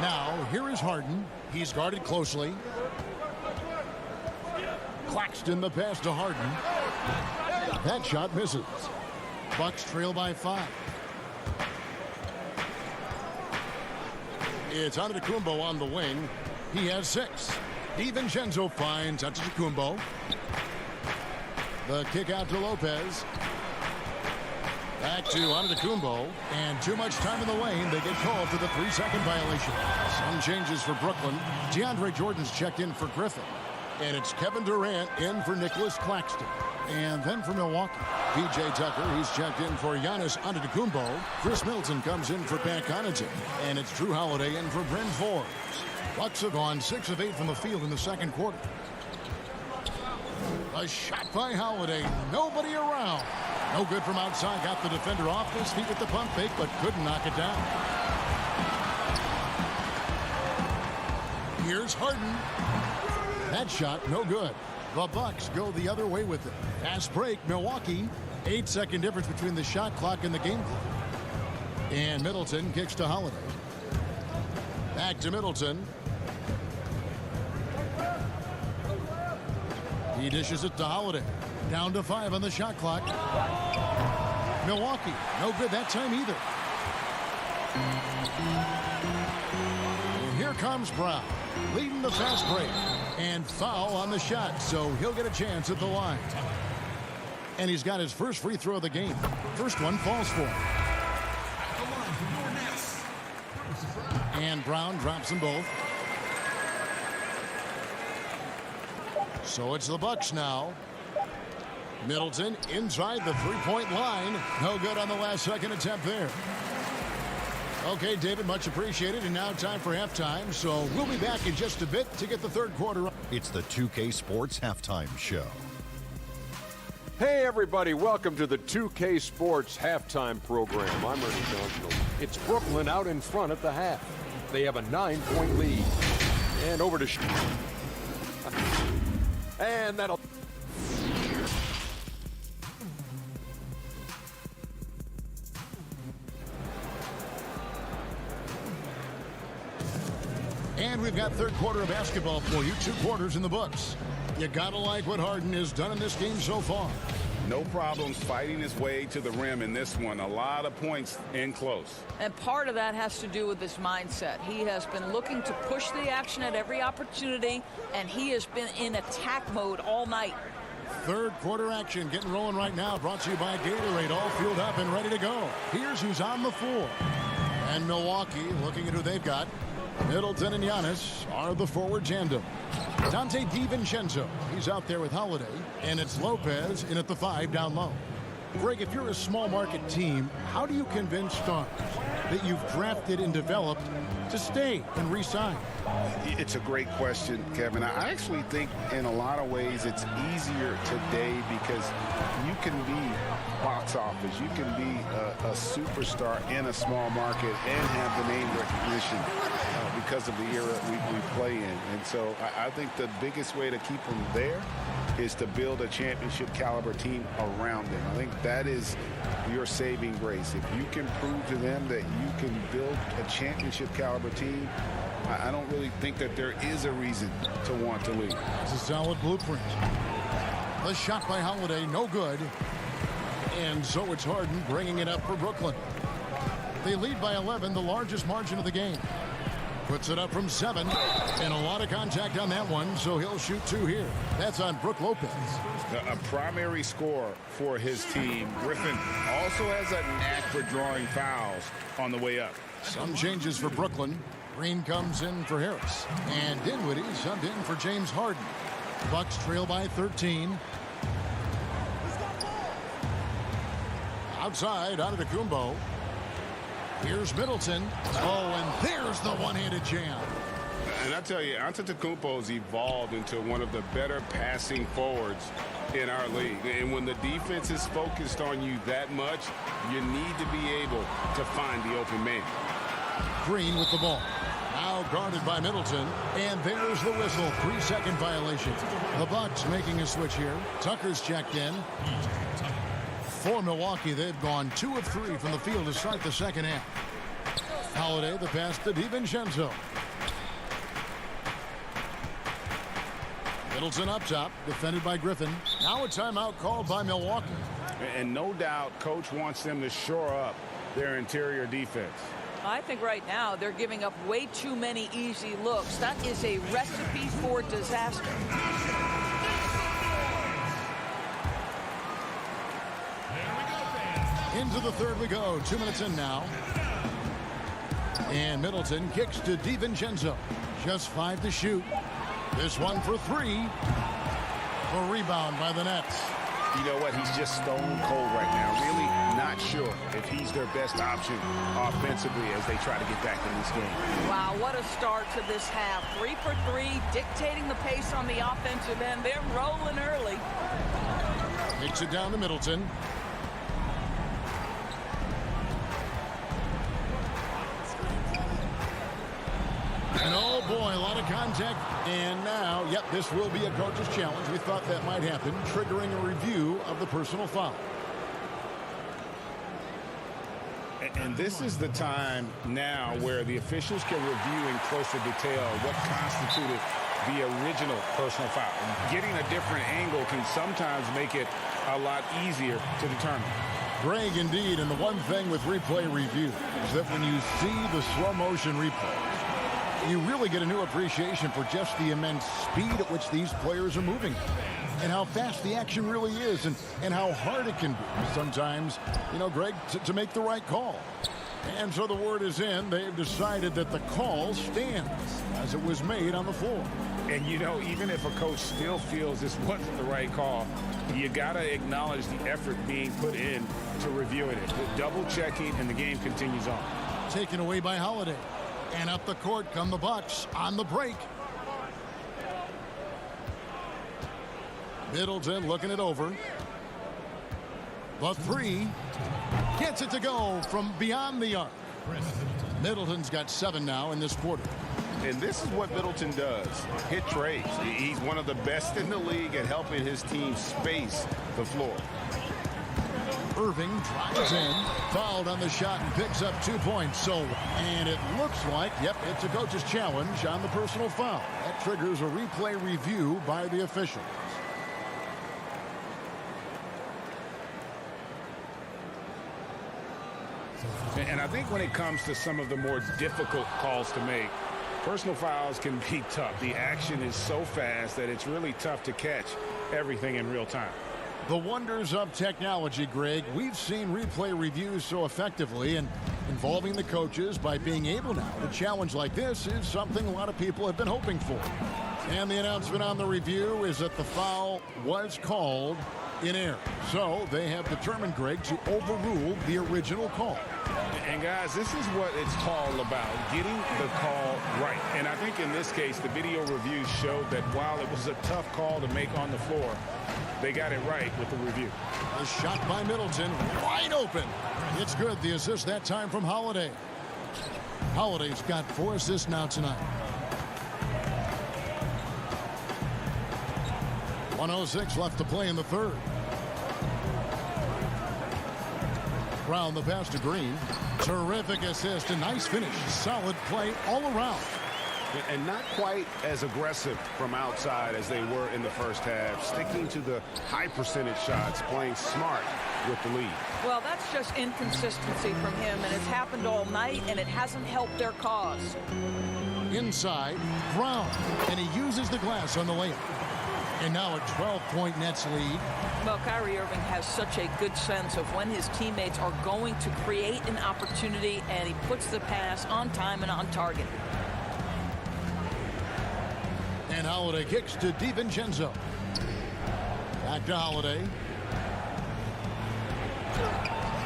Now, here is Harden. He's guarded closely. Claxton the pass to Harden. That shot misses. Bucks trail by 5. It's Antetokounmpo on the wing. He has 6. DiVincenzo finds Antetokounmpo. The kick out to Lopez. Back to Antetokounmpo, and too much time in the lane. They get called for the 3-second violation. Some changes for Brooklyn. DeAndre Jordan's checked in for Griffin. And it's Kevin Durant in for Nicholas Claxton. And then for Milwaukee, P.J. Tucker, he's checked in for Giannis Antetokounmpo. Chris Middleton comes in for Pat Connaughton. And it's Drew Holiday in for Bryn Forbes. Bucks have gone 6 of 8 from the field in the second quarter. A shot by Holiday. Nobody around. No good from outside. Got the defender off his feet with the pump fake, but couldn't knock it down. Here's Harden. That shot, no good. The Bucks go the other way with it. Fast break, Milwaukee. 8-second difference between the shot clock and the game clock. And Middleton kicks to Holiday. Back to Middleton. He dishes it to Holiday. Down to 5 on the shot clock. Milwaukee, no good that time either. And here comes Brown, leading the fast break. And foul on the shot, so he'll get a chance at the line. And he's got his first free throw of the game. First one falls for him. And Brown drops them both. So it's the Bucks now. Middleton inside the three-point line. No good on the last second attempt there. Okay, David, much appreciated. And now time for halftime. So we'll be back in just a bit to get the third quarter. It's the 2K Sports Halftime Show. Hey, everybody. Welcome to the 2K Sports Halftime Program. I'm Ernie Johnson. It's Brooklyn out in front at the half. They have a 9-point lead. And over to... And that'll... And we've got third quarter of basketball for you. 2 quarters in the books. You gotta like what Harden has done in this game so far. No problems fighting his way to the rim in this one. A lot of points in close. And part of that has to do with his mindset. He has been looking to push the action at every opportunity, and he has been in attack mode all night. Third quarter action getting rolling right now. Brought to you by Gatorade. All fueled up and ready to go. Here's who's on the floor. And Milwaukee looking at who they've got. Middleton and Giannis are the forward tandem. Dante DiVincenzo, he's out there with Holiday. And it's Lopez in at the 5 down low. Greg, if you're a small market team, how do you convince stars that you've drafted and developed to stay and re-sign? It's a great question, Kevin. I actually think in a lot of ways it's easier today because you can be box office. You can be a superstar in a small market and have the name recognition because of the era we play in. And so I think the biggest way to keep them there is to build a championship caliber team around them. I think that is your saving grace. If you can prove to them that you can build a championship caliber team, I don't really think that there is a reason to want to leave. It's a solid blueprint. The shot by Holiday, no good. And so it's Harden bringing it up for Brooklyn. They lead by 11, the largest margin of the game. Puts it up from 7, and a lot of contact on that one, so he'll shoot 2 here. That's on Brook Lopez. A primary scorer for his team. Griffin also has a knack for drawing fouls on the way up. Some changes for Brooklyn. Green comes in for Harris, and Dinwiddie subbed in for James Harden. Bucks trail by 13. Outside, Antetokounmpo. Here's Middleton. Oh, and there's the one-handed jam. And I tell you, Antetokounmpo's evolved into one of the better passing forwards in our league. And when the defense is focused on you that much, you need to be able to find the open man. Green with the ball. Now guarded by Middleton. And there's the whistle. 3-second violation. The Bucks making a switch here. Tucker's checked in. For Milwaukee, they've gone 2 of 3 from the field to start the second half. Holiday, the pass to DiVincenzo. Middleton up top, defended by Griffin. Now a timeout called by Milwaukee. And no doubt, Coach wants them to shore up their interior defense. I think right now they're giving up way too many easy looks. That is a recipe for disaster. Into the third we go. 2 minutes in now. And Middleton kicks to DiVincenzo. Just 5 to shoot. This one for 3. A rebound by the Nets. You know what? He's just stone cold right now. Really not sure if he's their best option offensively as they try to get back in this game. Wow, what a start to this half. 3 for 3, dictating the pace on the offensive end. They're rolling early. Kicks it down to Middleton. And oh boy, a lot of contact. And now, yep, this will be a coach's challenge. We thought that might happen, triggering a review of the personal foul. And this is the time now where the officials can review in closer detail what constituted the original personal foul. Getting a different angle can sometimes make it a lot easier to determine. Greg, indeed, and the one thing with replay review is that when you see the slow motion replay, you really get a new appreciation for just the immense speed at which these players are moving and how fast the action really is and how hard it can be sometimes, you know, Greg, to make the right call. And so the word is in. They've decided that the call stands as it was made on the floor. And, you know, even if a coach still feels this wasn't the right call, you got to acknowledge the effort being put in to reviewing it. Double checking, and the game continues on. Taken away by Holiday. And up the court come the Bucks on the break. Middleton looking it over. The 3 gets it to go from beyond the arc. Middleton's got 7 now in this quarter. And this is what Middleton does. Hit trades. He's one of the best in the league at helping his team space the floor. Irving drives in, fouled on the shot, and picks up 2 points. And it looks like, yep, it's a coach's challenge on the personal foul. That triggers a replay review by the officials. And I think when it comes to some of the more difficult calls to make, personal fouls can be tough. The action is so fast that it's really tough to catch everything in real time. The wonders of technology, Greg. We've seen replay reviews so effectively, and involving the coaches by being able now to challenge like this is something a lot of people have been hoping for. And the announcement on the review is that the foul was called in error. So they have determined, Greg, to overrule the original call. And guys, this is what it's all about, getting the call right. And I think in this case, the video review showed that while it was a tough call to make on the floor, they got it right with the review. A shot by Middleton, wide open. It's good. The assist that time from Holiday. Holiday's got 4 assists now tonight. 1:06 left to play in the third. Brown the pass to Green. Terrific assist, a nice finish. Solid play all around. And not quite as aggressive from outside as they were in the first half. Sticking to the high percentage shots, playing smart with the lead. Well, that's just inconsistency from him, and it's happened all night, and it hasn't helped their cause. Inside, Brown, and he uses the glass on the layup. And now a 12-point Nets lead. Well, Kyrie Irving has such a good sense of when his teammates are going to create an opportunity, and he puts the pass on time and on target. And Holiday kicks to DiVincenzo. Back to Holiday.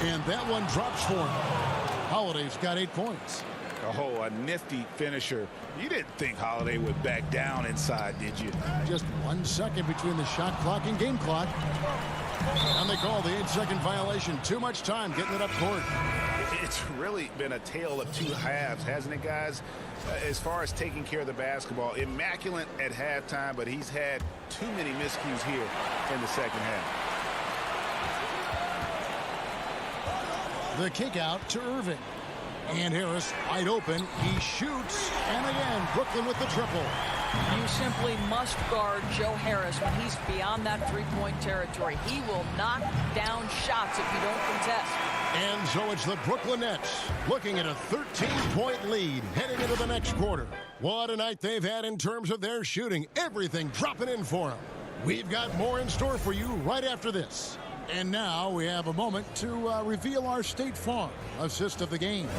And that one drops for him. Holiday's got 8 points. Oh, a nifty finisher. You didn't think Holiday would back down inside, did you? Just 1 second between the shot clock and game clock. And they call the 8-second violation. Too much time getting it up court. It's really been a tale of two halves, hasn't it, guys? As far as taking care of the basketball, immaculate at halftime, but he's had too many miscues here in the second half. The kick out to Irving. And Harris wide open. He shoots. And again, Brooklyn with the triple. You simply must guard Joe Harris when he's beyond that three-point territory. He will knock down shots if you don't contest. And so it's the Brooklyn Nets looking at a 13-point lead heading into the next quarter. What a night they've had in terms of their shooting. Everything dropping in for them. We've got more in store for you right after this. And now we have a moment to reveal our State Farm assist of the game.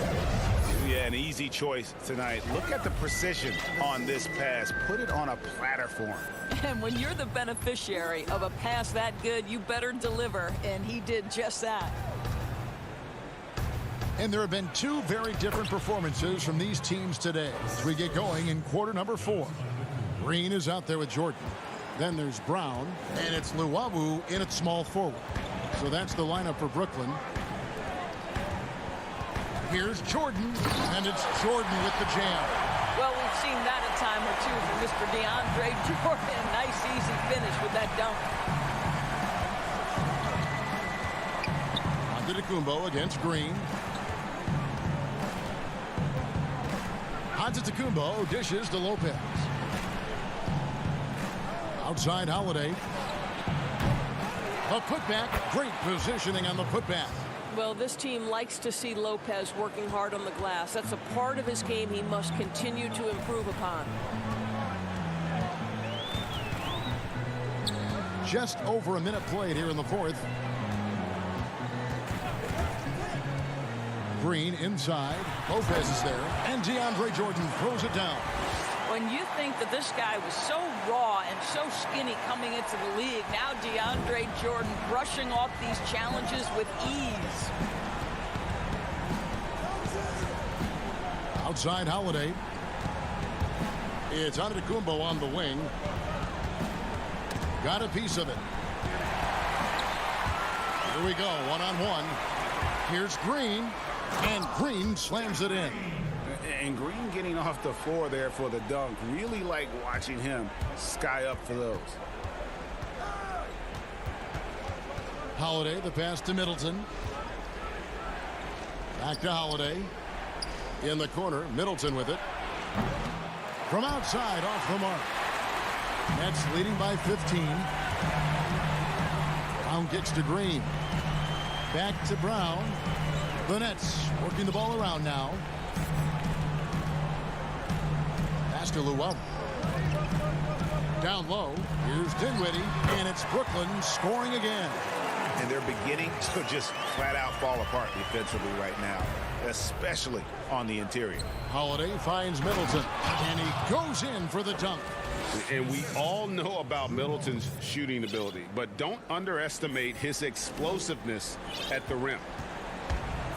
Yeah, an easy choice tonight. Look at the precision on this pass. Put it on a platter for him. And when you're the beneficiary of a pass that good, you better deliver. And he did just that. And there have been two very different performances from these teams today as we get going in quarter number 4. Green is out there with Jordan. Then there's Brown, and it's Luwawu in at small forward. So that's the lineup for Brooklyn. Here's Jordan, and it's Jordan with the jam. Well, we've seen that a time or two from Mr. DeAndre Jordan. Nice, easy finish with that dunk. Antetokounmpo against Green. Antetokounmpo dishes to Lopez. Outside Holiday. A putback. Great positioning on the putback. Well, this team likes to see Lopez working hard on the glass. That's a part of his game he must continue to improve upon. Just over a minute played here in the fourth. Green inside. Lopez is there. And DeAndre Jordan throws it down. When you think that this guy was so raw and so skinny coming into the league, now DeAndre Jordan brushing off these challenges with ease. Outside Holiday. It's Antetokounmpo on the wing. Got a piece of it. Here we go, one-on-one. Here's Green, and Green slams it in. And Green getting off the floor there for the dunk. Really like watching him sky up for those. Holiday, the pass to Middleton. Back to Holiday. In the corner, Middleton with it. From outside, off the mark. Nets leading by 15. Brown kicks to Green. Back to Brown. The Nets working the ball around now. Pass to Luwawu. Down low. Here's Dinwiddie. And it's Brooklyn scoring again. And they're beginning to just flat out fall apart defensively right now, especially on the interior. Holiday finds Middleton. And he goes in for the dunk. And we all know about Middleton's shooting ability, but don't underestimate his explosiveness at the rim.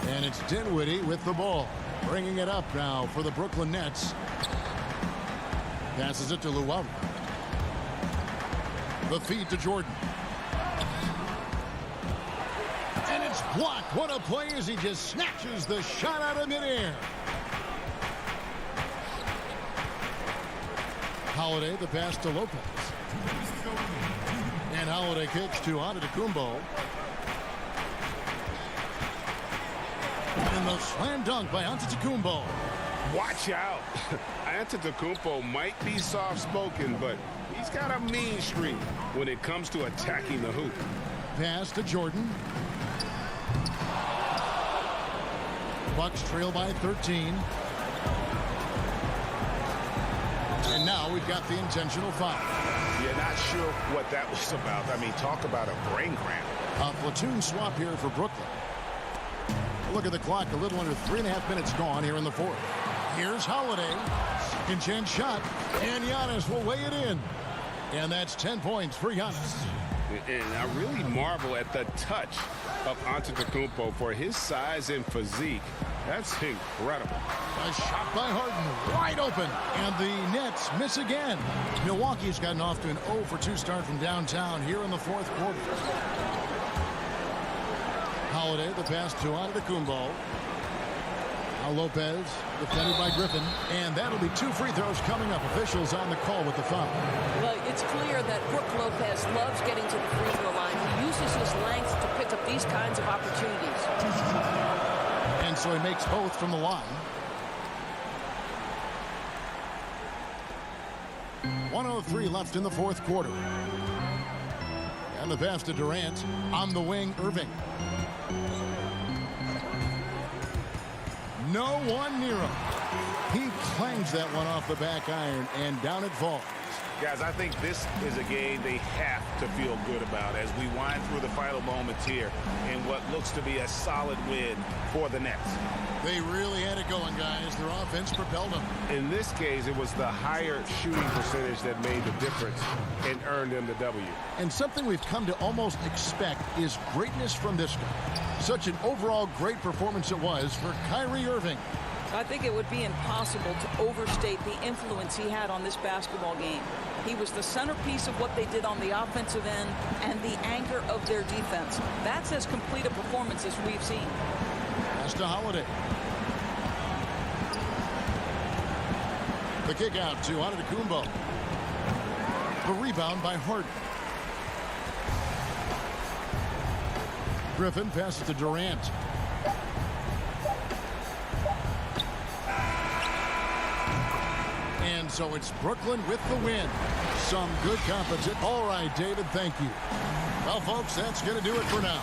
And it's Dinwiddie with the ball. Bringing it up now for the Brooklyn Nets. Passes it to Luwawu. The feed to Jordan. And it's blocked. What a play as he just snatches the shot out of midair. Holiday, the pass to Lopez. And Holiday kicks to Antetokounmpo. And the slam dunk by Antetokounmpo. Watch out. Antetokounmpo might be soft-spoken, but he's got a mean streak when it comes to attacking the hoop. Pass to Jordan. Bucks trail by 13. And now we've got the intentional foul. You're not sure what that was about. I mean, talk about a brain cramp. A platoon swap here for Brooklyn. Look at the clock. A little under 3.5 minutes gone here in the fourth. Here's Holiday. Second chance shot. And Giannis will weigh it in. And that's 10 points for Giannis. And I really marvel at the touch of Antetokounmpo for his size and physique. That's incredible. A shot by Harden, wide open, and the Nets miss again. Milwaukee's gotten off to an 0-for-2 start from downtown here in the fourth quarter. Holiday, the pass to Antetokounmpo. Now Lopez, defended by Griffin, and that'll be 2 free throws coming up. Officials on the call with the foul. Well, it's clear that Brook Lopez loves getting to the free throw line. He uses his length to pick up these kinds of opportunities. And so he makes both from the line. 1:03 left in the fourth quarter. And the pass to Durant. On the wing, Irving. No one near him. He clangs that one off the back iron, and down it falls. Guys, I think this is a game they have to feel good about as we wind through the final moments here in what looks to be a solid win for the Nets. They really had it going, guys. Their offense propelled them. In this case, it was the higher shooting percentage that made the difference and earned them the W. And something we've come to almost expect is greatness from this guy. Such an overall great performance it was for Kyrie Irving. I think it would be impossible to overstate the influence he had on this basketball game. He was the centerpiece of what they did on the offensive end and the anchor of their defense. That's as complete a performance as we've seen. Pass to Holiday. The kick out to Antetokounmpo. The rebound by Harden. Griffin passes to Durant. And so it's Brooklyn with the win. Some good competition. All right, David, thank you. Well, folks, that's going to do it for now.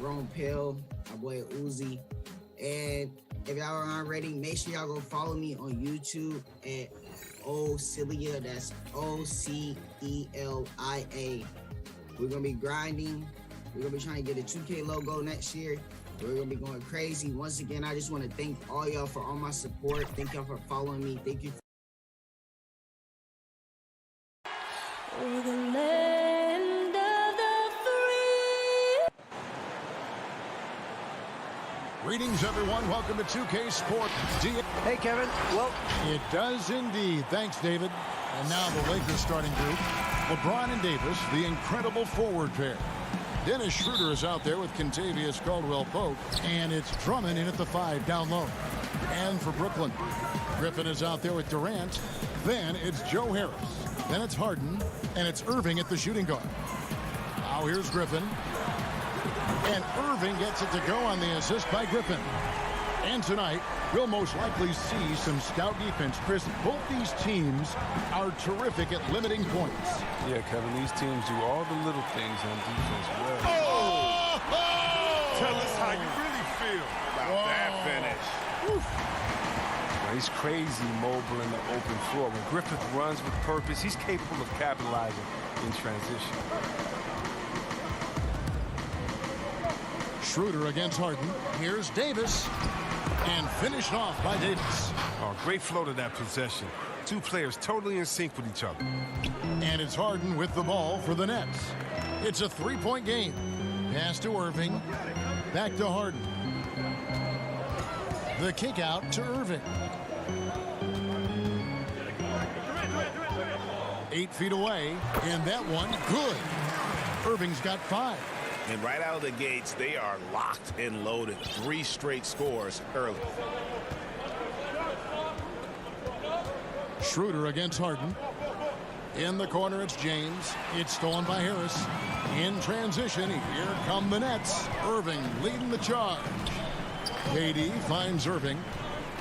Grown Pill, my boy Uzi. And if y'all aren't ready, make sure y'all go follow me on YouTube at Ocelia. That's Ocelia. We're gonna be grinding. We're gonna be trying to get a 2K logo next year. We're gonna be going crazy. Once again, I just want to thank all y'all for all my support. Thank y'all for following me. Thank you. For the land of the free. Greetings, everyone. Welcome to 2K Sport. Hey, Kevin. Well, it does indeed. Thanks, David. And now the Lakers starting group. LeBron and Davis, the incredible forward pair. Dennis Schroeder is out there with Kentavious Caldwell-Pope. And it's Drummond in at the 5 down low. And for Brooklyn, Griffin is out there with Durant. Then it's Joe Harris. Then it's Harden. And it's Irving at the shooting guard. Now here's Griffin. And Irving gets it to go on the assist by Griffin. And tonight, we'll most likely see some scout defense. Chris, both these teams are terrific at limiting points. Yeah, Kevin, these teams do all the little things on defense well. Oh! Tell us how you really feel about that finish. Now, he's crazy mobile in the open floor. When Griffith runs with purpose, he's capable of capitalizing in transition. Schroeder against Harden. Here's Davis. And finished off by Davis. Oh, great flow to that possession. Two players totally in sync with each other. And it's Harden with the ball for the Nets. It's a three-point game. Pass to Irving. Back to Harden. The kick out to Irving. 8 feet away. And that one, good. Irving's got 5. And right out of the gates, they are locked and loaded. 3 straight scores early. Schroeder against Harden. In the corner, it's James. It's stolen by Harris. In transition, here come the Nets. Irving leading the charge. KD finds Irving.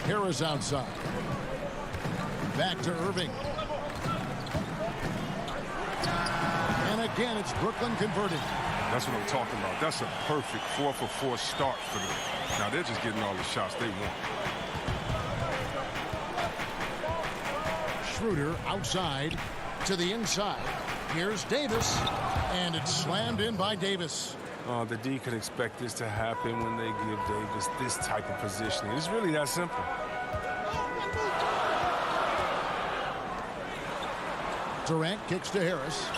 Harris outside. Back to Irving. And again, it's Brooklyn converting. That's what I'm talking about. That's a perfect 4-for-4 start for them. Now they're just getting all the shots they want. Schroeder outside to the inside. Here's Davis. And it's slammed in by Davis. The D could expect this to happen when they give Davis this type of positioning. It's really that simple. Durant kicks to Harris.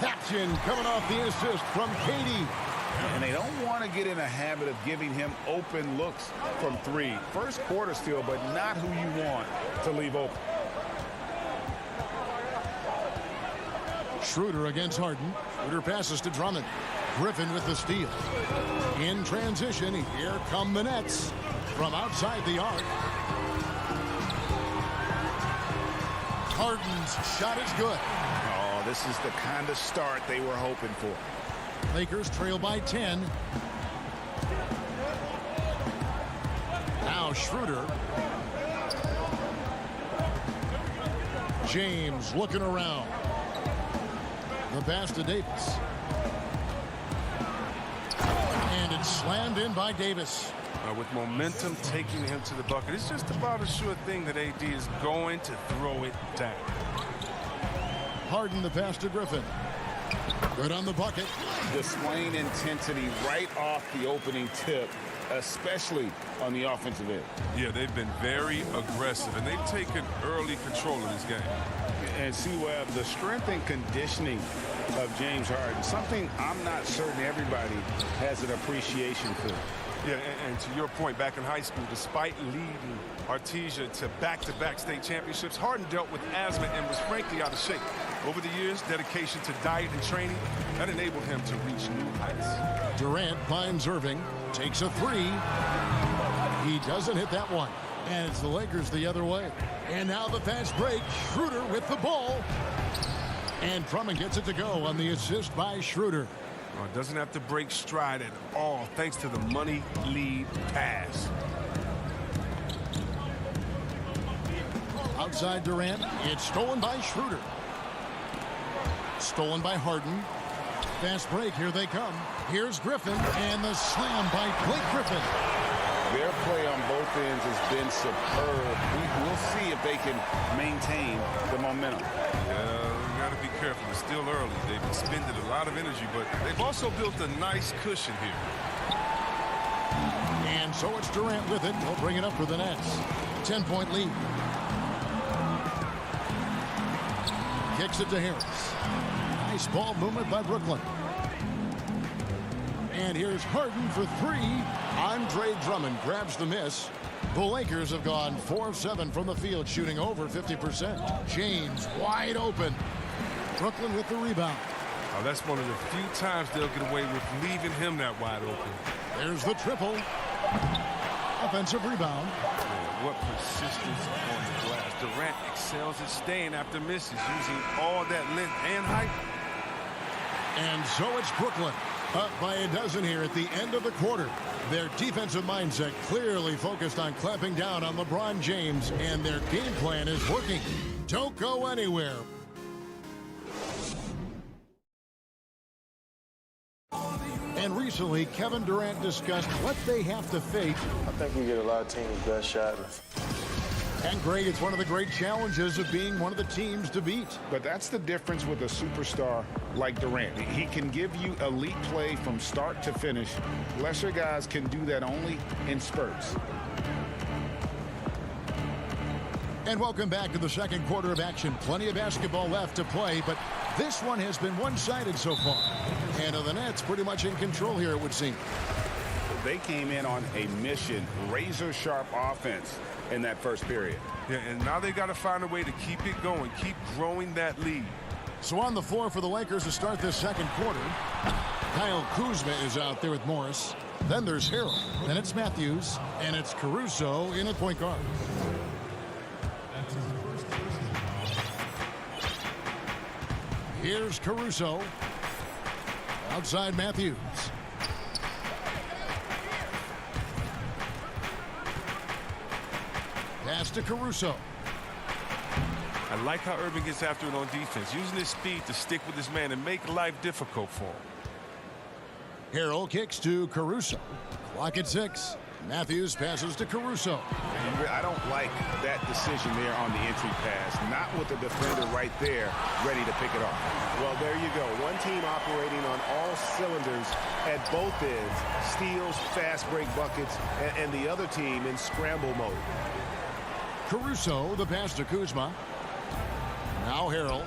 That's in, coming off the assist from KD. And they don't want to get in a habit of giving him open looks from 3. First quarter still, but not who you want to leave open. Schroeder against Harden. Schroeder passes to Drummond. Griffin with the steal. In transition, here come the Nets from outside the arc. Harden's shot is good. Oh, this is the kind of start they were hoping for. Lakers trail by 10. Now Schroeder. James looking around. The pass to Davis. And it's slammed in by Davis. With momentum taking him to the bucket, it's just about a sure thing that AD is going to throw it down. Harden the pass to Griffin. Good on the bucket. Displaying intensity right off the opening tip, especially on the offensive end. Yeah, they've been very aggressive, and they've taken early control of this game. And see, Webb, the strength and conditioning of James Harden, something I'm not certain everybody has an appreciation for. Yeah, and to your point, back in high school, despite leading Artesia to back-to-back state championships, Harden dealt with asthma and was frankly out of shape. Over the years, dedication to diet and training, that enabled him to reach new heights. Durant finds Irving, takes a 3. He doesn't hit that one. And it's the Lakers the other way. And now the fast break. Schroeder with the ball. And Drummond gets it to go on the assist by Schroeder. Well, doesn't have to break stride at all thanks to the money lead pass. Outside Durant. It's stolen by Schroeder. Stolen by Harden. Fast break, here they come. Here's Griffin, and the slam by Blake Griffin. Their play on both ends has been superb. We'll see if they can maintain the momentum. You got to be careful. It's still early. They've expended a lot of energy, but they've also built a nice cushion here. And so it's Durant with it. He'll bring it up for the Nets. 10-point lead. Kicks it to Harris. Nice ball movement by Brooklyn. And here's Harden for three. Andre Drummond grabs the miss. The Lakers have gone 4 of 7 from the field, shooting over 50%. James wide open. Brooklyn with the rebound. Oh, that's one of the few times they'll get away with leaving him that wide open. There's the triple. Offensive rebound. Yeah, what persistence on the glass. Durant excels at staying after misses, using all that length and height. And so it's Brooklyn. Up by a dozen here at the end of the quarter. Their defensive mindset clearly focused on clamping down on LeBron James, and their game plan is working. Don't go anywhere. And recently, Kevin Durant discussed what they have to face. I think we get a lot of teams' best shot. And Greg, it's one of the great challenges of being one of the teams to beat. But that's the difference with a superstar like Durant. He can give you elite play from start to finish. Lesser guys can do that only in spurts. And welcome back to the second quarter of action. Plenty of basketball left to play, but this one has been one-sided so far. And the Nets pretty much in control here, it would seem. They came in on a mission, razor-sharp offense in that first period. Yeah, and now they got to find a way to keep it going, keep growing that lead. So on the floor for the Lakers to start this second quarter, Kyle Kuzma is out there with Morris. Then there's Harrell. Then it's Matthews. And it's Caruso in at point guard. Here's Caruso. Outside Matthews. Pass to Caruso. I like how Irving gets after it on defense, using his speed to stick with his man and make life difficult for him. Harrell kicks to Caruso. Clock at 6. Matthews passes to Caruso. I don't like that decision there on the entry pass. Not with the defender right there ready to pick it off. Well, there you go. One team operating on all cylinders at both ends. Steals, fast break buckets, and the other team in scramble mode. Caruso, the pass to Kuzma. Now Harrell.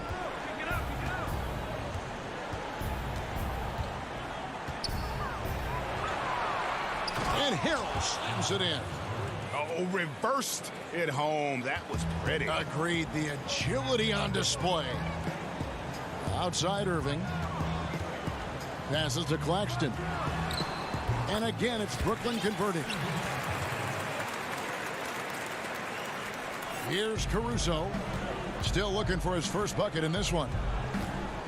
And Harrell slams it in. Oh, reversed it home. That was pretty. Agreed. The agility on display. Outside Irving. Passes to Claxton. And again, it's Brooklyn converting. Here's Caruso. Still looking for his first bucket in this one.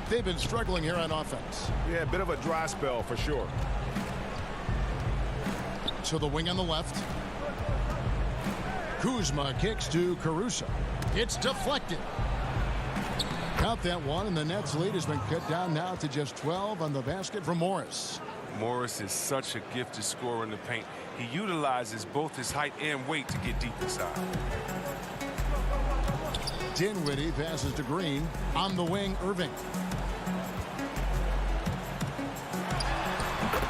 They've been struggling here on offense. Yeah, a bit of a dry spell for sure. To the wing on the left. Kuzma kicks to Caruso. It's deflected. Count that one, and the Nets' lead has been cut down now to just 12 on the basket from Morris. Morris is such a gifted scorer in the paint. He utilizes both his height and weight to get deep inside. Dinwiddie passes to Green. On the wing, Irving.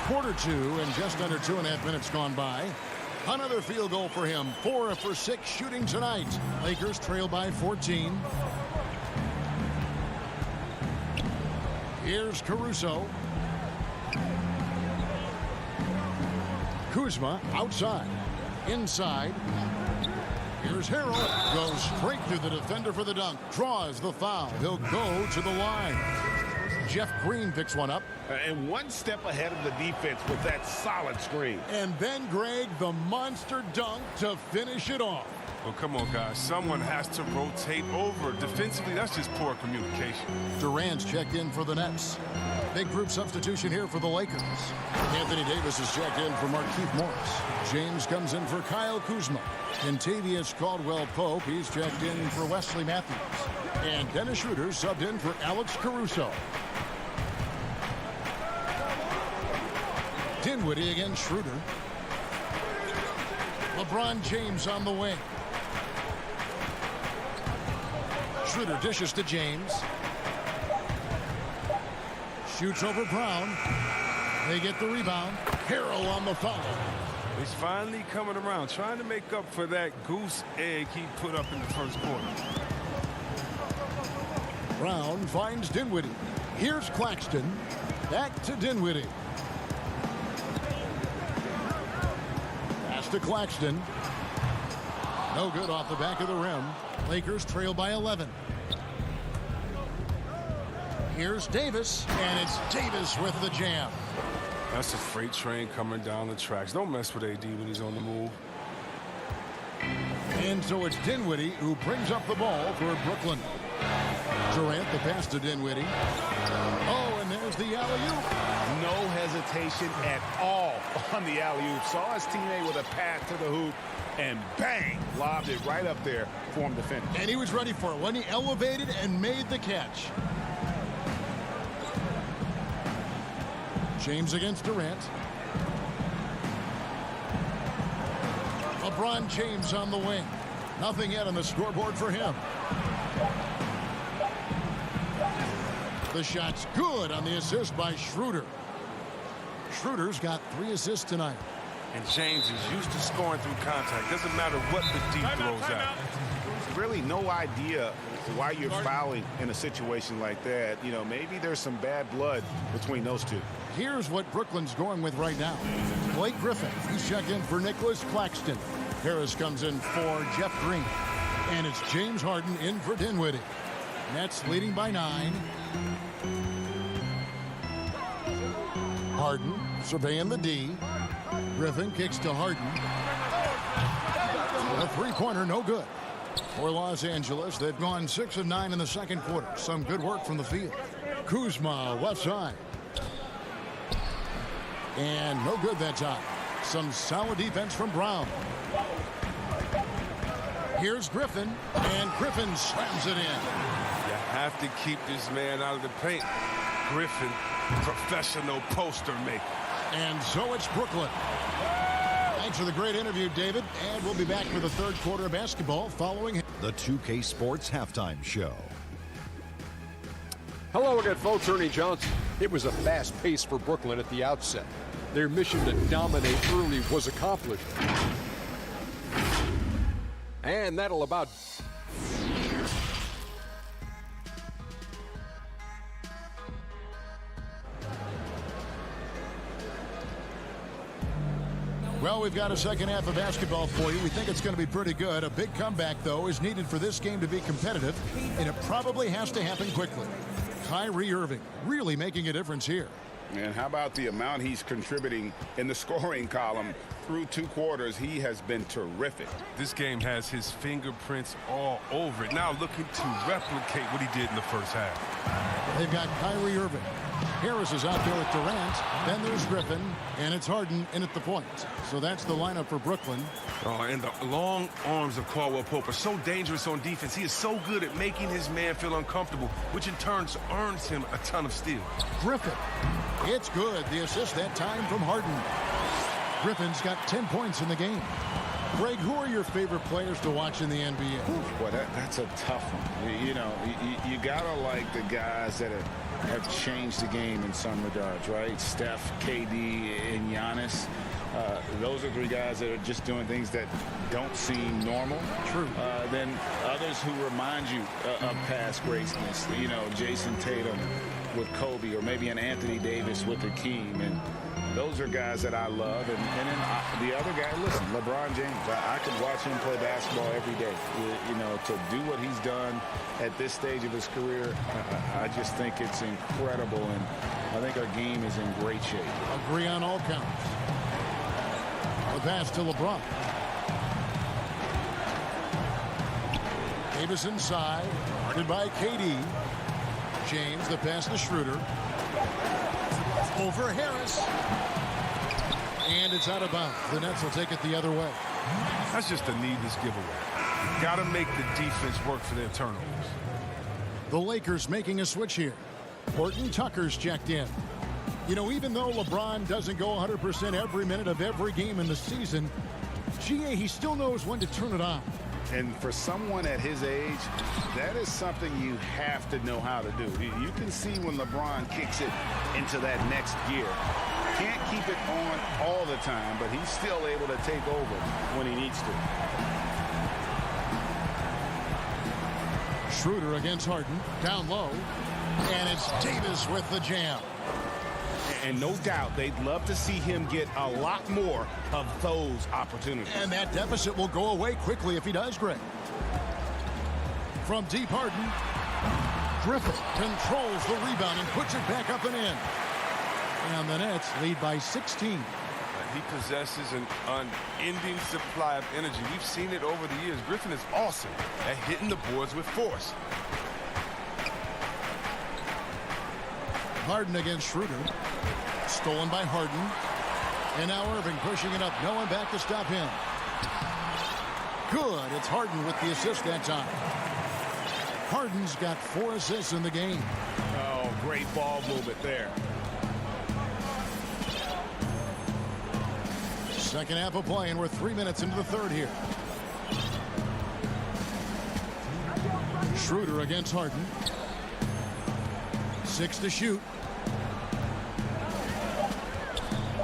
Quarter 2 and just under 2.5 minutes gone by. Another field goal for him. 4 for 6 shooting tonight. Lakers trail by 14. Here's Caruso. Kuzma outside. Inside. Here's Harrell. Goes straight through the defender for the dunk. Draws the foul. He'll go to the line. Jeff Green picks one up. And one step ahead of the defense with that solid screen. And then, Greg, the monster dunk to finish it off. Well, come on, guys. Someone has to rotate over. Defensively, that's just poor communication. Durant's checked in for the Nets. Big group substitution here for the Lakers. Anthony Davis is checked in for Markieff Morris. James comes in for Kyle Kuzma. Kentavious Caldwell-Pope, he's checked in for Wesley Matthews. And Dennis Schroeder subbed in for Alex Caruso. Dinwiddie against Schroeder. LeBron James on the wing. Schroeder dishes to James. Shoots over Brown. They get the rebound. Harrell on the foul. He's finally coming around, trying to make up for that goose egg he put up in the first quarter. Brown finds Dinwiddie. Here's Claxton. Back to Dinwiddie. Pass to Claxton. No good off the back of the rim. Lakers trail by 11. Here's Davis, and it's Davis with the jam. That's a freight train coming down the tracks. Don't mess with AD when he's on the move. And so it's Dinwiddie who brings up the ball for Brooklyn. Durant, the pass to Dinwiddie. Oh, and there's the alley-oop. No hesitation at all on the alley-oop. Saw his teammate with a pass to the hoop, and bang, lobbed it right up there for him to finish. And he was ready for it when he elevated and made the catch. James against Durant. LeBron James on the wing. Nothing yet on the scoreboard for him. The shot's good on the assist by Schroeder. Schroeder's got 3 assists tonight. And James is used to scoring through contact. Doesn't matter what the D throws out. Really no idea why you're fouling in a situation like that. You know, maybe there's some bad blood between those two. Here's what Brooklyn's going with right now. Blake Griffin, he's checked in for Nicholas Claxton. Harris comes in for Jeff Green. And it's James Harden in for Dinwiddie. Nets leading by 9. Harden surveying the D. Griffin kicks to Harden. A three-pointer, no good. For Los Angeles, they've gone 6 of 9 in the second quarter. Some good work from the field. Kuzma, left side. And no good that time. Some solid defense from Brown. Here's Griffin, and Griffin slams it in. You have to keep this man out of the paint. Griffin, professional poster maker. And so it's Brooklyn. Thanks for the great interview, David. And we'll be back for the third quarter of basketball following the 2K Sports Halftime Show. Hello again, folks. Ernie Johnson. It was a fast pace for Brooklyn at the outset. Their mission to dominate early was accomplished. And that'll about... Well, we've got a second half of basketball for you. We think it's going to be pretty good. A big comeback, though, is needed for this game to be competitive, and it probably has to happen quickly. Kyrie Irving really making a difference here. And how about the amount he's contributing in the scoring column? Through 2 quarters, he has been terrific. This game has his fingerprints all over it. Now looking to replicate what he did in the first half. They've got Kyrie Irving. Harris is out there with Durant. Then there's Griffin, and it's Harden in at the point. So that's the lineup for Brooklyn. Oh, and the long arms of Caldwell Pope are so dangerous on defense. He is so good at making his man feel uncomfortable, which in turn earns him a ton of steals. Griffin. It's good. The assist that time from Harden. Griffin's got 10 points in the game. Greg, who are your favorite players to watch in the NBA? Boy, that's a tough one. You know, you gotta like the guys that have changed the game in some regards, right? Steph, KD, and Giannis. Those are 3 guys that are just doing things that don't seem normal. True. Then others who remind you of past greatness. You know, Jason Tatum with Kobe, or maybe an Anthony Davis with Hakeem. And those are guys that I love. And then the other guy, listen, LeBron James. I could watch him play basketball every day. You know, to do what he's done at this stage of his career, I just think it's incredible. And I think our game is in great shape. Agree on all counts. The pass to LeBron. Davis inside, guarded by KD. James, the pass to Schroeder. Over Harris. And it's out of bounds. The Nets will take it the other way. That's just a needless giveaway. Got to make the defense work for their turnovers. The Lakers making a switch here. Horton Tucker's checked in. You know, even though LeBron doesn't go 100% every minute of every game in the season, he still knows when to turn it on. And for someone at his age, that is something you have to know how to do. You can see when LeBron kicks it into that next gear. Can't keep it on all the time, but he's still able to take over when he needs to. Schroeder against Harden, down low, and it's Davis with the jam. And no doubt they'd love to see him get a lot more of those opportunities. And that deficit will go away quickly if he does, Greg. From deep, Harden. Griffin controls the rebound and puts it back up and in. And the Nets lead by 16. He possesses an unending supply of energy. We've seen it over the years. Griffin is awesome at hitting the boards with force. Harden against Schroeder. Stolen by Harden. And now Irving pushing it up. No one back to stop him. Good. It's Harden with the assist that time. Harden's got 4 assists in the game. Oh, great ball movement there. Second half of play, and we're 3 minutes into the third here. Schroeder against Harden. 6 to shoot.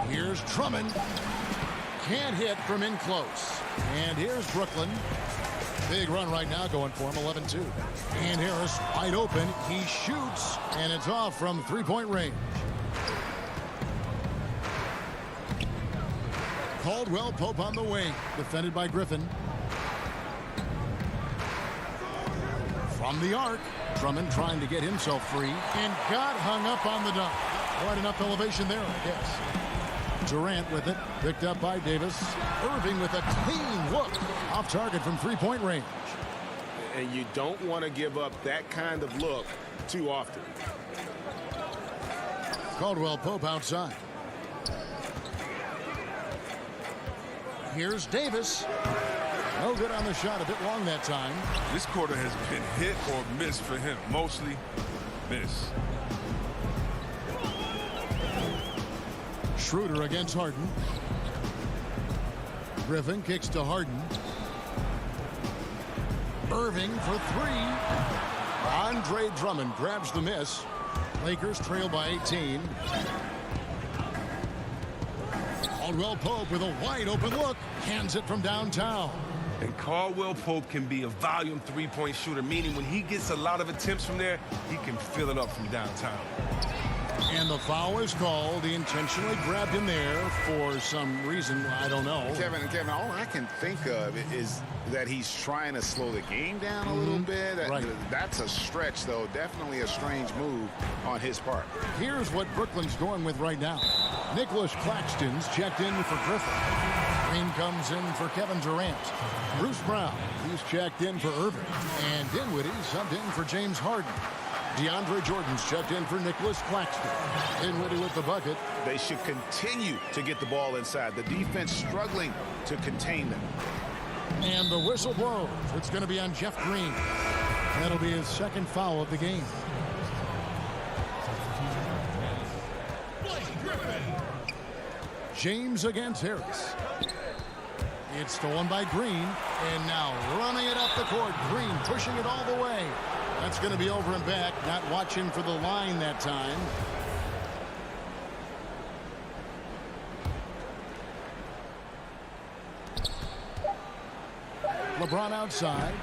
Here's Drummond. Can't hit from in close. And here's Brooklyn. Big run right now going for him, 11-2. And Harris wide open. He shoots, and it's off from three-point range. Caldwell Pope on the wing, defended by Griffin. From the arc, Drummond trying to get himself free and got hung up on the dunk. Quite enough elevation there, I guess. Durant with it, picked up by Davis. Irving with a clean look, off target from three-point range. And you don't want to give up that kind of look too often. Caldwell Pope outside. Here's Davis. No good on the shot, a bit long that time. This quarter has been hit or miss for him. Mostly miss. Schroeder against Harden. Griffin kicks to Harden. Irving for 3. Andre Drummond grabs the miss. Lakers trail by 18. Caldwell Pope with a wide open look. Hands it from downtown. And Caldwell Pope can be a volume three-point shooter, meaning when he gets a lot of attempts from there, he can fill it up from downtown. And the foul is called. He intentionally grabbed him there for some reason. I don't know. Kevin, all I can think of is that he's trying to slow the game down a little bit. Right. That's a stretch, though. Definitely a strange move on his part. Here's what Brooklyn's going with right now. Nicholas Claxton's checked in for Griffin. Green comes in for Kevin Durant. Bruce Brown, he's checked in for Irving. And Dinwiddie subbed in for James Harden. DeAndre Jordan's checked in for Nicholas Claxton. Dinwiddie with the bucket. They should continue to get the ball inside. The defense struggling to contain them. And the whistle blows. It's going to be on Jeff Green. That'll be his second foul of the game. James against Harris. It's stolen by Green, and now running it up the court. Green pushing it all the way. That's going to be over and back, not watching for the line that time. LeBron outside.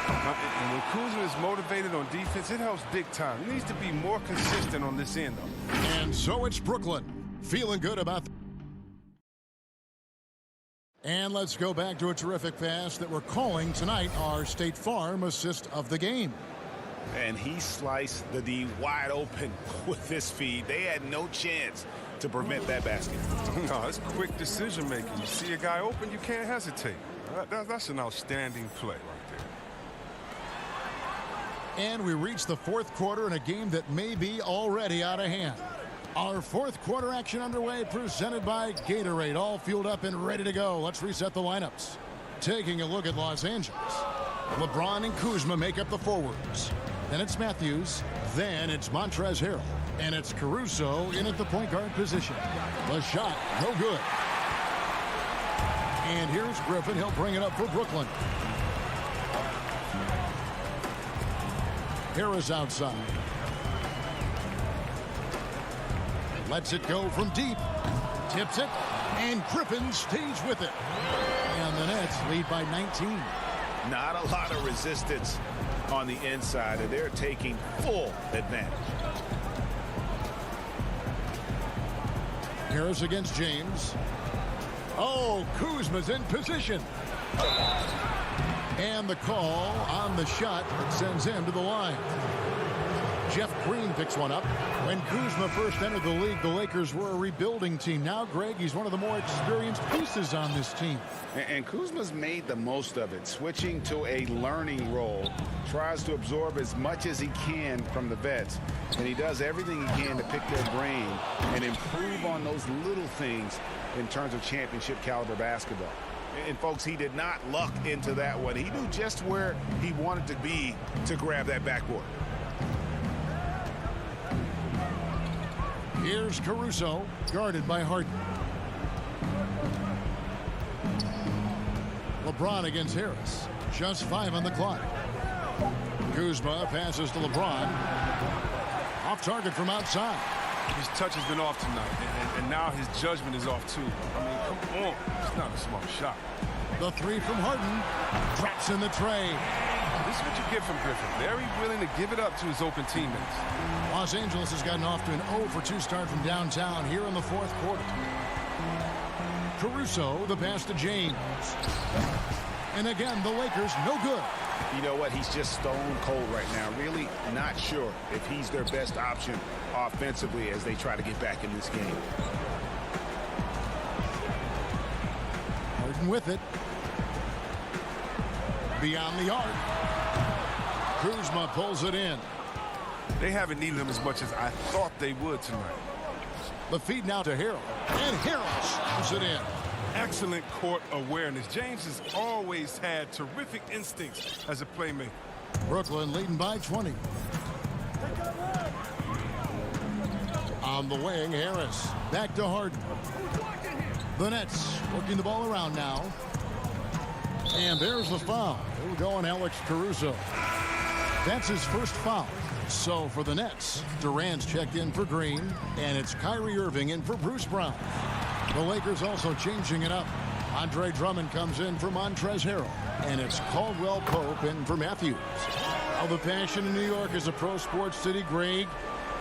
And when Kuzma is motivated on defense, it helps big time. He needs to be more consistent on this end, though. And so it's Brooklyn. Feeling good about And let's go back to a terrific pass that we're calling tonight our State Farm assist of the game. And he sliced the D wide open with this feed. They had no chance to prevent that basket. No, it's quick decision making. You see a guy open, you can't hesitate. That's an outstanding play right there. And we reach the fourth quarter in a game that may be already out of hand. Our fourth quarter action underway, presented by Gatorade, all fueled up and ready to go. Let's reset the lineups. Taking a look at Los Angeles. LeBron and Kuzma make up the forwards. Then it's Matthews. Then it's Montrezl Harrell. And it's Caruso in at the point guard position. The shot, no good. And here's Griffin. He'll bring it up for Brooklyn. Harris outside. Lets it go from deep. Tips it. And Griffin stays with it. And the Nets lead by 19. Not a lot of resistance on the inside, and they're taking full advantage. Harris against James. Oh, Kuzma's in position. And the call on the shot that sends him to the line. Jeff Green picks one up. When Kuzma first entered the league, the Lakers were a rebuilding team. Now, Greg, he's one of the more experienced pieces on this team. And Kuzma's made the most of it, switching to a learning role. Tries to absorb as much as he can from the vets. And he does everything he can to pick their brain and improve on those little things in terms of championship caliber basketball. And, folks, he did not luck into that one. He knew just where he wanted to be to grab that backboard. Here's Caruso, guarded by Harden. LeBron against Harris. Just 5 on the clock. Kuzma passes to LeBron. Off target from outside. His touch has been off tonight, and now his judgment is off too. I mean, come on. It's not a smart shot. The three from Harden. Drops in the tray. This is what you get from Griffin. Very willing to give it up to his open teammates. Los Angeles has gotten off to an 0-for-2 start from downtown here in the fourth quarter. Caruso, the pass to James. And again, the Lakers, no good. You know what? He's just stone cold right now. Really not sure if he's their best option offensively as they try to get back in this game. Harden with it. Beyond the arc. Kuzma pulls it in. They haven't needed him as much as I thought they would tonight. The feed now to Harrell. And Harrell puts it in. Excellent court awareness. James has always had terrific instincts as a playmaker. Brooklyn leading by 20. On the wing, Harris. Back to Harden. The Nets working the ball around now. And there's the foul. It'll go on Alex Caruso. That's his first foul. So for the Nets, Durant's checked in for Green, and it's Kyrie Irving in for Bruce Brown. The Lakers also changing it up. Andre Drummond comes in for Montrezl Harrell, and it's Caldwell Pope in for Matthews. Now the passion in New York as a pro sports city, Greg,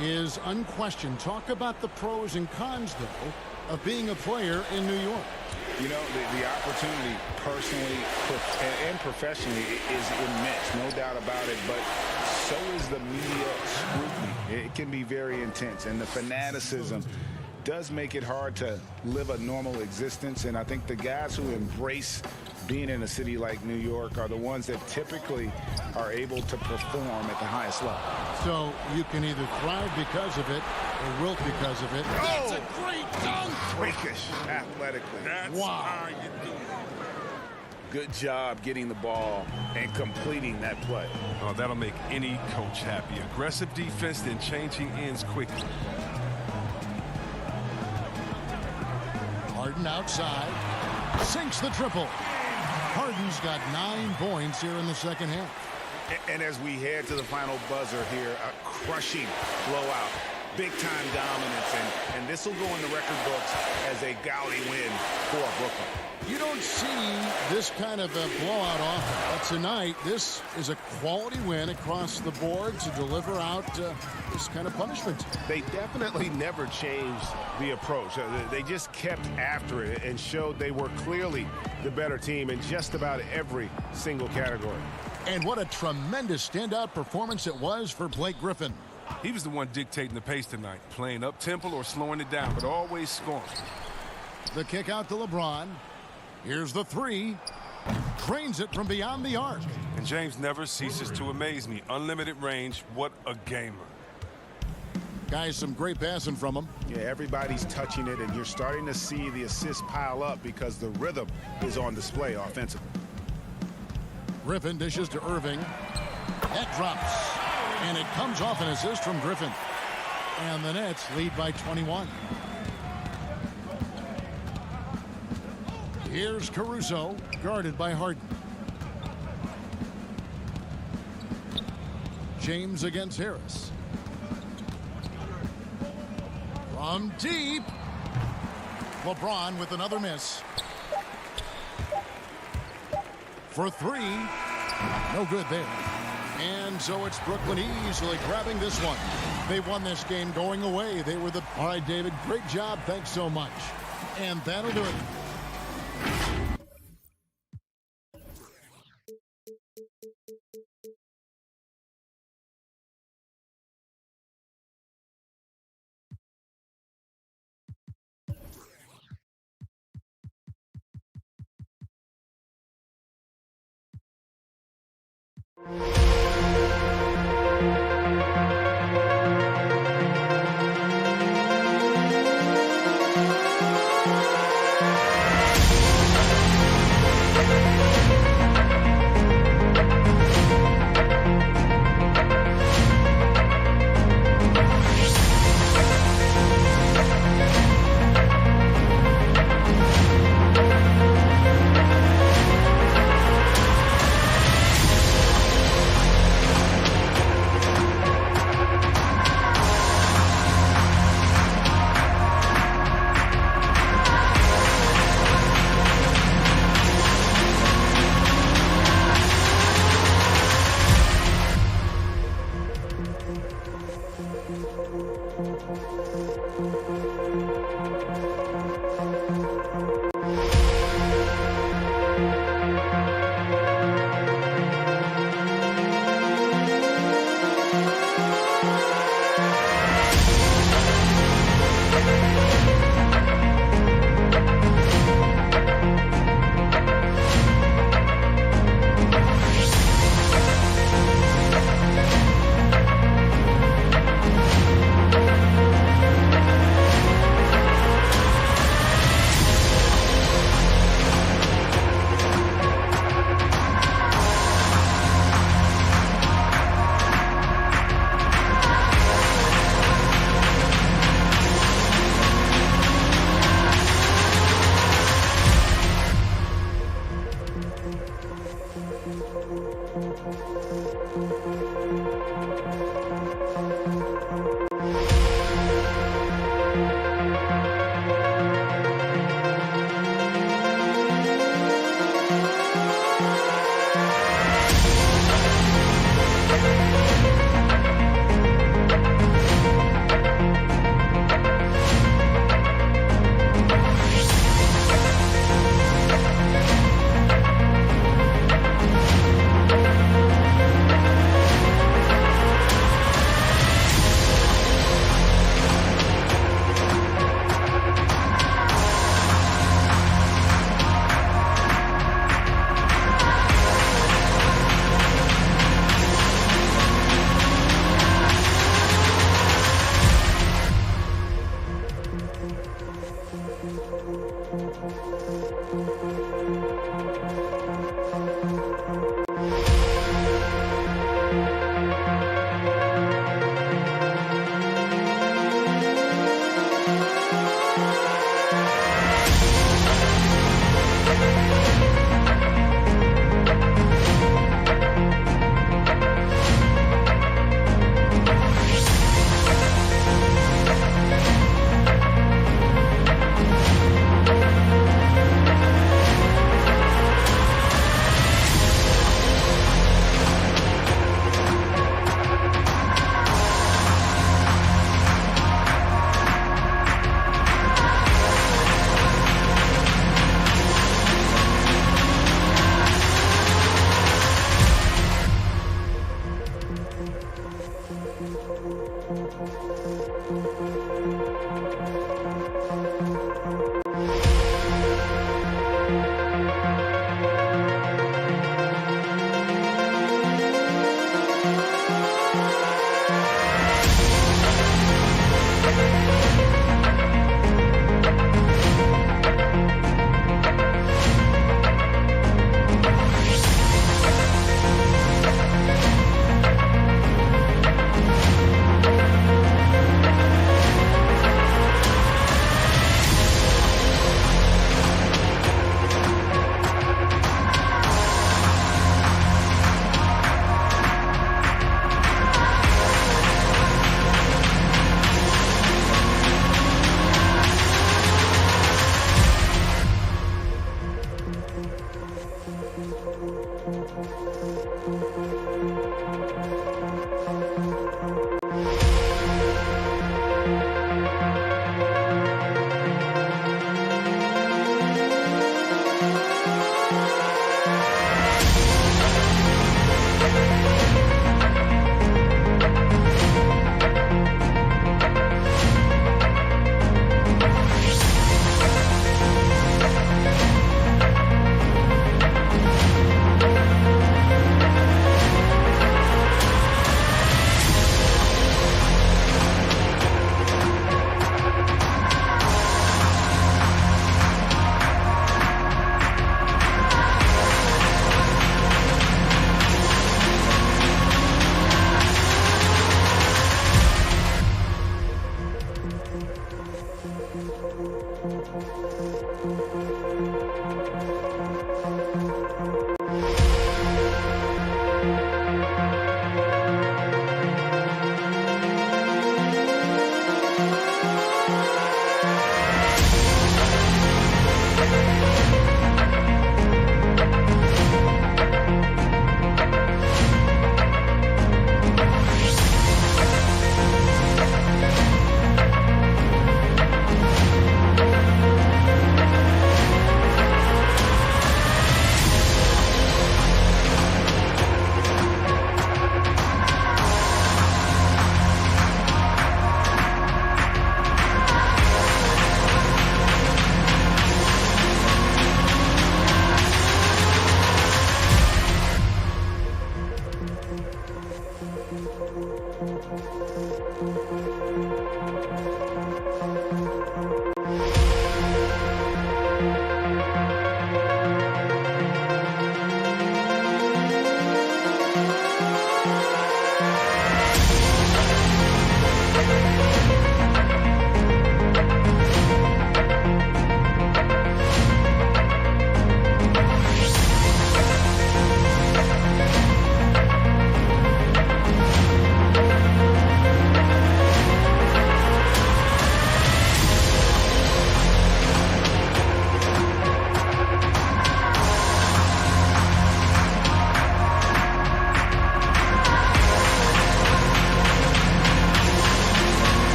is unquestioned. Talk about the pros and cons, though, of being a player in New York. You know, the opportunity personally and professionally is immense, no doubt about it, but so is the media scrutiny. It can be very intense, and the fanaticism does make it hard to live a normal existence, and I think the guys who embrace being in a city like New York are the ones that typically are able to perform at the highest level. So you can either thrive because of it or wilt because of it. That's a great dunk! Freakish, athletically. That's how you do it. Good job getting the ball and completing that play. Oh, that'll make any coach happy. Aggressive defense, then changing ends quickly. Harden outside. Sinks the triple. Harden's got 9 points here in the second half. And as we head to the final buzzer here, a crushing blowout. Big-time dominance, and this will go in the record books as a gaudy win for Brooklyn. You don't see this kind of a blowout often, but tonight this is a quality win across the board to deliver out this kind of punishment. They definitely never changed the approach. They just kept after it and showed they were clearly the better team in just about every single category. And what a tremendous standout performance it was for Blake Griffin. He was the one dictating the pace tonight, playing up-tempo or slowing it down, but always scoring. The kick out to LeBron. Here's the three. Drains it from beyond the arc. And James never ceases to amaze me. Unlimited range, what a gamer. Guys, some great passing from him. Yeah, everybody's touching it, and you're starting to see the assists pile up because the rhythm is on display offensively. Griffin dishes to Irving. That drops. And it comes off an assist from Griffin. And the Nets lead by 21. Here's Caruso, guarded by Harden. James against Harris. From deep. LeBron with another miss. For three. No good there. And so it's Brooklyn easily grabbing this one. They won this game going away. They were the... All right, David, great job. Thanks so much. And that'll do it.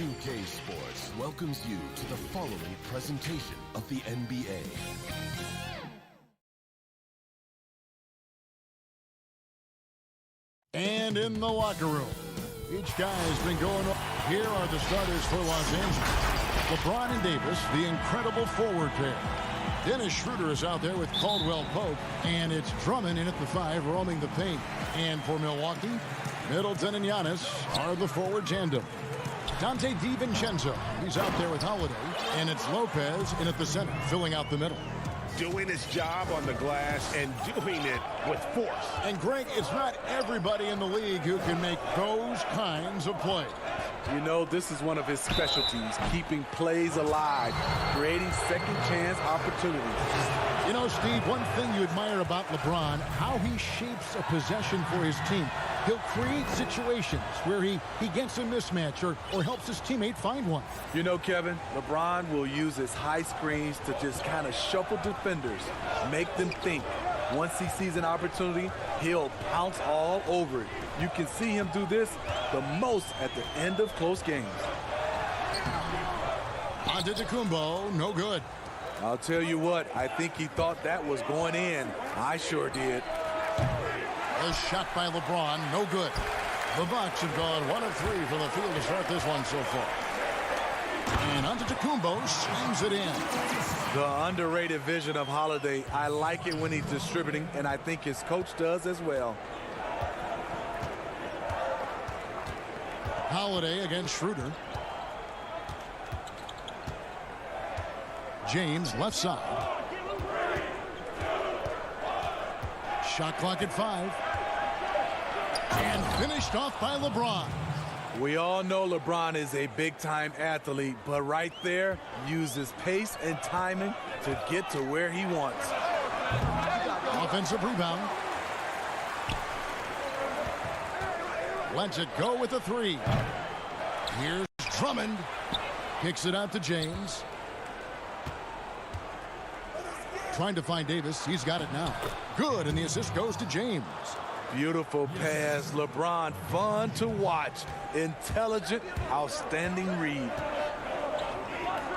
2K Sports welcomes you to the following presentation of the NBA. And in the locker room, each guy has been going. Here are the starters for Los Angeles. LeBron and Davis, the incredible forward pair. Dennis Schroeder is out there with Caldwell Pope, and it's Drummond in at the 5, roaming the paint. And for Milwaukee, Middleton and Giannis are the forward tandem. Dante DiVincenzo, he's out there with Holiday, and it's Lopez in at the center, filling out the middle. Doing his job on the glass and doing it with force. And Greg, it's not everybody in the league who can make those kinds of plays. You know, this is one of his specialties, keeping plays alive, creating second chance opportunities. You know, Steve, one thing you admire about LeBron, how he shapes a possession for his team. He'll create situations where he gets a mismatch or helps his teammate find one. You know, Kevin, LeBron will use his high screens to just kind of shuffle defenders, make them think. Once he sees an opportunity, he'll pounce all over it. You can see him do this the most at the end of close games. Antetokounmpo, no good. I'll tell you what, I think he thought that was going in. I sure did. A shot by LeBron, no good. The Bucks have gone 1 of 3 from the field to start this one so far. And Antetokounmpo slams it in. The underrated vision of Holiday. I like it when he's distributing, and I think his coach does as well. Holiday against Schroeder. James left side. Shot clock at 5. And finished off by LeBron. We all know LeBron is a big-time athlete, but right there, uses pace and timing to get to where he wants. Offensive rebound. Lets it go with a 3. Here's Drummond. Kicks it out to James. Trying to find Davis. He's got it now. Good, and the assist goes to James. Beautiful pass, LeBron. Fun to watch. Intelligent, outstanding read.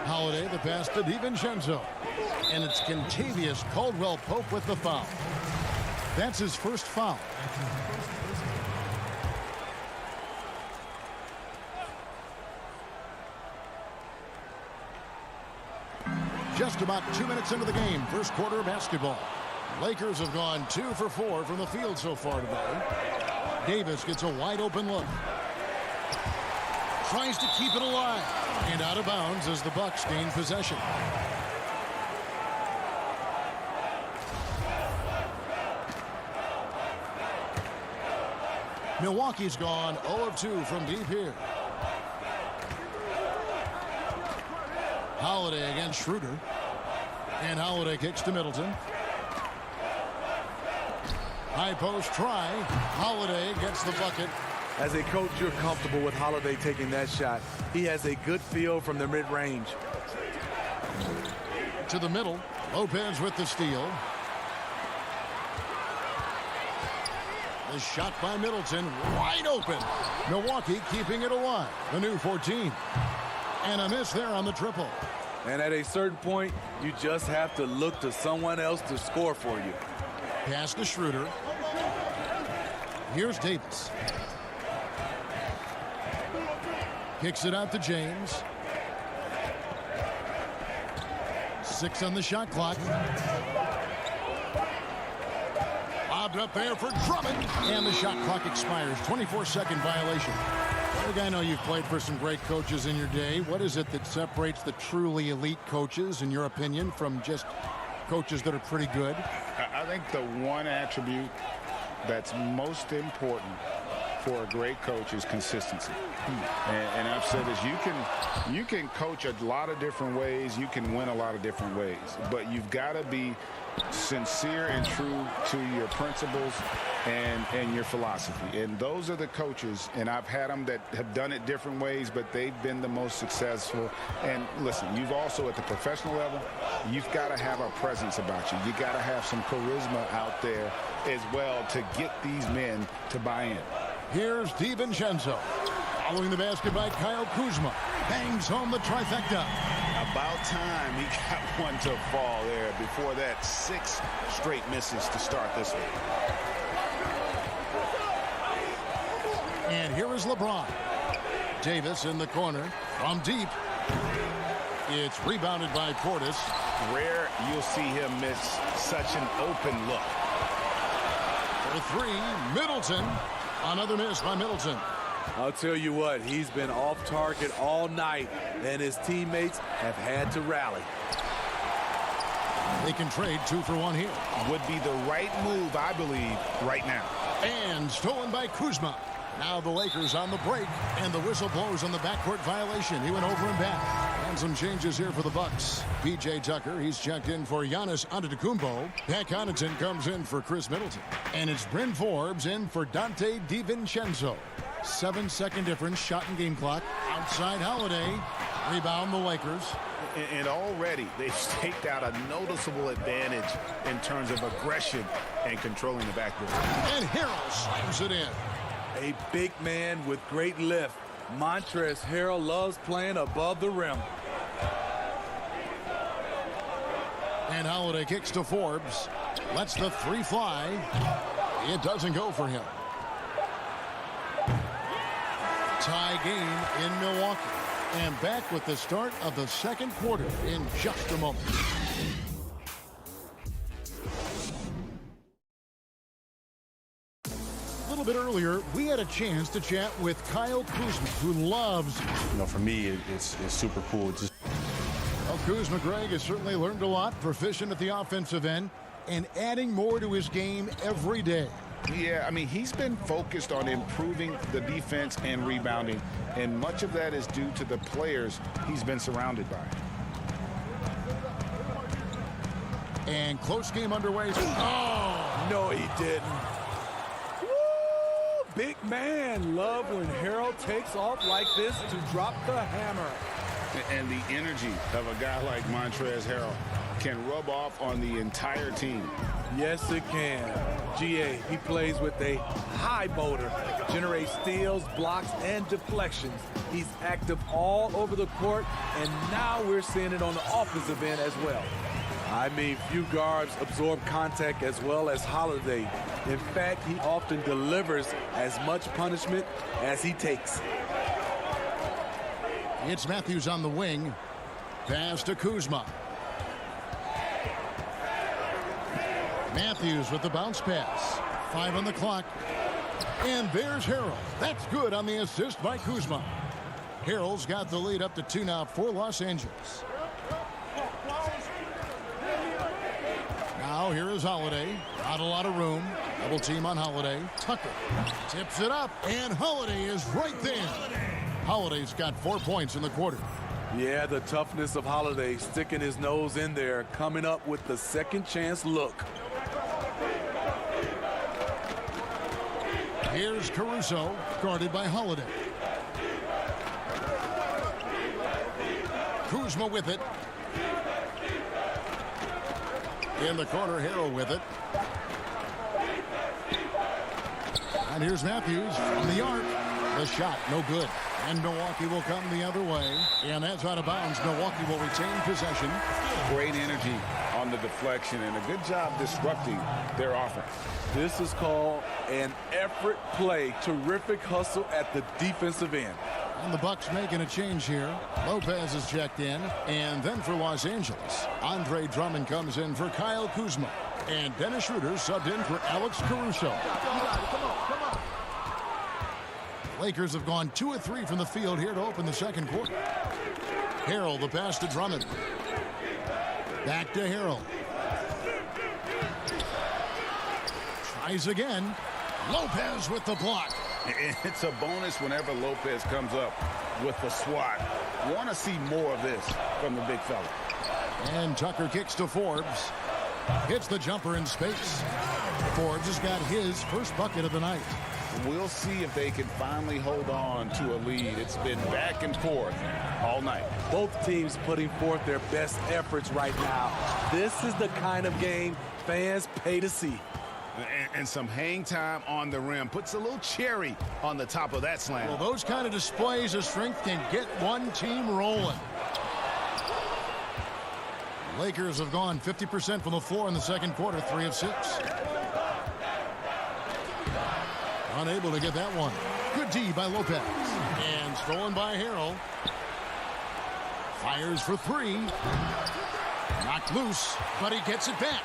Holiday, the pass to DiVincenzo. And it's Kentavious Caldwell-Pope with the foul. That's his first foul. Just about 2 minutes into the game, first quarter of basketball. Lakers have gone 2 for 4 from the field so far today. Davis gets a wide open look. Tries to keep it alive. And out of bounds as the Bucks gain possession. Milwaukee's gone 0 of 2 from deep here. Holiday against Schroeder. And Holiday kicks to Middleton. High post try. Holiday gets the bucket. As a coach, you're comfortable with Holiday taking that shot. He has a good feel from the mid-range. To the middle. Lopez with the steal. The shot by Middleton. Wide open. Milwaukee keeping it alive. The new 14. And a miss there on the triple. And at a certain point, you just have to look to someone else to score for you. Pass to Schroeder. Here's Davis. Kicks it out to James. 6 on the shot clock. Lobbed up there for Drummond. And the shot clock expires. 24-second violation. Greg, I know you've played for some great coaches in your day. What is it that separates the truly elite coaches, in your opinion, from just coaches that are pretty good? I think the one attribute that's most important for a great coach is consistency. And I've said this, you can coach a lot of different ways, you can win a lot of different ways, but you've got to be sincere and true to your principles and your philosophy. And those are the coaches, and I've had them that have done it different ways, but they've been the most successful. And listen, you've also at the professional level, you've got to have a presence about you. You got to have some charisma out there as well to get these men to buy in. Here's DiVincenzo. Following the basket by Kyle Kuzma. Bangs home the trifecta. About time he got one to fall there. Before that, 6 straight misses to start this one. And here is LeBron. Davis in the corner from deep. It's rebounded by Portis. Rare you'll see him miss such an open look. For three, Middleton. Another miss by Middleton. I'll tell you what, he's been off target all night, and his teammates have had to rally. They can trade 2 for 1 here. Would be the right move, I believe, right now. And stolen by Kuzma. Now the Lakers on the break, and the whistle blows on the backcourt violation. He went over and back. And some changes here for the Bucks. P.J. Tucker, he's checked in for Giannis Antetokounmpo. Pat Connaughton comes in for Chris Middleton. And it's Bryn Forbes in for Dante DiVincenzo. 7-second difference, shot and game clock. Outside Holiday. Rebound the Lakers. And already they've staked out a noticeable advantage in terms of aggression and controlling the backboard. And Harrell slams it in. A big man with great lift. Montrezl Harrell loves playing above the rim. And Holiday kicks to Forbes. Lets the 3 fly. It doesn't go for him. Tie game in Milwaukee. And back with the start of the second quarter in just a moment. A little bit earlier, we had a chance to chat with Kyle Kuzma, who loves... for me, it's super cool. Well, Kuzma, Greg, has certainly learned a lot, proficient at the offensive end, and adding more to his game every day. Yeah, I mean, he's been focused on improving the defense and rebounding, and much of that is due to the players he's been surrounded by. And close game underway. Oh! No, he didn't. Woo! Big man. Love when Harrell takes off like this to drop the hammer. And the energy of a guy like Montrezl Harrell can rub off on the entire team. Yes, it can. GA, he plays with a high motor, generates steals, blocks, and deflections. He's active all over the court, and now we're seeing it on the offensive end as well. I mean, few guards absorb contact as well as Holiday. In fact, he often delivers as much punishment as he takes. It's Matthews on the wing. Pass to Kuzma. Matthews with the bounce pass. 5 on the clock. And there's Harrell. That's good on the assist by Kuzma. Harrell's got the lead up to 2 now for Los Angeles. Now here is Holiday. Not a lot of room. Double team on Holiday. Tucker tips it up, and Holiday is right there. Holiday's got 4 points in the quarter. Yeah, the toughness of Holiday, sticking his nose in there, coming up with the second chance look. Here's Caruso, guarded by Holiday. Kuzma with it. In the corner, Harrell with it. And here's Matthews from the arc. The shot, no good. And Milwaukee will come the other way. And that's out of bounds. Milwaukee will retain possession. Great energy on the deflection and a good job disrupting their offense. This is called an effort play. Terrific hustle at the defensive end. And the Bucks making a change here. Lopez is checked in. And then for Los Angeles, Andre Drummond comes in for Kyle Kuzma. And Dennis Schroeder subbed in for Alex Caruso. Lakers have gone 2 of 3 from the field here to open the second quarter. Harrell, the pass to Drummond. Back to Harrell. Tries again. Lopez with the block. It's a bonus whenever Lopez comes up with the swat. Want to see more of this from the big fella. And Tucker kicks to Forbes. Hits the jumper in space. Forbes has got his first bucket of the night. We'll see if they can finally hold on to a lead. It's been back and forth all night. Both teams putting forth their best efforts right now. This is the kind of game fans pay to see. And some hang time on the rim. Puts a little cherry on the top of that slam. Well, those kind of displays of strength can get one team rolling. Lakers have gone 50% from the floor in the second quarter, 3 of 6. Unable to get that one. Good D by Lopez. And stolen by Harrell. Fires for 3. Knocked loose, but he gets it back.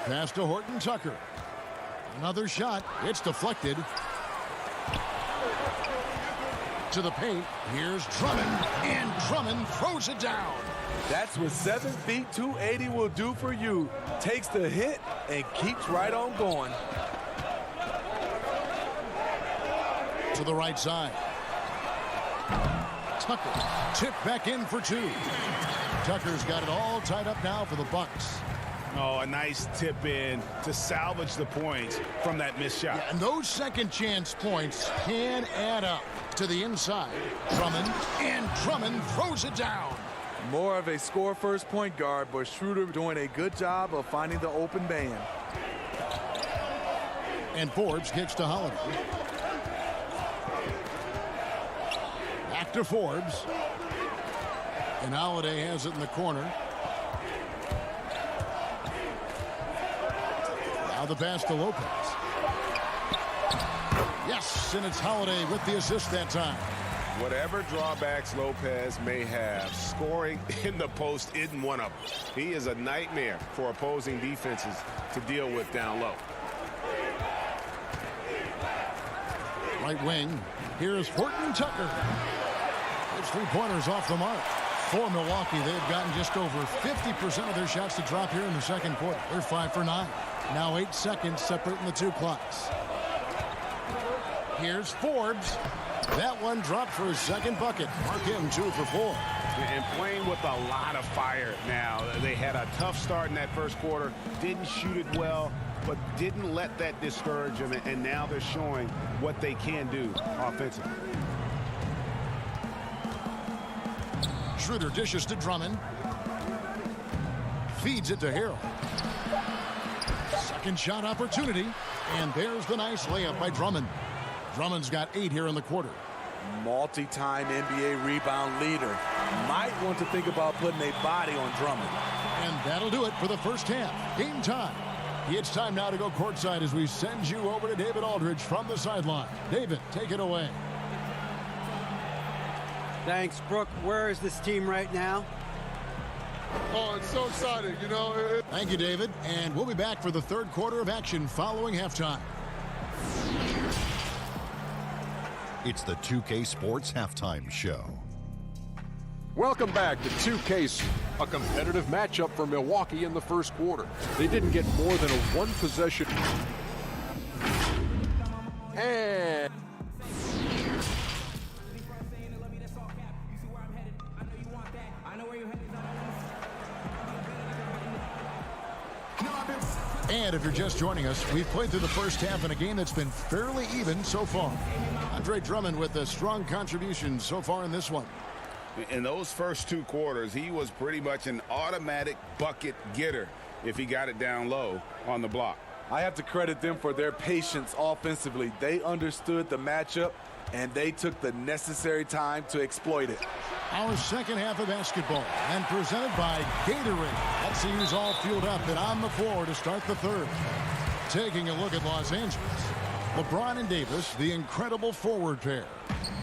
Pass to Horton Tucker. Another shot. It's deflected. To the paint. Here's Drummond, and Drummond throws it down. That's what 7 feet 280 will do for you. Takes the hit and keeps right on going. To the right side. Tucker tipped back in for two. Tucker's got it all tied up now for the Bucks. Oh, a nice tip in to salvage the points from that missed shot. Yeah, and those second chance points can add up. To the inside. Drummond, and Drummond throws it down. More of a score-first point guard, but Schroeder doing a good job of finding the open man. And Forbes kicks to Holiday. Back to Forbes. And Holiday has it in the corner. Now the pass to Lopez. Yes, and it's Holiday with the assist that time. Whatever drawbacks Lopez may have, scoring in the post isn't one of them. He is a nightmare for opposing defenses to deal with down low. Right wing. Here's Horton Tucker. His three-pointers off the mark. For Milwaukee, they've gotten just over 50% of their shots to drop here in the second quarter. They're 5 for 9. Now 8 seconds separating the two clocks. Here's Forbes. That one dropped for his second bucket. Mark him 2 for 4. And playing with a lot of fire now. They had a tough start in that first quarter. Didn't shoot it well, but didn't let that discourage them. And now they're showing what they can do offensively. Schroeder dishes to Drummond. Feeds it to Harrell. Second shot opportunity. And there's the nice layup by Drummond. Drummond's got 8 here in the quarter. Multi-time NBA rebound leader. Might want to think about putting a body on Drummond. And that'll do it for the first half. Game time. It's time now to go courtside as we send you over to David Aldridge from the sideline. David, take it away. Thanks, Brooke. Where is this team right now? Oh, it's so exciting, you know. Thank you, David. And we'll be back for the third quarter of action following halftime. It's the 2K Sports Halftime Show. Welcome back to 2K, a competitive matchup for Milwaukee in the first quarter. They didn't get more than a one-possession. And And if you're just joining us, we've played through the first half in a game that's been fairly even so far. Andre Drummond with a strong contribution so far in this one. In those first 2 quarters, he was pretty much an automatic bucket getter if he got it down low on the block. I have to credit them for their patience offensively. They understood the matchup, and they took the necessary time to exploit it. Our second half of basketball, and presented by Gatorade. Let's see who's all fueled up and on the floor to start the third. Taking a look at Los Angeles. LeBron and Davis, the incredible forward pair.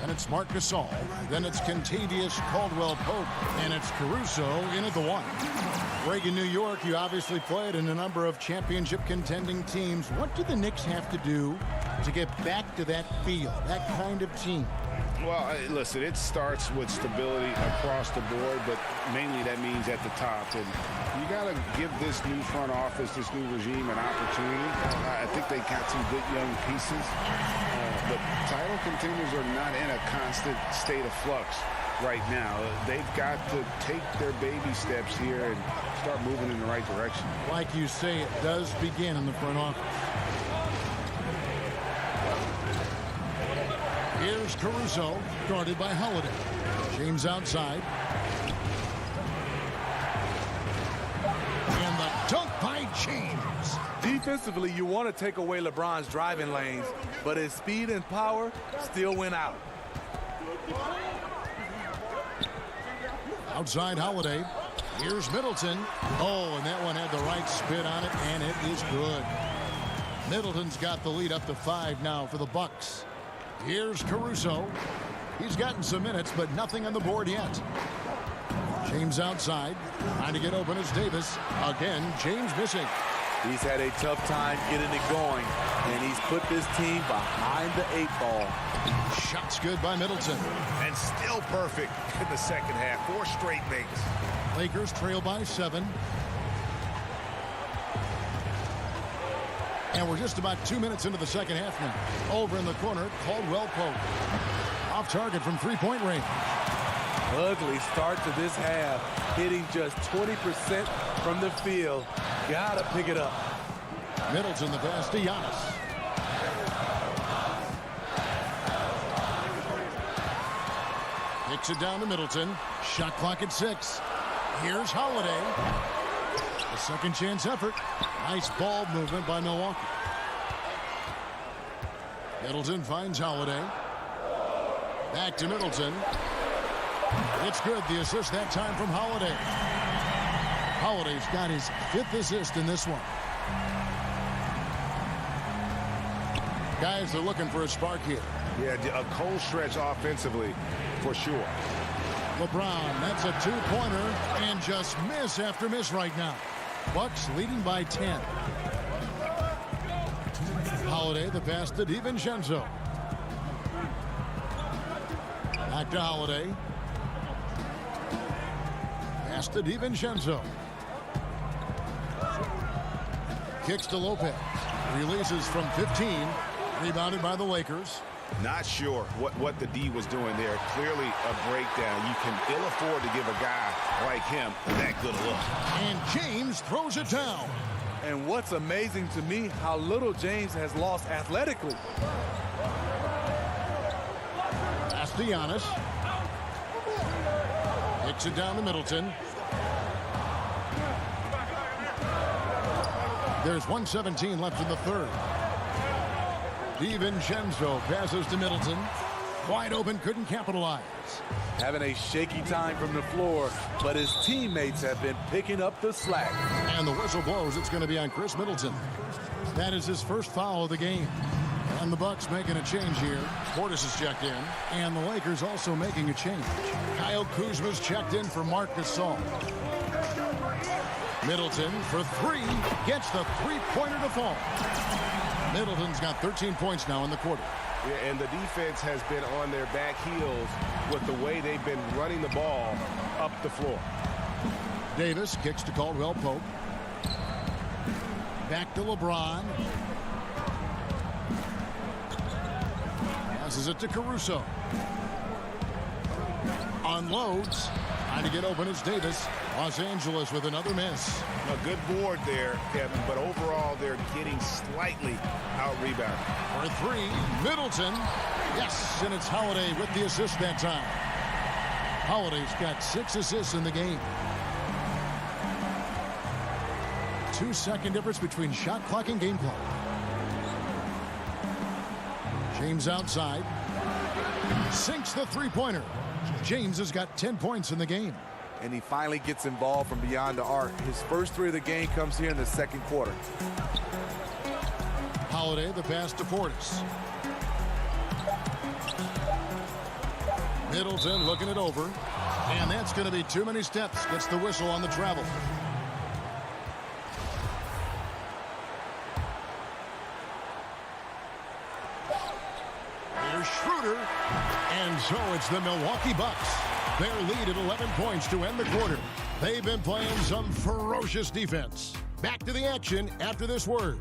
And it's Marc Gasol. Then it's Kentavious Caldwell-Pope. And it's Caruso in at the 1. Reagan, New York, you obviously played in a number of championship contending teams. What do the Knicks have to do to get back to that feel, that kind of team? Well, listen, it starts with stability across the board, but mainly that means at the top. And you got to give this new front office, this new regime, an opportunity. I think they got some good young pieces. But title contenders are not in a constant state of flux right now. They've got to take their baby steps here and start moving in the right direction. Like you say, it does begin in the front office. Here's Caruso, guarded by Holiday. James outside. And the dunk by James. Defensively, you want to take away LeBron's driving lanes, but his speed and power still went out. Outside Holiday. Here's Middleton. Oh, and that one had the right spin on it, and it is good. Middleton's got the lead up to 5 now for the Bucks. Here's Caruso. He's gotten some minutes, but nothing on the board yet. James outside. Trying to get open is Davis. Again, James missing. He's had a tough time getting it going, and he's put this team behind the 8 ball. Shots good by Middleton. And still perfect in the second half. 4 straight makes. Lakers trail by 7. And we're just about 2 minutes into the second half now. Over in the corner, Caldwell Pope. Off target from three-point range. Ugly start to this half. Hitting just 20% from the field. Gotta pick it up. Middleton the pass to Giannis. Kicks it down to Middleton. Shot clock at 6. Here's Holiday. A second chance effort. Nice ball movement by Milwaukee. Middleton finds Holiday. Back to Middleton. It's good. The assist that time from Holiday. Holiday's got his 5th assist in this one. Guys, they're looking for a spark here. Yeah, a cold stretch offensively for sure. LeBron, that's a 2-pointer, and just miss after miss right now. Bucks leading by 10. Holiday, the pass to DiVincenzo. Back to Holiday. Pass to DiVincenzo. Kicks to Lopez. Releases from 15. Rebounded by the Lakers. Not sure what the D was doing there. Clearly a breakdown. You can ill afford to give a guy like him that good a look. And James throws it down. And what's amazing to me, how little James has lost athletically. Pass to Giannis. Kicks it down to Middleton. There's 1:17 left in the third. DiVincenzo passes to Middleton. Wide open, couldn't capitalize. Having a shaky time from the floor, but his teammates have been picking up the slack. And the whistle blows. It's going to be on Chris Middleton. That is his first foul of the game. And the Bucks making a change here. Portis is checked in. And the Lakers also making a change. Kyle Kuzma's checked in for Marc Gasol. Middleton for 3. Gets the three-pointer to fall. Middleton's got 13 points now in the quarter. Yeah, and the defense has been on their back heels with the way they've been running the ball up the floor. Davis kicks to Caldwell Pope. Back to LeBron. Passes it to Caruso. Unloads. Trying to get open is Davis. Los Angeles with another miss. A good board there, Kevin, but overall they're getting slightly out-rebounded. For 3, Middleton. Yes, and it's Holiday with the assist that time. Holiday's got 6 assists in the game. 2-second difference between shot clock and game clock. James outside. Sinks the three-pointer. James has got 10 points in the game. And he finally gets involved from beyond the arc. His first 3 of the game comes here in the second quarter. Holiday, the pass to Portis. Middleton looking it over. And that's going to be too many steps. Gets the whistle on the travel. Here's Schroeder. And so it's the Milwaukee Bucks. Their lead at 11 points to end the quarter. They've been playing some ferocious defense. Back to the action after this word.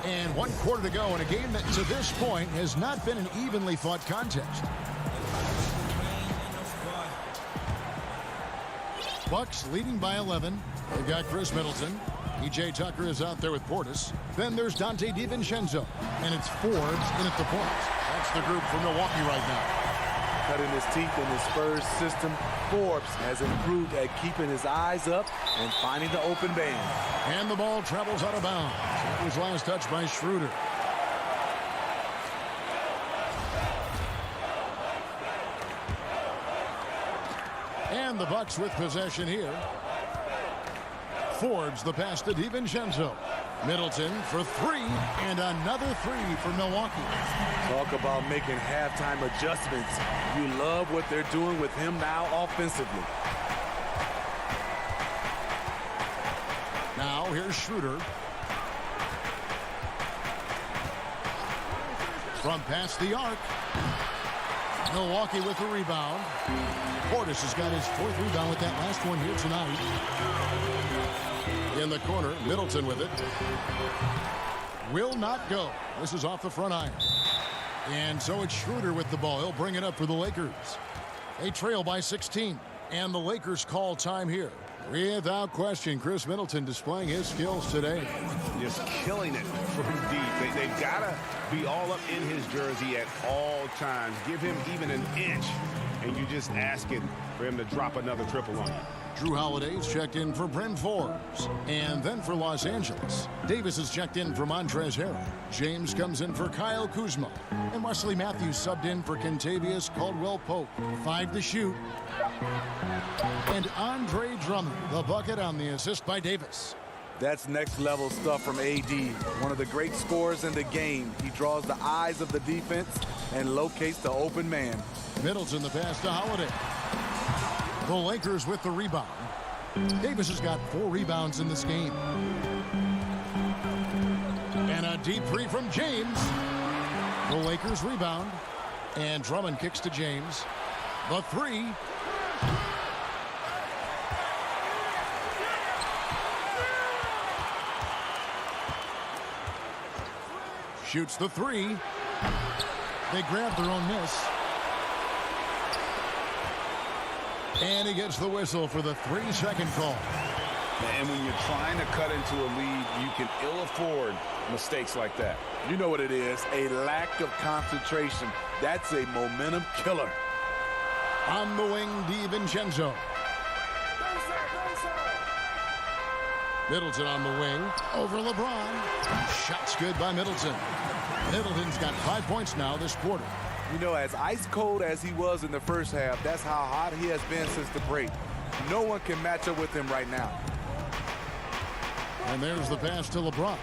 And 1 quarter to go in a game that to this point has not been an evenly fought contest. Bucks leading by 11. They've got Chris Middleton. E.J. Tucker is out there with Portis. Then there's Dante DiVincenzo. And it's Forbes in at the point. That's the group for Milwaukee right now. Cutting his teeth in the Spurs system, Forbes has improved at keeping his eyes up and finding the open man. And the ball travels out of bounds. It was last touched by Schroeder. And the Bucks with possession here. Forbes the pass to DiVincenzo. Middleton for three, and another three for Milwaukee. Talk about making halftime adjustments. You love what they're doing with him now offensively. Now here's Schroeder. From past the arc. Milwaukee with the rebound. Portis has got his fourth rebound with that last one here tonight. In the corner, Middleton with it. Will not go. This is off the front iron. And so it's Schroeder with the ball. He'll bring it up for the Lakers. They trail by 16. And the Lakers call time here. Without question, Chris Middleton displaying his skills today. Just killing it from deep. They've got to be all up in his jersey at all times. Give him even an inch, and you just ask it for him to drop another triple on you. Drew Holiday's checked in for Bryn Forbes. And then for Los Angeles, Davis is checked in for Montrezl Harrell. James comes in for Kyle Kuzma. And Wesley Matthews subbed in for Kentavious Caldwell-Pope. 5 to shoot. And Andre Drummond, the bucket on the assist by Davis. That's next level stuff from AD. One of the great scorers in the game. He draws the eyes of the defense and locates the open man. Middleton the pass to Holiday. The Lakers with the rebound. Davis has got 4 rebounds in this game. And a deep three from James. The Lakers rebound. And Drummond kicks to James. The three. Shoots the three. They grab their own miss. And he gets the whistle for the 3-second call. And when you're trying to cut into a lead, you can ill afford mistakes like that. You know what it is, a lack of concentration. That's a momentum killer. On the wing, DiVincenzo. Middleton on the wing, over LeBron. Shots good by Middleton. Middleton's got 5 points now this quarter. You know, as ice cold as he was in the first half, that's how hot he has been since the break. No one can match up with him right now. And there's the pass to LeBron.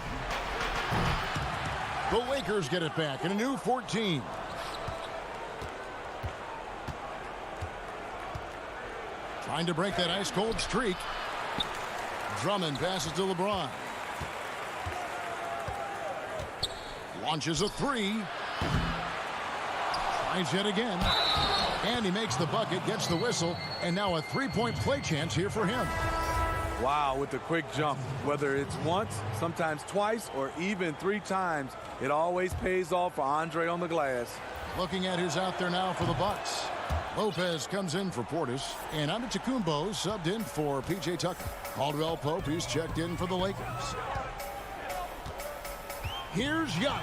The Lakers get it back in a new 14. Trying to break that ice-cold streak. Drummond passes to LeBron. Launches a three. Tries yet again. And he makes the bucket, gets the whistle, and now a three-point play chance here for him. Wow, with the quick jump. Whether it's once, sometimes twice, or even 3 times, it always pays off for Andre on the glass. Looking at who's out there now for the Bucks. Lopez comes in for Portis, and Antetokounmpo subbed in for P.J. Tucker. Caldwell-Pope, who's checked in for the Lakers. Here's Giannis.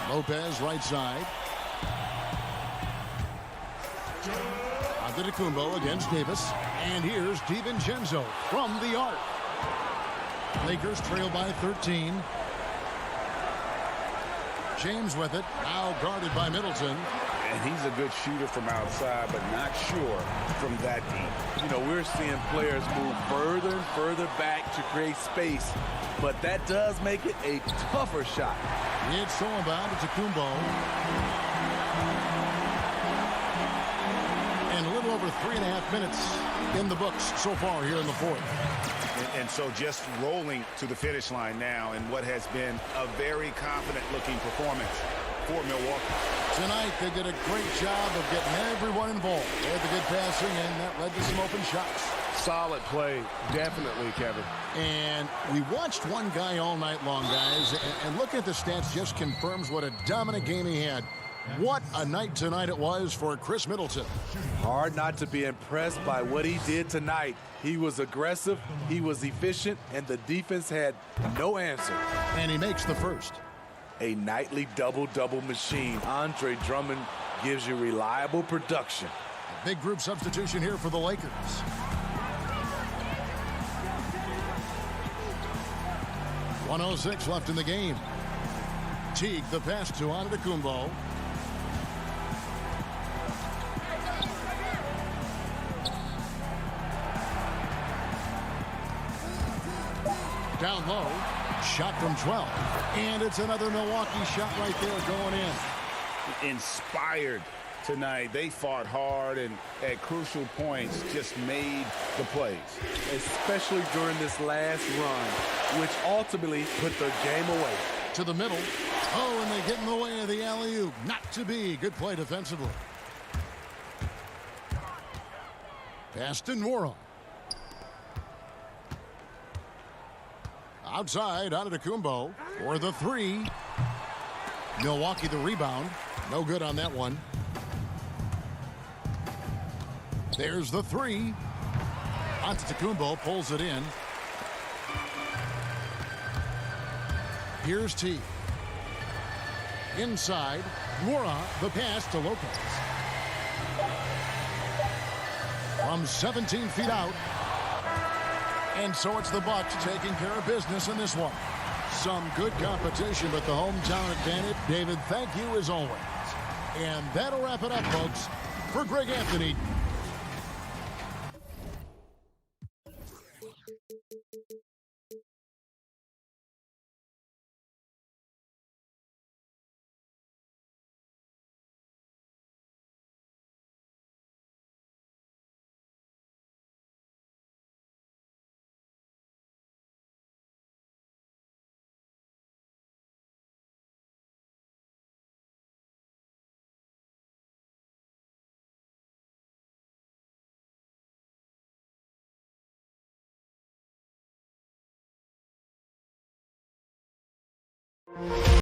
Lopez right side. Antetokounmpo against Davis. And here's DiVincenzo from the arc. Lakers trail by 13. James with it, now guarded by Middleton. And he's a good shooter from outside, but not sure from that deep. You know, we're seeing players move further and further back to create space, but that does make it a tougher shot. It's so about Antetokounmpo. And a little over 3.5 minutes in the books so far here in the fourth. And so just rolling to the finish line now in what has been a very confident-looking performance for Milwaukee. Tonight, they did a great job of getting everyone involved. They had the good passing, and that led to some open shots. Solid play, definitely, Kevin. And we watched one guy all night long, guys, and looking at the stats just confirms what a dominant game he had. What a night tonight it was for Chris Middleton. Hard not to be impressed by what he did tonight. He was aggressive, he was efficient, and the defense had no answer. And he makes the first. A nightly double-double machine. Andre Drummond gives you reliable production. A big group substitution here for the Lakers. .106 left in the game. Teague the pass to Antetokounmpo. Down low. Shot from 12. And it's another Milwaukee shot right there going in. Inspired tonight. They fought hard and at crucial points just made the plays. Especially during this last run, which ultimately put the game away. To the middle. Oh, and they get in the way of the alley-oop. Not to be. Good play defensively. Pass to Nwora. Outside, Antetokounmpo for the three. Milwaukee the rebound. No good on that one. There's the three. Antetokounmpo pulls it in. Here's T. Inside, Nwora, the pass to Lopez. From 17 feet out. And so it's the Bucks taking care of business in this one. Some good competition, but the hometown advantage. David, thank you as always. And that'll wrap it up, folks. For Greg Anthony.